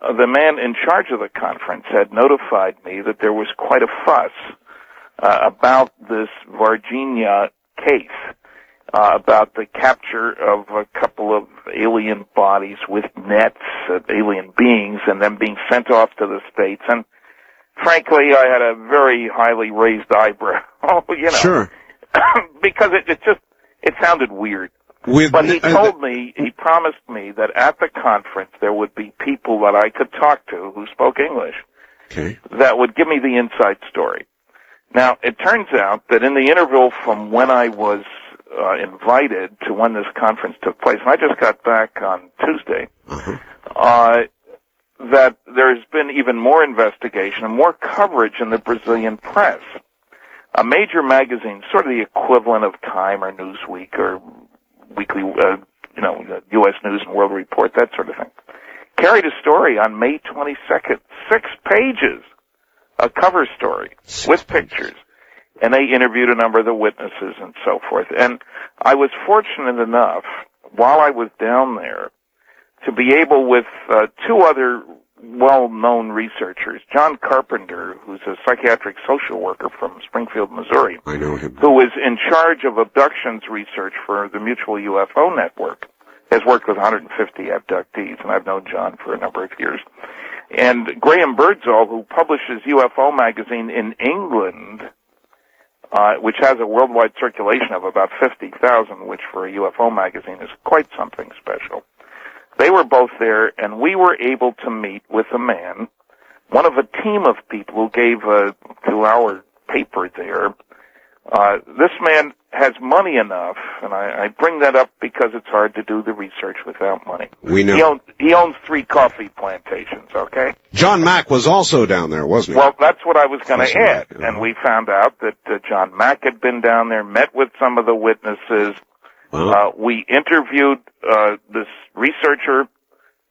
the man in charge of the conference had notified me that there was quite a fuss about this Varginha case, about the capture of a couple of alien bodies with nets of alien beings and them being sent off to the States. And frankly, I had a very highly raised eyebrow, Sure. because it sounded weird. But he promised me that at the conference there would be people that I could talk to who spoke English. Okay. That would give me the inside story. Now, it turns out that in the interval from when I was invited to when this conference took place, and I just got back on Tuesday, that there's been even more investigation and more coverage in the Brazilian press. A major magazine, sort of the equivalent of Time or Newsweek or Weekly, U.S. News and World Report, that sort of thing, carried a story on May 22nd, 6 pages, a cover story with pictures. And they interviewed a number of the witnesses and so forth. And I was fortunate enough, while I was down there, to be able with two other well-known researchers, John Carpenter, who's a psychiatric social worker from Springfield, Missouri, I know him, who is in charge of abductions research for the Mutual UFO Network, has worked with 150 abductees, and I've known John for a number of years. And Graham Birdsall, who publishes UFO magazine in England, which has a worldwide circulation of about 50,000, which for a UFO magazine is quite something special. They were both there, and we were able to meet with a man, one of a team of people who gave to our paper there. This man has money enough, and I bring that up because it's hard to do the research without money. We know. He owns 3 coffee plantations, okay? John Mack was also down there, wasn't he? Well, that's what I was going to add. And we found out that John Mack had been down there, met with some of the witnesses. We interviewed this researcher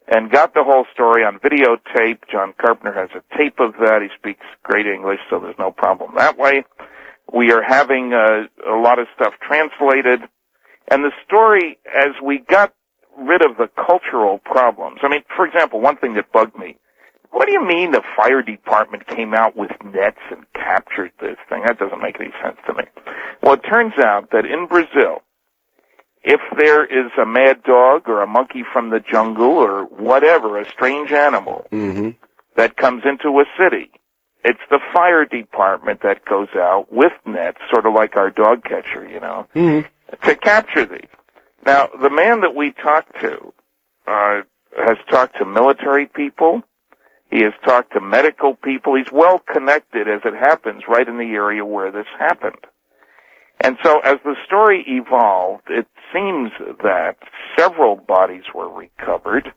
and got the whole story on videotape. John Carpenter has a tape of that. He speaks great English, so there's no problem that way. We are having a lot of stuff translated. And the story, as we got rid of the cultural problems, I mean, for example, one thing that bugged me, what do you mean the fire department came out with nets and captured this thing? That doesn't make any sense to me. Well, it turns out that in Brazil, if there is a mad dog or a monkey from the jungle or whatever, a strange animal that comes into a city, it's the fire department that goes out with nets, sort of like our dog catcher, you know, to capture these. Now, the man that we talked to has talked to military people. He has talked to medical people. He's well connected, as it happens, right in the area where this happened. And so as the story evolved, it seems that several bodies were recovered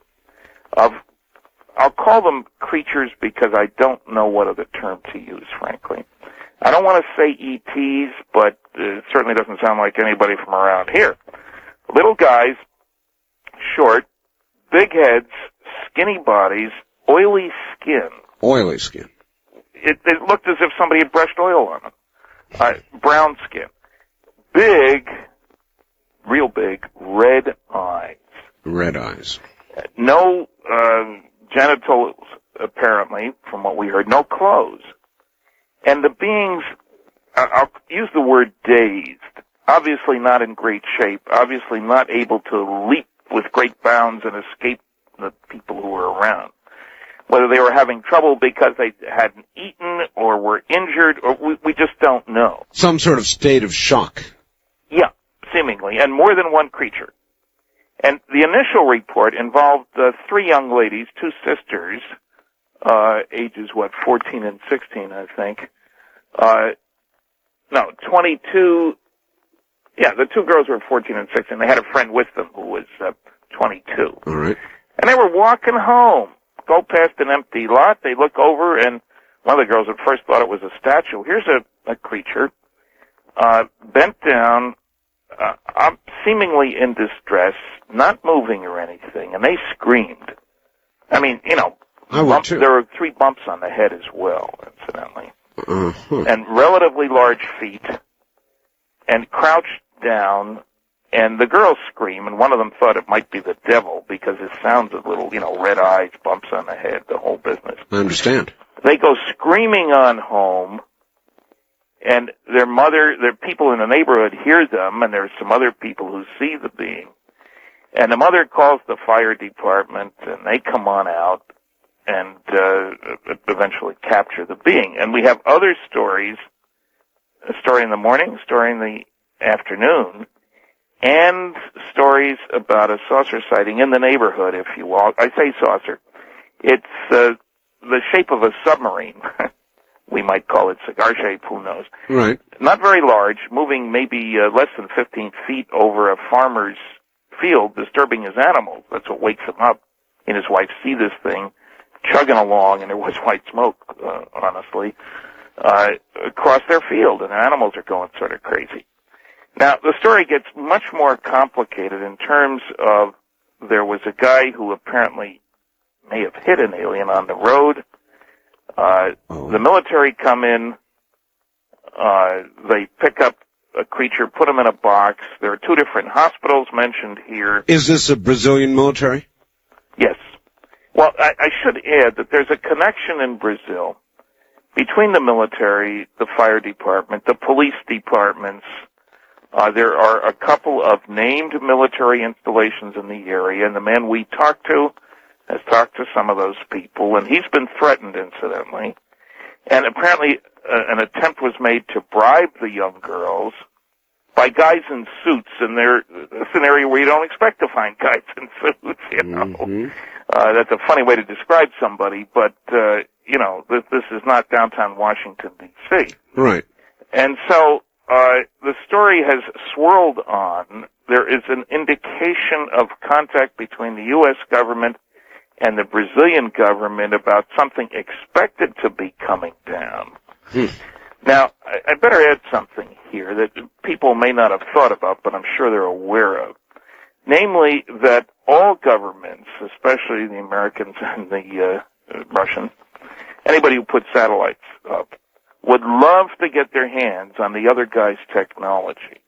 of, I'll call them creatures because I don't know what other term to use, frankly. I don't want to say ETs, but it certainly doesn't sound like anybody from around here. Little guys, short, big heads, skinny bodies, oily skin. Oily skin. It looked as if somebody had brushed oil on them. Brown skin. Big, real big, red eyes. Red eyes. No genitals, apparently, from what we heard. No clothes. And the beings, I'll use the word dazed. Obviously not in great shape. Obviously not able to leap with great bounds and escape the people who were around. Whether they were having trouble because they hadn't eaten or were injured, or we just don't know. Some sort of state of shock. Yeah, seemingly, and more than one creature. And the initial report involved 3 young ladies, 2 sisters, ages, 14 and 16, I think. 22, yeah, the 2 girls were 14 and 16. They had a friend with them who was 22. All right. And they were walking home. Go past an empty lot, they look over, and one of the girls at first thought it was a statue. Here's a creature, bent down, seemingly in distress, not moving or anything, and they screamed. I mean, you know, there were 3 bumps on the head as well, incidentally. And relatively large feet, and crouched down. And the girls scream, and one of them thought it might be the devil because it sounds a little, you know, red eyes, bumps on the head, the whole business. I understand. They go screaming on home, and their people in the neighborhood hear them, and there's some other people who see the being. And the mother calls the fire department, and they come on out and eventually capture the being. And we have other stories, a story in the morning, a story in the afternoon, and stories about a saucer sighting in the neighborhood, if you will. I say saucer. It's the shape of a submarine. We might call it cigar shape, who knows. Right. Not very large, moving maybe less than 15 feet over a farmer's field, disturbing his animals. That's what wakes him up. He and his wife see this thing chugging along, and there was white smoke, honestly, across their field, and the animals are going sort of crazy. Now, the story gets much more complicated in terms of there was a guy who apparently may have hit an alien on the road. The military come in. They pick up a creature, put him in a box. There are 2 different hospitals mentioned here. Is this a Brazilian military? Yes. Well, I should add that there's a connection in Brazil between the military, the fire department, the police departments. There are a couple of named military installations in the area, and the man we talked to has talked to some of those people, and he's been threatened, incidentally. And apparently an attempt was made to bribe the young girls by guys in suits, and it's an area where you don't expect to find guys in suits, you know. That's a funny way to describe somebody, but, you know, this is not downtown Washington, D.C. Right. And so the story has swirled on. There is an indication of contact between the U.S. government and the Brazilian government about something expected to be coming down. Now, I better add something here that people may not have thought about, but I'm sure they're aware of. namely that all governments, especially the Americans and the Russians, anybody who puts satellites up, would love to get their hands on the other guy's technology.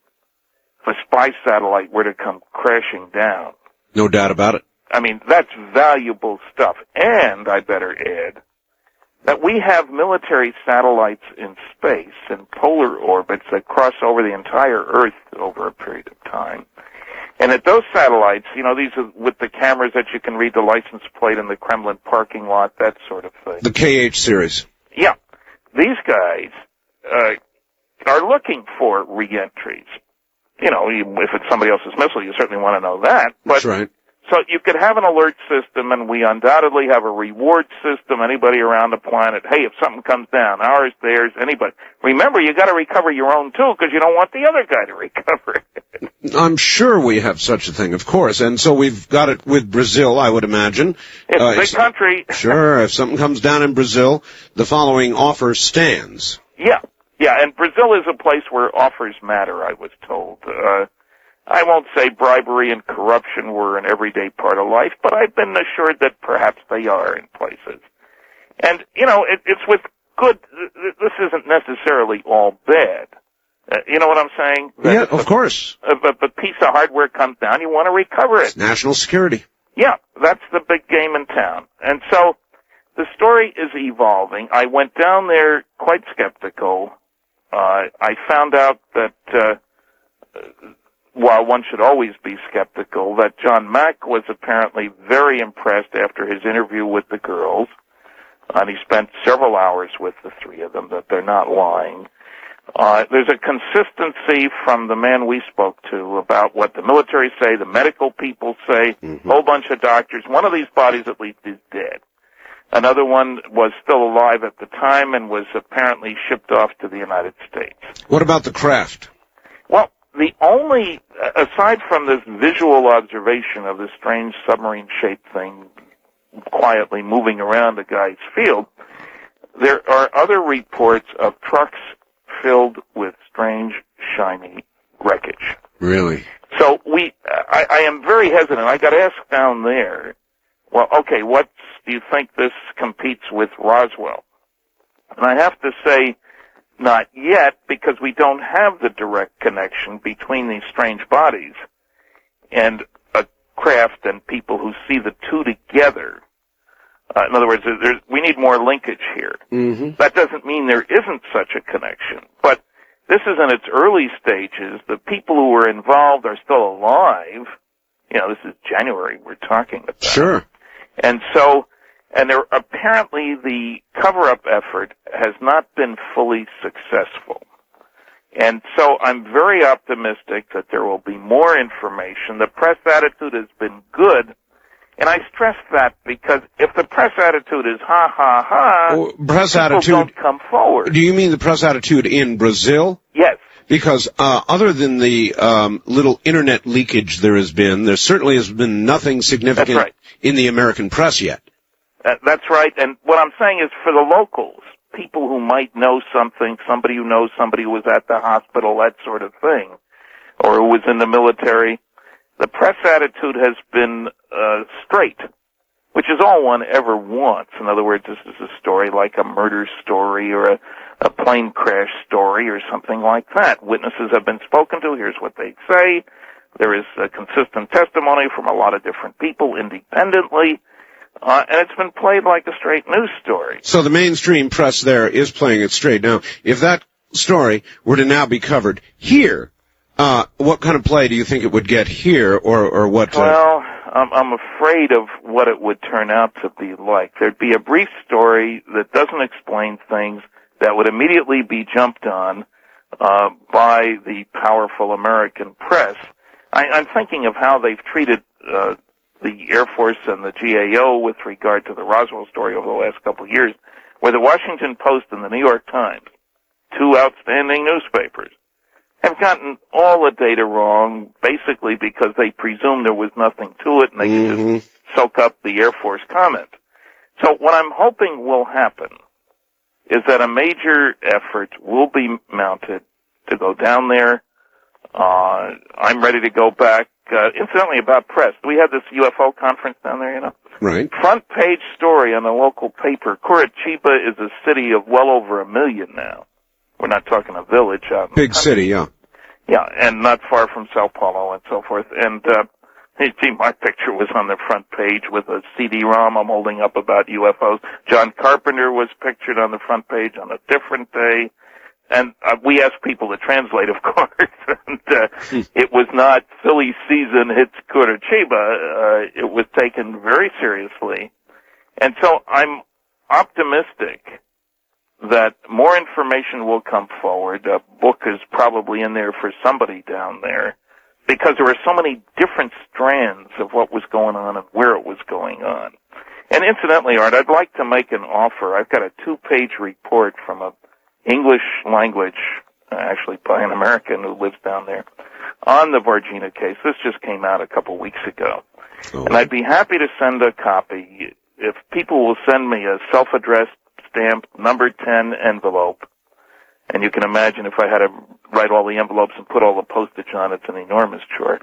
If a spy satellite were to come crashing down. No doubt about it. I mean, that's valuable stuff. And, I better add, that we have military satellites in space in polar orbits that cross over the entire Earth over a period of time. And at those satellites, you know, these are with the cameras that you can read the license plate in the Kremlin parking lot, that sort of thing. The KH series. Yeah. These guys are looking for re-entries. You know, if it's somebody else's missile, you certainly want to know that. But, that's right. So you could have an alert system, and we undoubtedly have a reward system. Anybody around the planet, hey, if something comes down, ours, theirs, anybody. Remember, you got to recover your own too, because you don't want the other guy to recover it. I'm sure we have such a thing, of course, and so we've got it with Brazil, I would imagine. It's a big country. Sure, if something comes down in Brazil, the following offer stands. Yeah, and Brazil is a place where offers matter, I was told. I won't say bribery and corruption were an everyday part of life, but I've been assured that perhaps they are in places. And, you know, it's with good, this isn't necessarily all bad. You know what I'm saying? Yeah, of course. If a piece of hardware comes down, you want to recover it. It's national security. Yeah, that's the big game in town. And so the story is evolving. I went down there quite skeptical. I found out that, while one should always be skeptical, that John Mack was apparently very impressed after his interview with the girls, and he spent several hours with the three of them, that they're not lying. There's a consistency from the man we spoke to about what the military say, the medical people say, whole bunch of doctors. One of these bodies at least is dead. Another one was still alive at the time and was apparently shipped off to the United States. What about the craft? Well, the only, aside from this visual observation of this strange submarine-shaped thing quietly moving around a guy's field, there are other reports of trucks filled with strange, shiny wreckage. Really? So I am very hesitant. I got asked down there, well, okay, what do you think this competes with Roswell? And I have to say, not yet, because we don't have the direct connection between these strange bodies and a craft and people who see the two together. In other words, we need more linkage here. That doesn't mean there isn't such a connection, but this is in its early stages. The people who were involved are still alive. You know, this is January we're talking about. Sure. And so, there apparently the cover-up effort has not been fully successful. And so I'm very optimistic that there will be more information. The press attitude has been good. And I stress that because if the press attitude is ha ha ha, people don't come forward. Do you mean the press attitude in Brazil? Yes. Because other than the little internet leakage there certainly has been nothing significant in the American press yet. That's right. And what I'm saying is for the locals, people who might know something, somebody who knows somebody who was at the hospital, that sort of thing, or who was in the military, the press attitude has been straight, which is all one ever wants. In other words, this is a story like a murder story or a plane crash story or something like that. Witnesses have been spoken to. Here's what they say. There is consistent testimony from a lot of different people independently, and it's been played like a straight news story. So the mainstream press there is playing it straight. Now, if that story were to now be covered here, what kind of play do you think it would get here, or what? Well, I'm afraid of what it would turn out to be like. There'd be a brief story that doesn't explain things that would immediately be jumped on by the powerful American press. I'm thinking of how they've treated the Air Force and the GAO with regard to the Roswell story over the last couple of years, where the Washington Post and the New York Times, two outstanding newspapers, have gotten all the data wrong, basically because they presume there was nothing to it and they could just soak up the Air Force comment. So what I'm hoping will happen is that a major effort will be mounted to go down there, I'm ready to go back. Incidentally, about press, we had this UFO conference down there, you know? Right. Front page story on the local paper. Curitiba is a city of well over 1 million now. We're not talking a village out in Big city, yeah. Yeah, and not far from Sao Paulo and so forth. And, you see, my picture was on the front page with a CD-ROM I'm holding up about UFOs. John Carpenter was pictured on the front page on a different day. And we asked people to translate, of course. And it was not silly season hits Curitiba. It was taken very seriously. And so I'm optimistic that more information will come forward. A book is probably in there for somebody down there, because there were so many different strands of what was going on and where it was going on. And incidentally, Art, I'd like to make an offer. I've got a 2-page report from a English language, actually by an American who lives down there, on the Varginha case. This just came out a couple weeks ago. Oh. And I'd be happy to send a copy if people will send me a self-addressed stamped number 10 envelope. And you can imagine if I had to write all the envelopes and put all the postage on, it's an enormous chore.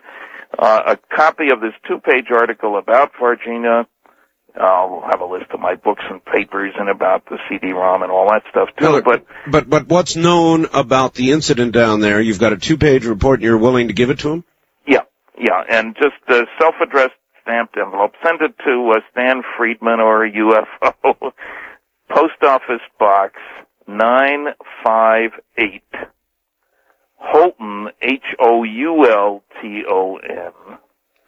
A copy of this 2-page article about Varginha. I'll have a list of my books and papers and about the CD-ROM and all that stuff too. Well, but what's known about the incident down there? You've got a 2-page report and you're willing to give it to him? Yeah, and just a self-addressed stamped envelope. Send it to Stan Friedman or UFO. Post Office Box 958, Houlton, Houlton,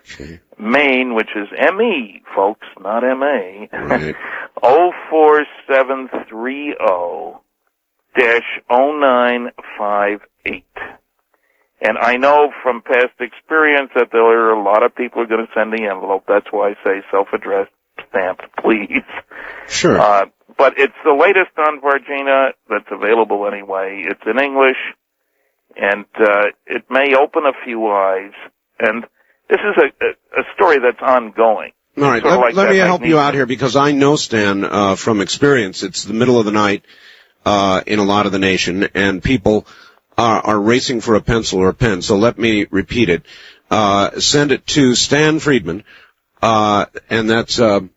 okay. Maine, which is M-E, folks, not M-A, right. 04730-0958. And I know from past experience that there are a lot of people who are going to send the envelope. That's why I say self-addressed stamped, please. Sure. But it's the latest on Varginha that's available anyway. It's in English, and it may open a few eyes. And this is a story that's ongoing. All right, let me help you out here, because I know, Stan, from experience, it's the middle of the night in a lot of the nation, and people are racing for a pencil or a pen. So let me repeat it. Send it to Stan Friedman, and that's Friedman.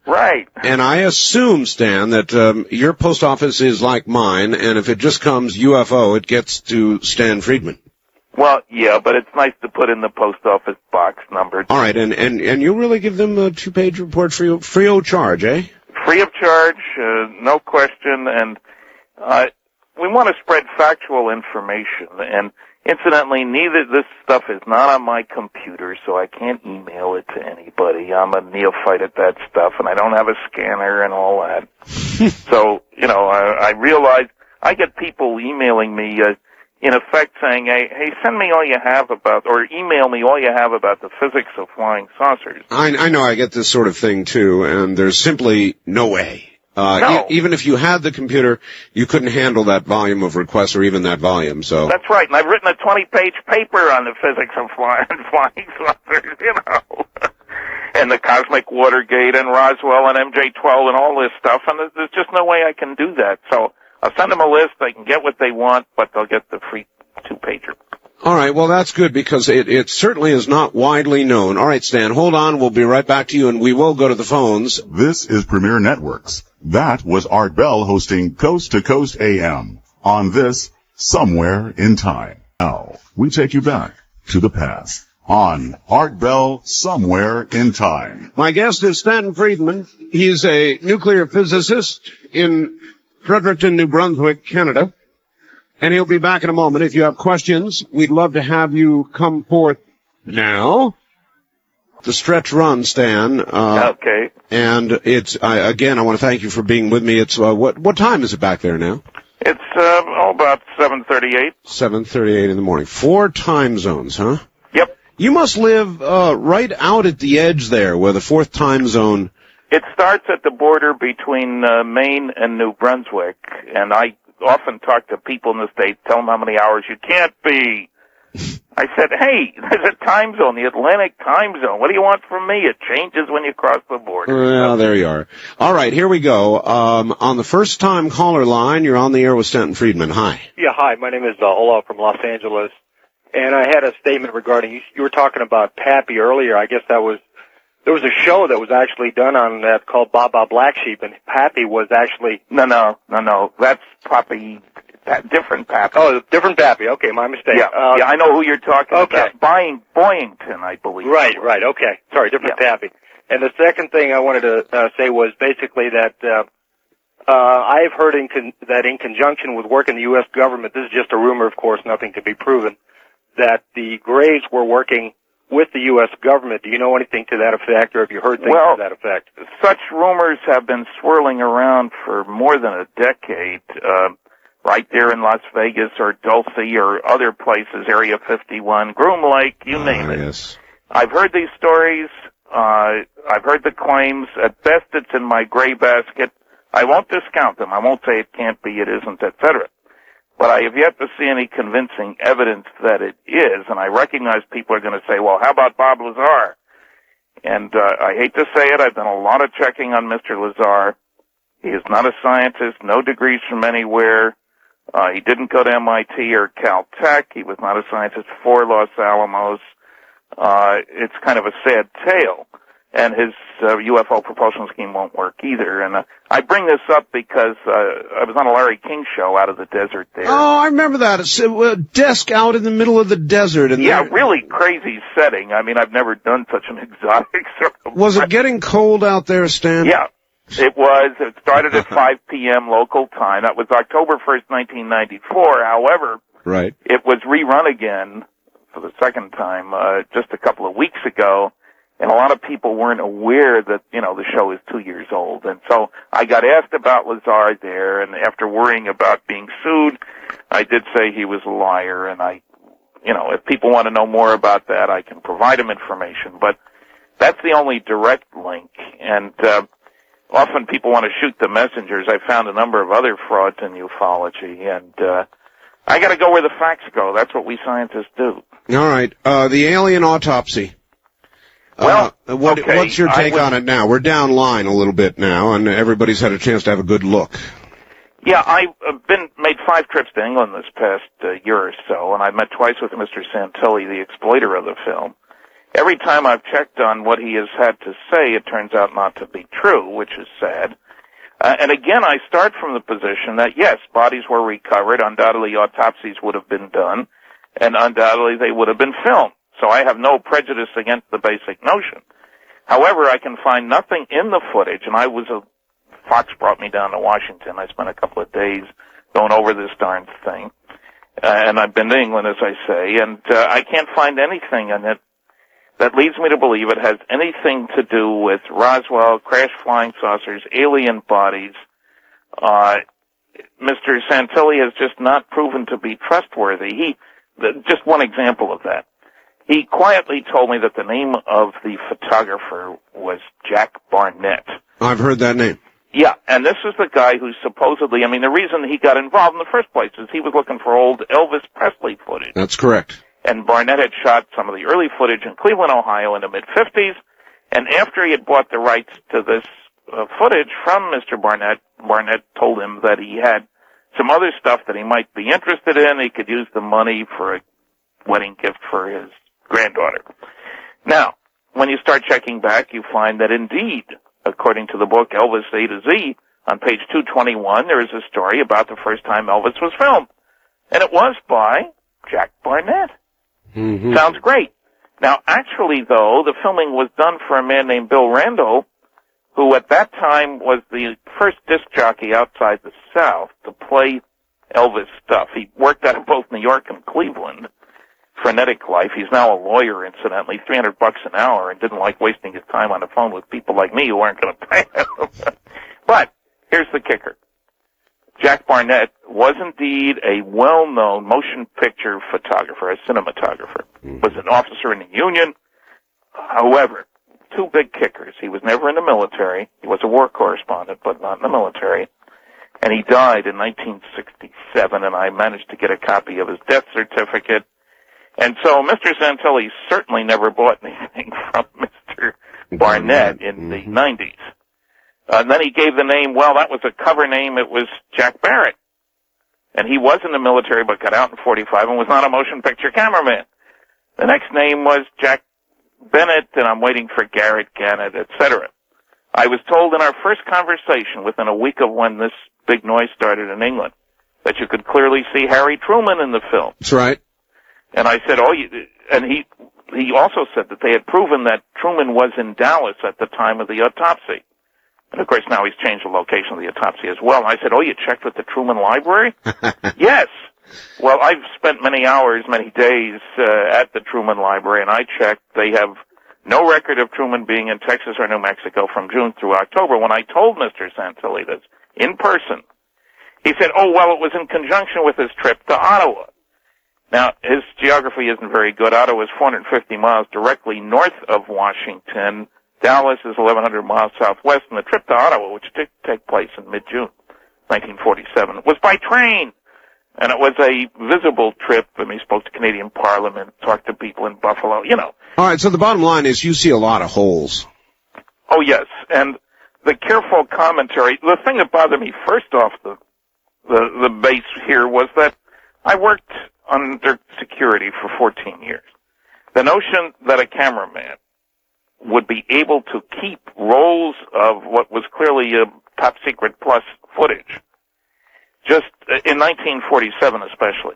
Right. And I assume, Stan, that your post office is like mine, and if it just comes UFO, it gets to Stan Friedman. Well, yeah, but it's nice to put in the post office box number. All right, and you'll really give them a 2-page report free of charge, eh? Free of charge, no question, and we want to spread factual information, and incidentally, this stuff is not on my computer, so I can't email it to anybody. I'm a neophyte at that stuff, and I don't have a scanner and all that. So, I realize I get people emailing me, in effect saying, hey, send me all you have about, or email me all you have about the physics of flying saucers. I know I get this sort of thing, too, and there's simply no way. No. Even if you had the computer, you couldn't handle that volume of requests or even that volume, so. That's right, and I've written a 20-page paper on the physics of flying saucers, and the cosmic Watergate and Roswell and MJ-12 and all this stuff, and there's just no way I can do that. So I'll send them a list, they can get what they want, but they'll get the free 2-pager. All right, well, that's good, because it certainly is not widely known. All right, Stan, hold on. We'll be right back to you, and we will go to the phones. This is Premier Networks. That was Art Bell hosting Coast to Coast AM on this Somewhere in Time. Now, we take you back to the past on Art Bell Somewhere in Time. My guest is Stan Friedman. He's a nuclear physicist in Fredericton, New Brunswick, Canada. And he'll be back in a moment. If you have questions, we'd love to have you come forth now. The stretch run, Stan. Okay. And it's, again, I want to thank you for being with me. It's, what time is it back there now? It's, about 7:38. 7:38 in the morning. 4 time zones, huh? Yep. You must live, right out at the edge there, where the 4th time zone. It starts at the border between, Maine and New Brunswick, and I often talk to people in the state, tell them how many hours you can't be. I said, hey, there's a time zone, the Atlantic time zone. What do you want from me? It changes when you cross the border. Well, there you are. All right, here we go. On the first-time caller line, you're on the air with Stanton Friedman. Hi. Yeah, hi. My name is Olaf from Los Angeles, and I had a statement regarding, you were talking about Pappy earlier. I guess there was a show that was actually done on that called Baba Black Sheep, and Pappy was actually... No. That's Pappy... different Pappy. Oh, different Pappy. Okay, my mistake. Yeah, I know who you're talking about. Boyington, I believe. Right. Okay. Sorry, different Pappy. And the second thing I wanted to say was basically that I've heard that in conjunction with work in the U.S. government, this is just a rumor, of course, nothing to be proven, that the Greys were working with the U.S. government. Do you know anything to that effect, or have you heard things to that effect? Such rumors have been swirling around for more than a decade. Right there in Las Vegas or Dulce or other places, Area 51, Groom Lake, you name it. Yes. I've heard these stories. I've heard the claims. At best, it's in my gray basket. I won't discount them. I won't say it can't be, it isn't, etc. But I have yet to see any convincing evidence that it is, and I recognize people are going to say, well, how about Bob Lazar? And I hate to say it, I've done a lot of checking on Mr. Lazar. He is not a scientist, no degrees from anywhere. He didn't go to MIT or Caltech. He was not a scientist for Los Alamos. It's kind of a sad tale. And his UFO propulsion scheme won't work either. And I bring this up because I was on a Larry King show out of the desert there. Oh, I remember that. It's a desk out in the middle of the desert. And really crazy setting. I mean, I've never done such an exotic sort of... Was it getting cold out there, Stan? Yeah. It was. It started at 5 p.m. local time. That was October 1st, 1994. However, It was rerun again for the second time just a couple of weeks ago, and a lot of people weren't aware that, the show is 2 years old. And so I got asked about Lazar there, and after worrying about being sued, I did say he was a liar, and if people want to know more about that, I can provide them information. But that's the only direct link, and often people want to shoot the messengers. I found a number of other frauds in ufology, and I got to go where the facts go. That's what we scientists do. All right. The alien autopsy. What's your take on it now? We're down line a little bit now, and everybody's had a chance to have a good look. Yeah, I've made 5 trips to England this past year or so, and I met twice with Mr. Santilli, the exploiter of the film. Every time I've checked on what he has had to say, it turns out not to be true, which is sad. And again, I start from the position that, yes, bodies were recovered, undoubtedly autopsies would have been done, and undoubtedly they would have been filmed. So I have no prejudice against the basic notion. However, I can find nothing in the footage, and Fox brought me down to Washington. I spent a couple of days going over this darn thing. And I've been to England, as I say, and I can't find anything in it that leads me to believe it has anything to do with Roswell, crash flying saucers, alien bodies. Mr. Santilli has just not proven to be trustworthy. Just one example of that. He quietly told me that the name of the photographer was Jack Barnett. I've heard that name. Yeah, and this is the guy who supposedly, the reason he got involved in the first place is he was looking for old Elvis Presley footage. That's correct. And Barnett had shot some of the early footage in Cleveland, Ohio in the mid-50s, and after he had bought the rights to this footage from Mr. Barnett, Barnett told him that he had some other stuff that he might be interested in. He could use the money for a wedding gift for his granddaughter. Now, when you start checking back, you find that indeed, according to the book Elvis A to Z, on page 221, there is a story about the first time Elvis was filmed. And it was by Jack Barnett. Mm-hmm. Sounds great. Now, actually, though, the filming was done for a man named Bill Randall, who at that time was the first disc jockey outside the South to play Elvis stuff. He worked out of both New York and Cleveland. Frenetic life. He's now a lawyer, incidentally, $300 an hour, and didn't like wasting his time on the phone with people like me who aren't going to pay him. But here's the kicker. Jack Barnett was indeed a well-known motion picture photographer, a cinematographer. Was an officer in the Union. However, 2 big kickers. He was never in the military. He was a war correspondent, but not in the military. And he died in 1967, and I managed to get a copy of his death certificate. And so Mr. Santilli certainly never bought anything from Mr. Barnett in the 90s. And then he gave the name, well, that was a cover name. It was Jack Barrett. And he was in the military but got out in 45 and was not a motion picture cameraman. The next name was Jack Bennett, and I'm waiting for Garrett Gannett, etc. I was told in our first conversation within a week of when this big noise started in England that you could clearly see Harry Truman in the film. That's right. And I said, and he also said that they had proven that Truman was in Dallas at the time of the autopsy. And, of course, now he's changed the location of the autopsy as well. And I said, you checked with the Truman Library? Yes. Well, I've spent many hours, many days at the Truman Library, and I checked. They have no record of Truman being in Texas or New Mexico from June through October. When I told Mr. Santilli this in person, he said, it was in conjunction with his trip to Ottawa. Now, his geography isn't very good. Ottawa is 450 miles directly north of Washington. Dallas is 1,100 miles southwest, and the trip to Ottawa, which did take place in mid-June 1947, was by train. And it was a visible trip, and he spoke to Canadian Parliament, talked to people in Buffalo, All right, so the bottom line is you see a lot of holes. Oh, yes, and the careful commentary, the thing that bothered me first off the base here was that I worked under security for 14 years. The notion that a cameraman would be able to keep rolls of what was clearly a top secret plus footage, just in 1947 especially,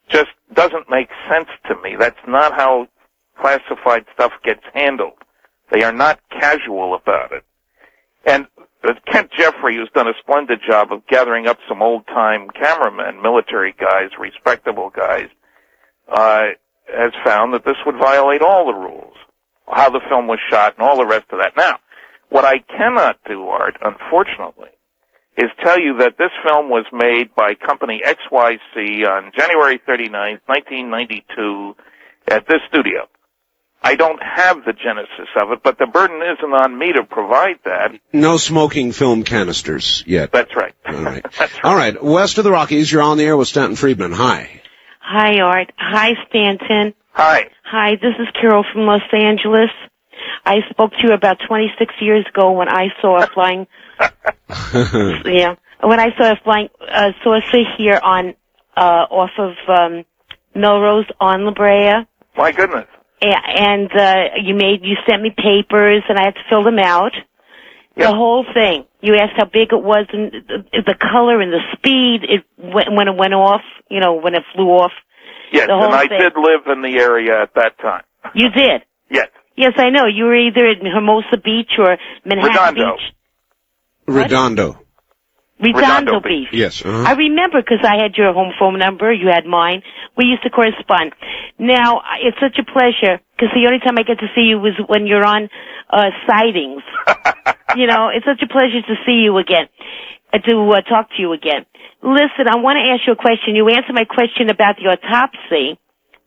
just doesn't make sense to me. That's not how classified stuff gets handled. They are not casual about it. And Kent Jeffrey, who's done a splendid job of gathering up some old-time cameramen, military guys, respectable guys, has found that this would violate all the rules, how the film was shot and all the rest of that. Now, what I cannot do, Art, unfortunately, is tell you that this film was made by company XYC on January 39th, 1992 at this studio. I don't have the genesis of it, but the burden isn't on me to provide that. No smoking film canisters yet. That's right. All right. That's right. All right. West of the Rockies, you're on the air with Stanton Friedman. Hi. Hi, Art. Hi, Stanton. Hi. Hi, this is Carol from Los Angeles. I spoke to you about 26 years ago when I saw a flying, when I saw a flying saucer here on, off of, Melrose on La Brea. My goodness. And you sent me papers and I had to fill them out. Yep. The whole thing. You asked how big it was and the color and the speed when it went off, when it flew off. Yes, and I did live in the area at that time. You did? Yes. Yes, I know. You were either in Hermosa Beach or Manhattan Beach. Redondo. Redondo Beach. Yes. Uh-huh. I remember because I had your home phone number. You had mine. We used to correspond. Now, it's such a pleasure because the only time I get to see you was when you're on sightings. It's such a pleasure to see you again, to talk to you again. Listen, I want to ask you a question. You answered my question about the autopsy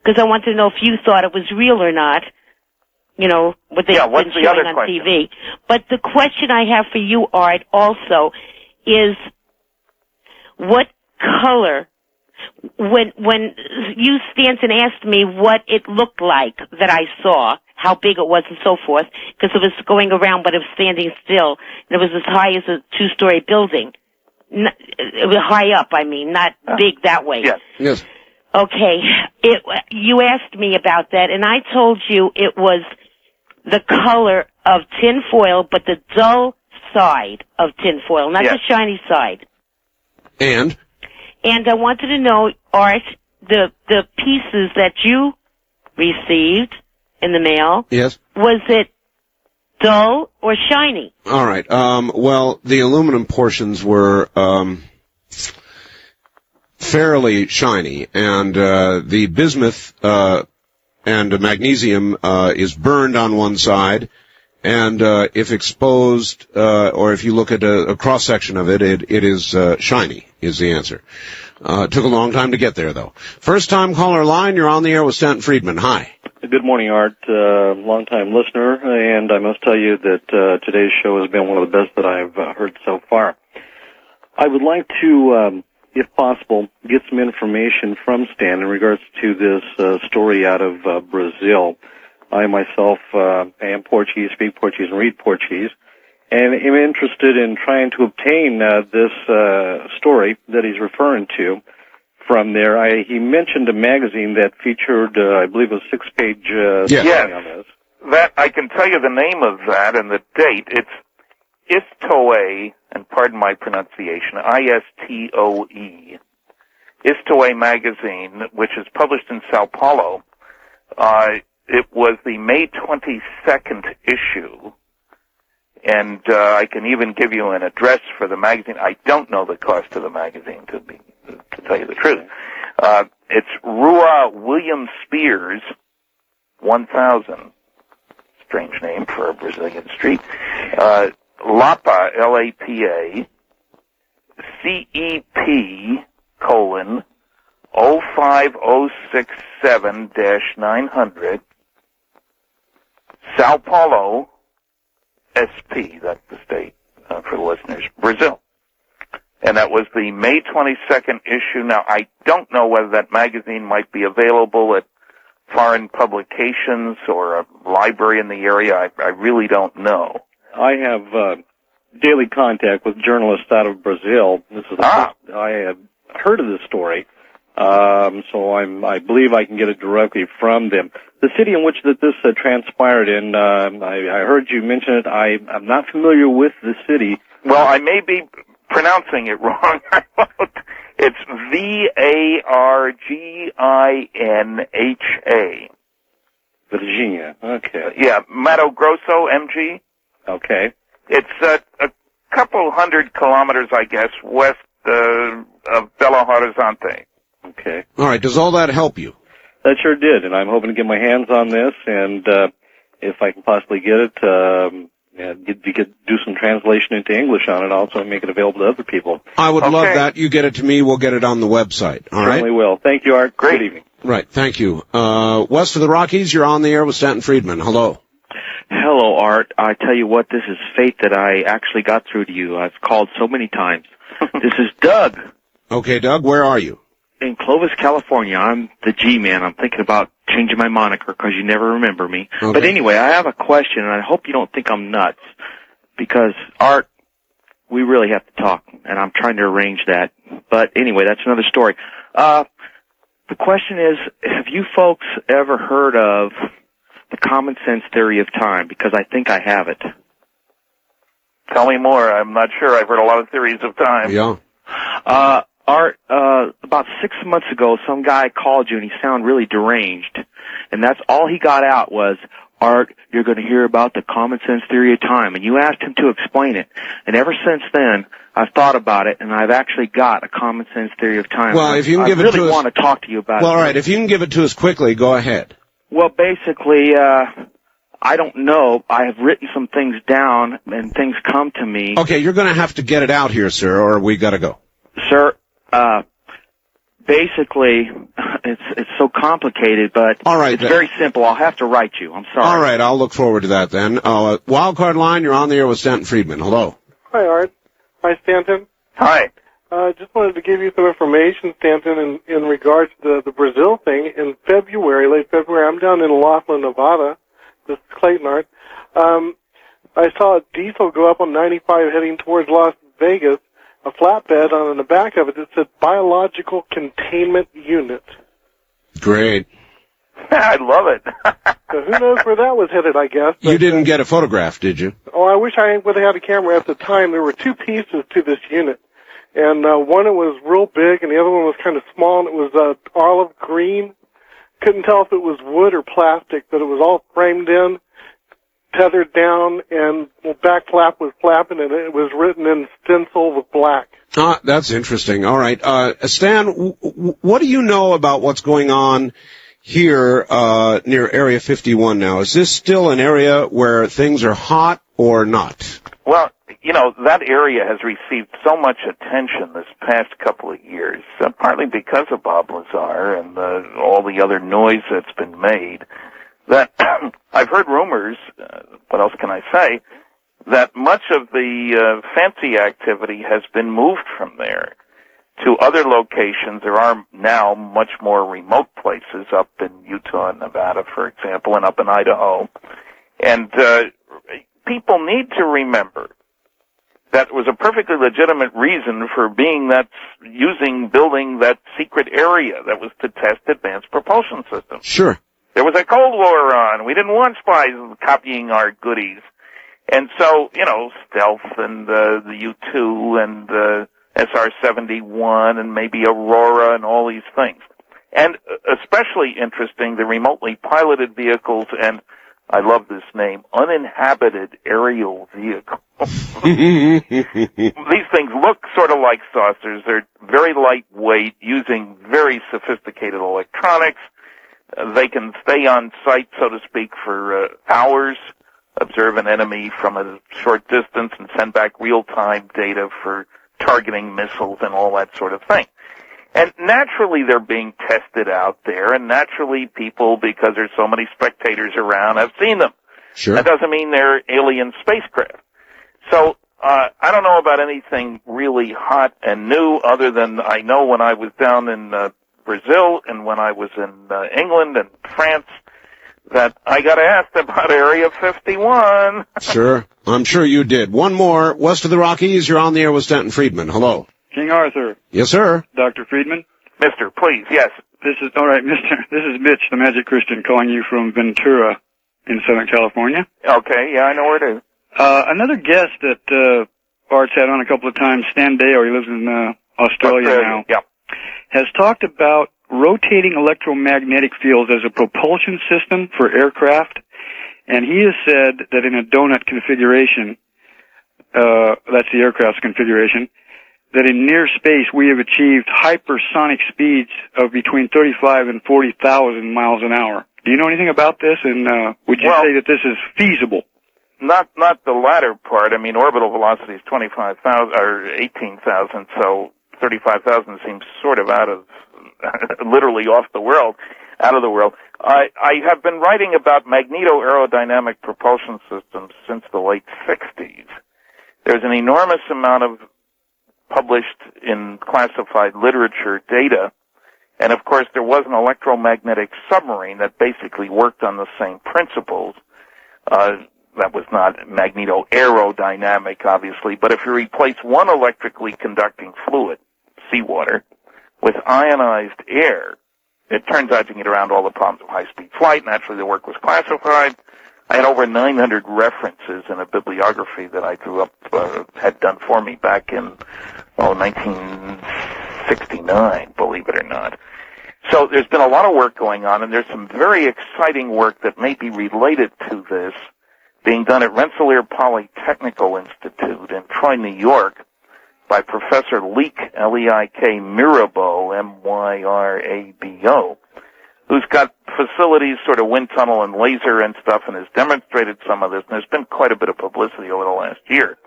because I wanted to know if you thought it was real or not. What they've been showing on TV. But the question I have for you, Art, also is what color, when you, Stanton, asked me what it looked like that I saw, how big it was and so forth, because it was going around but it was standing still, and it was as high as a 2-story building. It was high up, not big that way. Yes. Okay. You asked me about that, and I told you it was the color of tinfoil, but the dull side of tinfoil, not the shiny side. And I wanted to know, Art, the pieces that you received in the mail. Yes. Was it dull or shiny? All right. Well, the aluminum portions were fairly shiny, and the bismuth and magnesium is burned on one side, and if exposed, or if you look at a cross-section of it, it is shiny, is the answer. Took a long time to get there, though. First-time caller line, you're on the air with Stanton Friedman. Hi. Good morning, Art. Long-time listener, and I must tell you that today's show has been one of the best that I've heard so far. I would like to if possible, get some information from Stan in regards to this story out of Brazil. I myself am Portuguese, speak Portuguese, and read Portuguese, and am interested in trying to obtain this story that he's referring to from there. He mentioned a magazine that featured, I believe, a 6-page story on this. That I can tell you the name of that and the date. It's Istoe, and pardon my pronunciation, Istoe. Istoe magazine, which is published in Sao Paulo. It was the May 22nd issue, and I can even give you an address for the magazine. I don't know the cost of the magazine, to tell you the truth. It's Rua William Spears, 1000. Strange name for a Brazilian street. Lapa, L-A-P-A, CEP, 05067-900, Sao Paulo, SP, that's the state for the listeners, Brazil. And that was the May 22nd issue. Now, I don't know whether that magazine might be available at foreign publications or a library in the area. I really don't know. I have daily contact with journalists out of Brazil. This is I have heard of this story, so I believe I can get it directly from them. The city in which this transpired in, I heard you mention it. I'm not familiar with the city. Well, I may be pronouncing it wrong. It's Varginha. Virginia, okay. Yeah, Mato Grosso, MG. Okay. It's a couple 100 kilometers, I guess, west of Belo Horizonte. Okay. All right, does all that help you? That sure did, and I'm hoping to get my hands on this, and if I can possibly get it, do some translation into English on it also and make it available to other people. I would love that. You get it to me, we'll get it on the website. All right? Certainly will. Thank you, Art. Great. Good evening. Right, thank you. West of the Rockies, you're on the air with Stanton Friedman. Hello. Hello, Art. I tell you what, this is fate that I actually got through to you. I've called so many times. This is Doug. Okay, Doug, where are you? In Clovis, California. I'm the G-Man. I'm thinking about changing my moniker because you never remember me. Okay. But anyway, I have a question, and I hope you don't think I'm nuts. Because, Art, we really have to talk, and I'm trying to arrange that. But anyway, that's another story. The question is, have you folks ever heard of the common sense theory of time? Because I think I have it. Tell me more. I'm not sure. I've heard a lot of theories of time. Yeah. Art, about 6 months ago, some guy called you, and he sounded really deranged. And that's all he got out was, Art, you're going to hear about the common sense theory of time. And you asked him to explain it. And ever since then, I've thought about it, and I've actually got a common sense theory of time. Well, if you can give it to us... I really want to talk to you about it. Well, all right, if you can give it to us quickly, go ahead. Well, basically, I don't know. I have written some things down, and things come to me. Okay, you're going to have to get it out here, sir, or we got to go. Sir, basically, it's so complicated, but all right, it's very simple. I'll have to write you. I'm sorry. All right, I'll look forward to that then. Wildcard line, you're on the air with Stanton Friedman. Hello. Hi, Art. Hi, Stanton. Hi. Just wanted to give you some information, Stanton, in regards to the Brazil thing. In February, late February, I'm down in Laughlin, Nevada. This is Clayton, Art. I saw a diesel go up on 95 heading towards Las Vegas, a flatbed on the back of it that said Biological Containment Unit. Great. I love it. So who knows where that was headed, I guess. But, you didn't get a photograph, did you? Oh, I wish I would have had a camera at the time. There were two pieces to this unit. And one it was real big, and the other one was kind of small, and it was olive green. Couldn't tell if it was wood or plastic, but it was all framed in, tethered down, and the back flap was flapping, and it was written in stencil with black. That's interesting. All right. Stan, what do you know about what's going on here near Area 51 now? Is this still an area where things are hot or not? Well, you know, that area has received so much attention this past couple of years, partly because of Bob Lazar and all the other noise that's been made, that I've heard rumors, what else can I say, that much of the fancy activity has been moved from there. to other locations. There are now much more remote places up in Utah and Nevada, for example, and up in Idaho. And people need to remember that was a perfectly legitimate reason for building that secret area that was to test advanced propulsion systems. Sure. There was a Cold War on. We didn't want spies copying our goodies. And so, stealth and the U-2 and the SR-71 and maybe Aurora and all these things. And especially interesting, the remotely piloted vehicles and, I love this name, uninhabited aerial vehicles. These things look sort of like saucers. They're very lightweight, using very sophisticated electronics. They can stay on site, so to speak, for hours, observe an enemy from a short distance, and send back real-time data for targeting missiles and all that sort of thing. And naturally they're being tested out there, and naturally people, because there's so many spectators around, have seen them. Sure. That doesn't mean they're alien spacecraft. So, I don't know about anything really hot and new other than I know when I was down in Brazil and when I was in England and France that I got asked about Area 51. Sure. I'm sure you did. One more. West of the Rockies, you're on the air with Stanton Friedman. Hello. King Arthur. Yes, sir. Dr. Friedman. Mister, please, yes. This is, all right, mister. This is Mitch, the Magic Christian, calling you from Ventura in Southern California. Okay, yeah, I know where it is. Another guest that Art's had on a couple of times, Stan Deo, he lives in Australia now, yeah, has talked about rotating electromagnetic fields as a propulsion system for aircraft, and he has said that in a donut configuration, that's the aircraft's configuration, that in near space we have achieved hypersonic speeds of between 35 and 40,000 miles an hour. Do you know anything about this, and would you say that this is feasible? Not the latter part. I mean, orbital velocity is 25,000 or 18,000, so 35,000 seems sort of out of literally out of the world. I have been writing about magneto-aerodynamic propulsion systems since the late 60s. There's an enormous amount of published in classified literature data, and of course there was an electromagnetic submarine that basically worked on the same principles. That was not magneto-aerodynamic, obviously, but if you replace one electrically conducting fluid, seawater, with ionized air, it turns out you can get around all the problems of high-speed flight. Naturally, the work was classified. I had over 900 references in a bibliography that I grew up, had done for me back in, 1969, believe it or not. So there's been a lot of work going on, and there's some very exciting work that may be related to this being done at Rensselaer Polytechnical Institute in Troy, New York, by Professor Leik, L-E-I-K, Myrabo, M-Y-R-A-B-O, who's got facilities, sort of wind tunnel and laser and stuff, and has demonstrated some of this, and there's been quite a bit of publicity over the last year.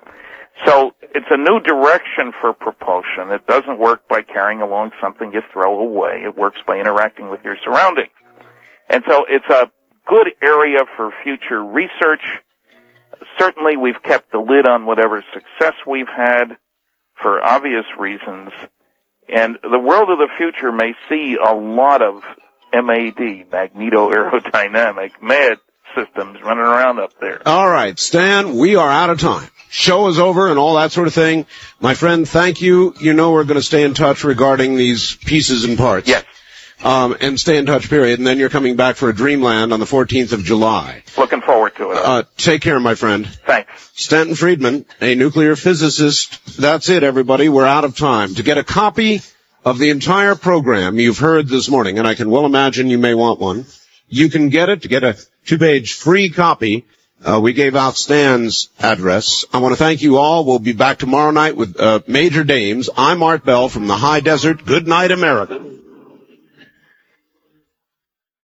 So it's a new direction for propulsion. It doesn't work by carrying along something you throw away. It works by interacting with your surroundings. And so it's a good area for future research. Certainly we've kept the lid on whatever success we've had for obvious reasons. And the world of the future may see a lot of MAD, magneto-aerodynamic, MAD systems running around up there. All right, Stan, we are out of time. Show is over and all that sort of thing. My friend, thank you. You know we're going to stay in touch regarding these pieces and parts. Yes. And stay in touch, period. And then you're coming back for a Dreamland on the 14th of July. Looking forward to it. Take care, my friend. Thanks. Stanton Friedman, a nuclear physicist. That's it, everybody. We're out of time. To get a copy of the entire program you've heard this morning, and I can well imagine you may want one, you can get it. To get a 2-page free copy, we gave out Stan's address. I want to thank you all. We'll be back tomorrow night with Major Dames. I'm Art Bell from the High Desert. Good night, America.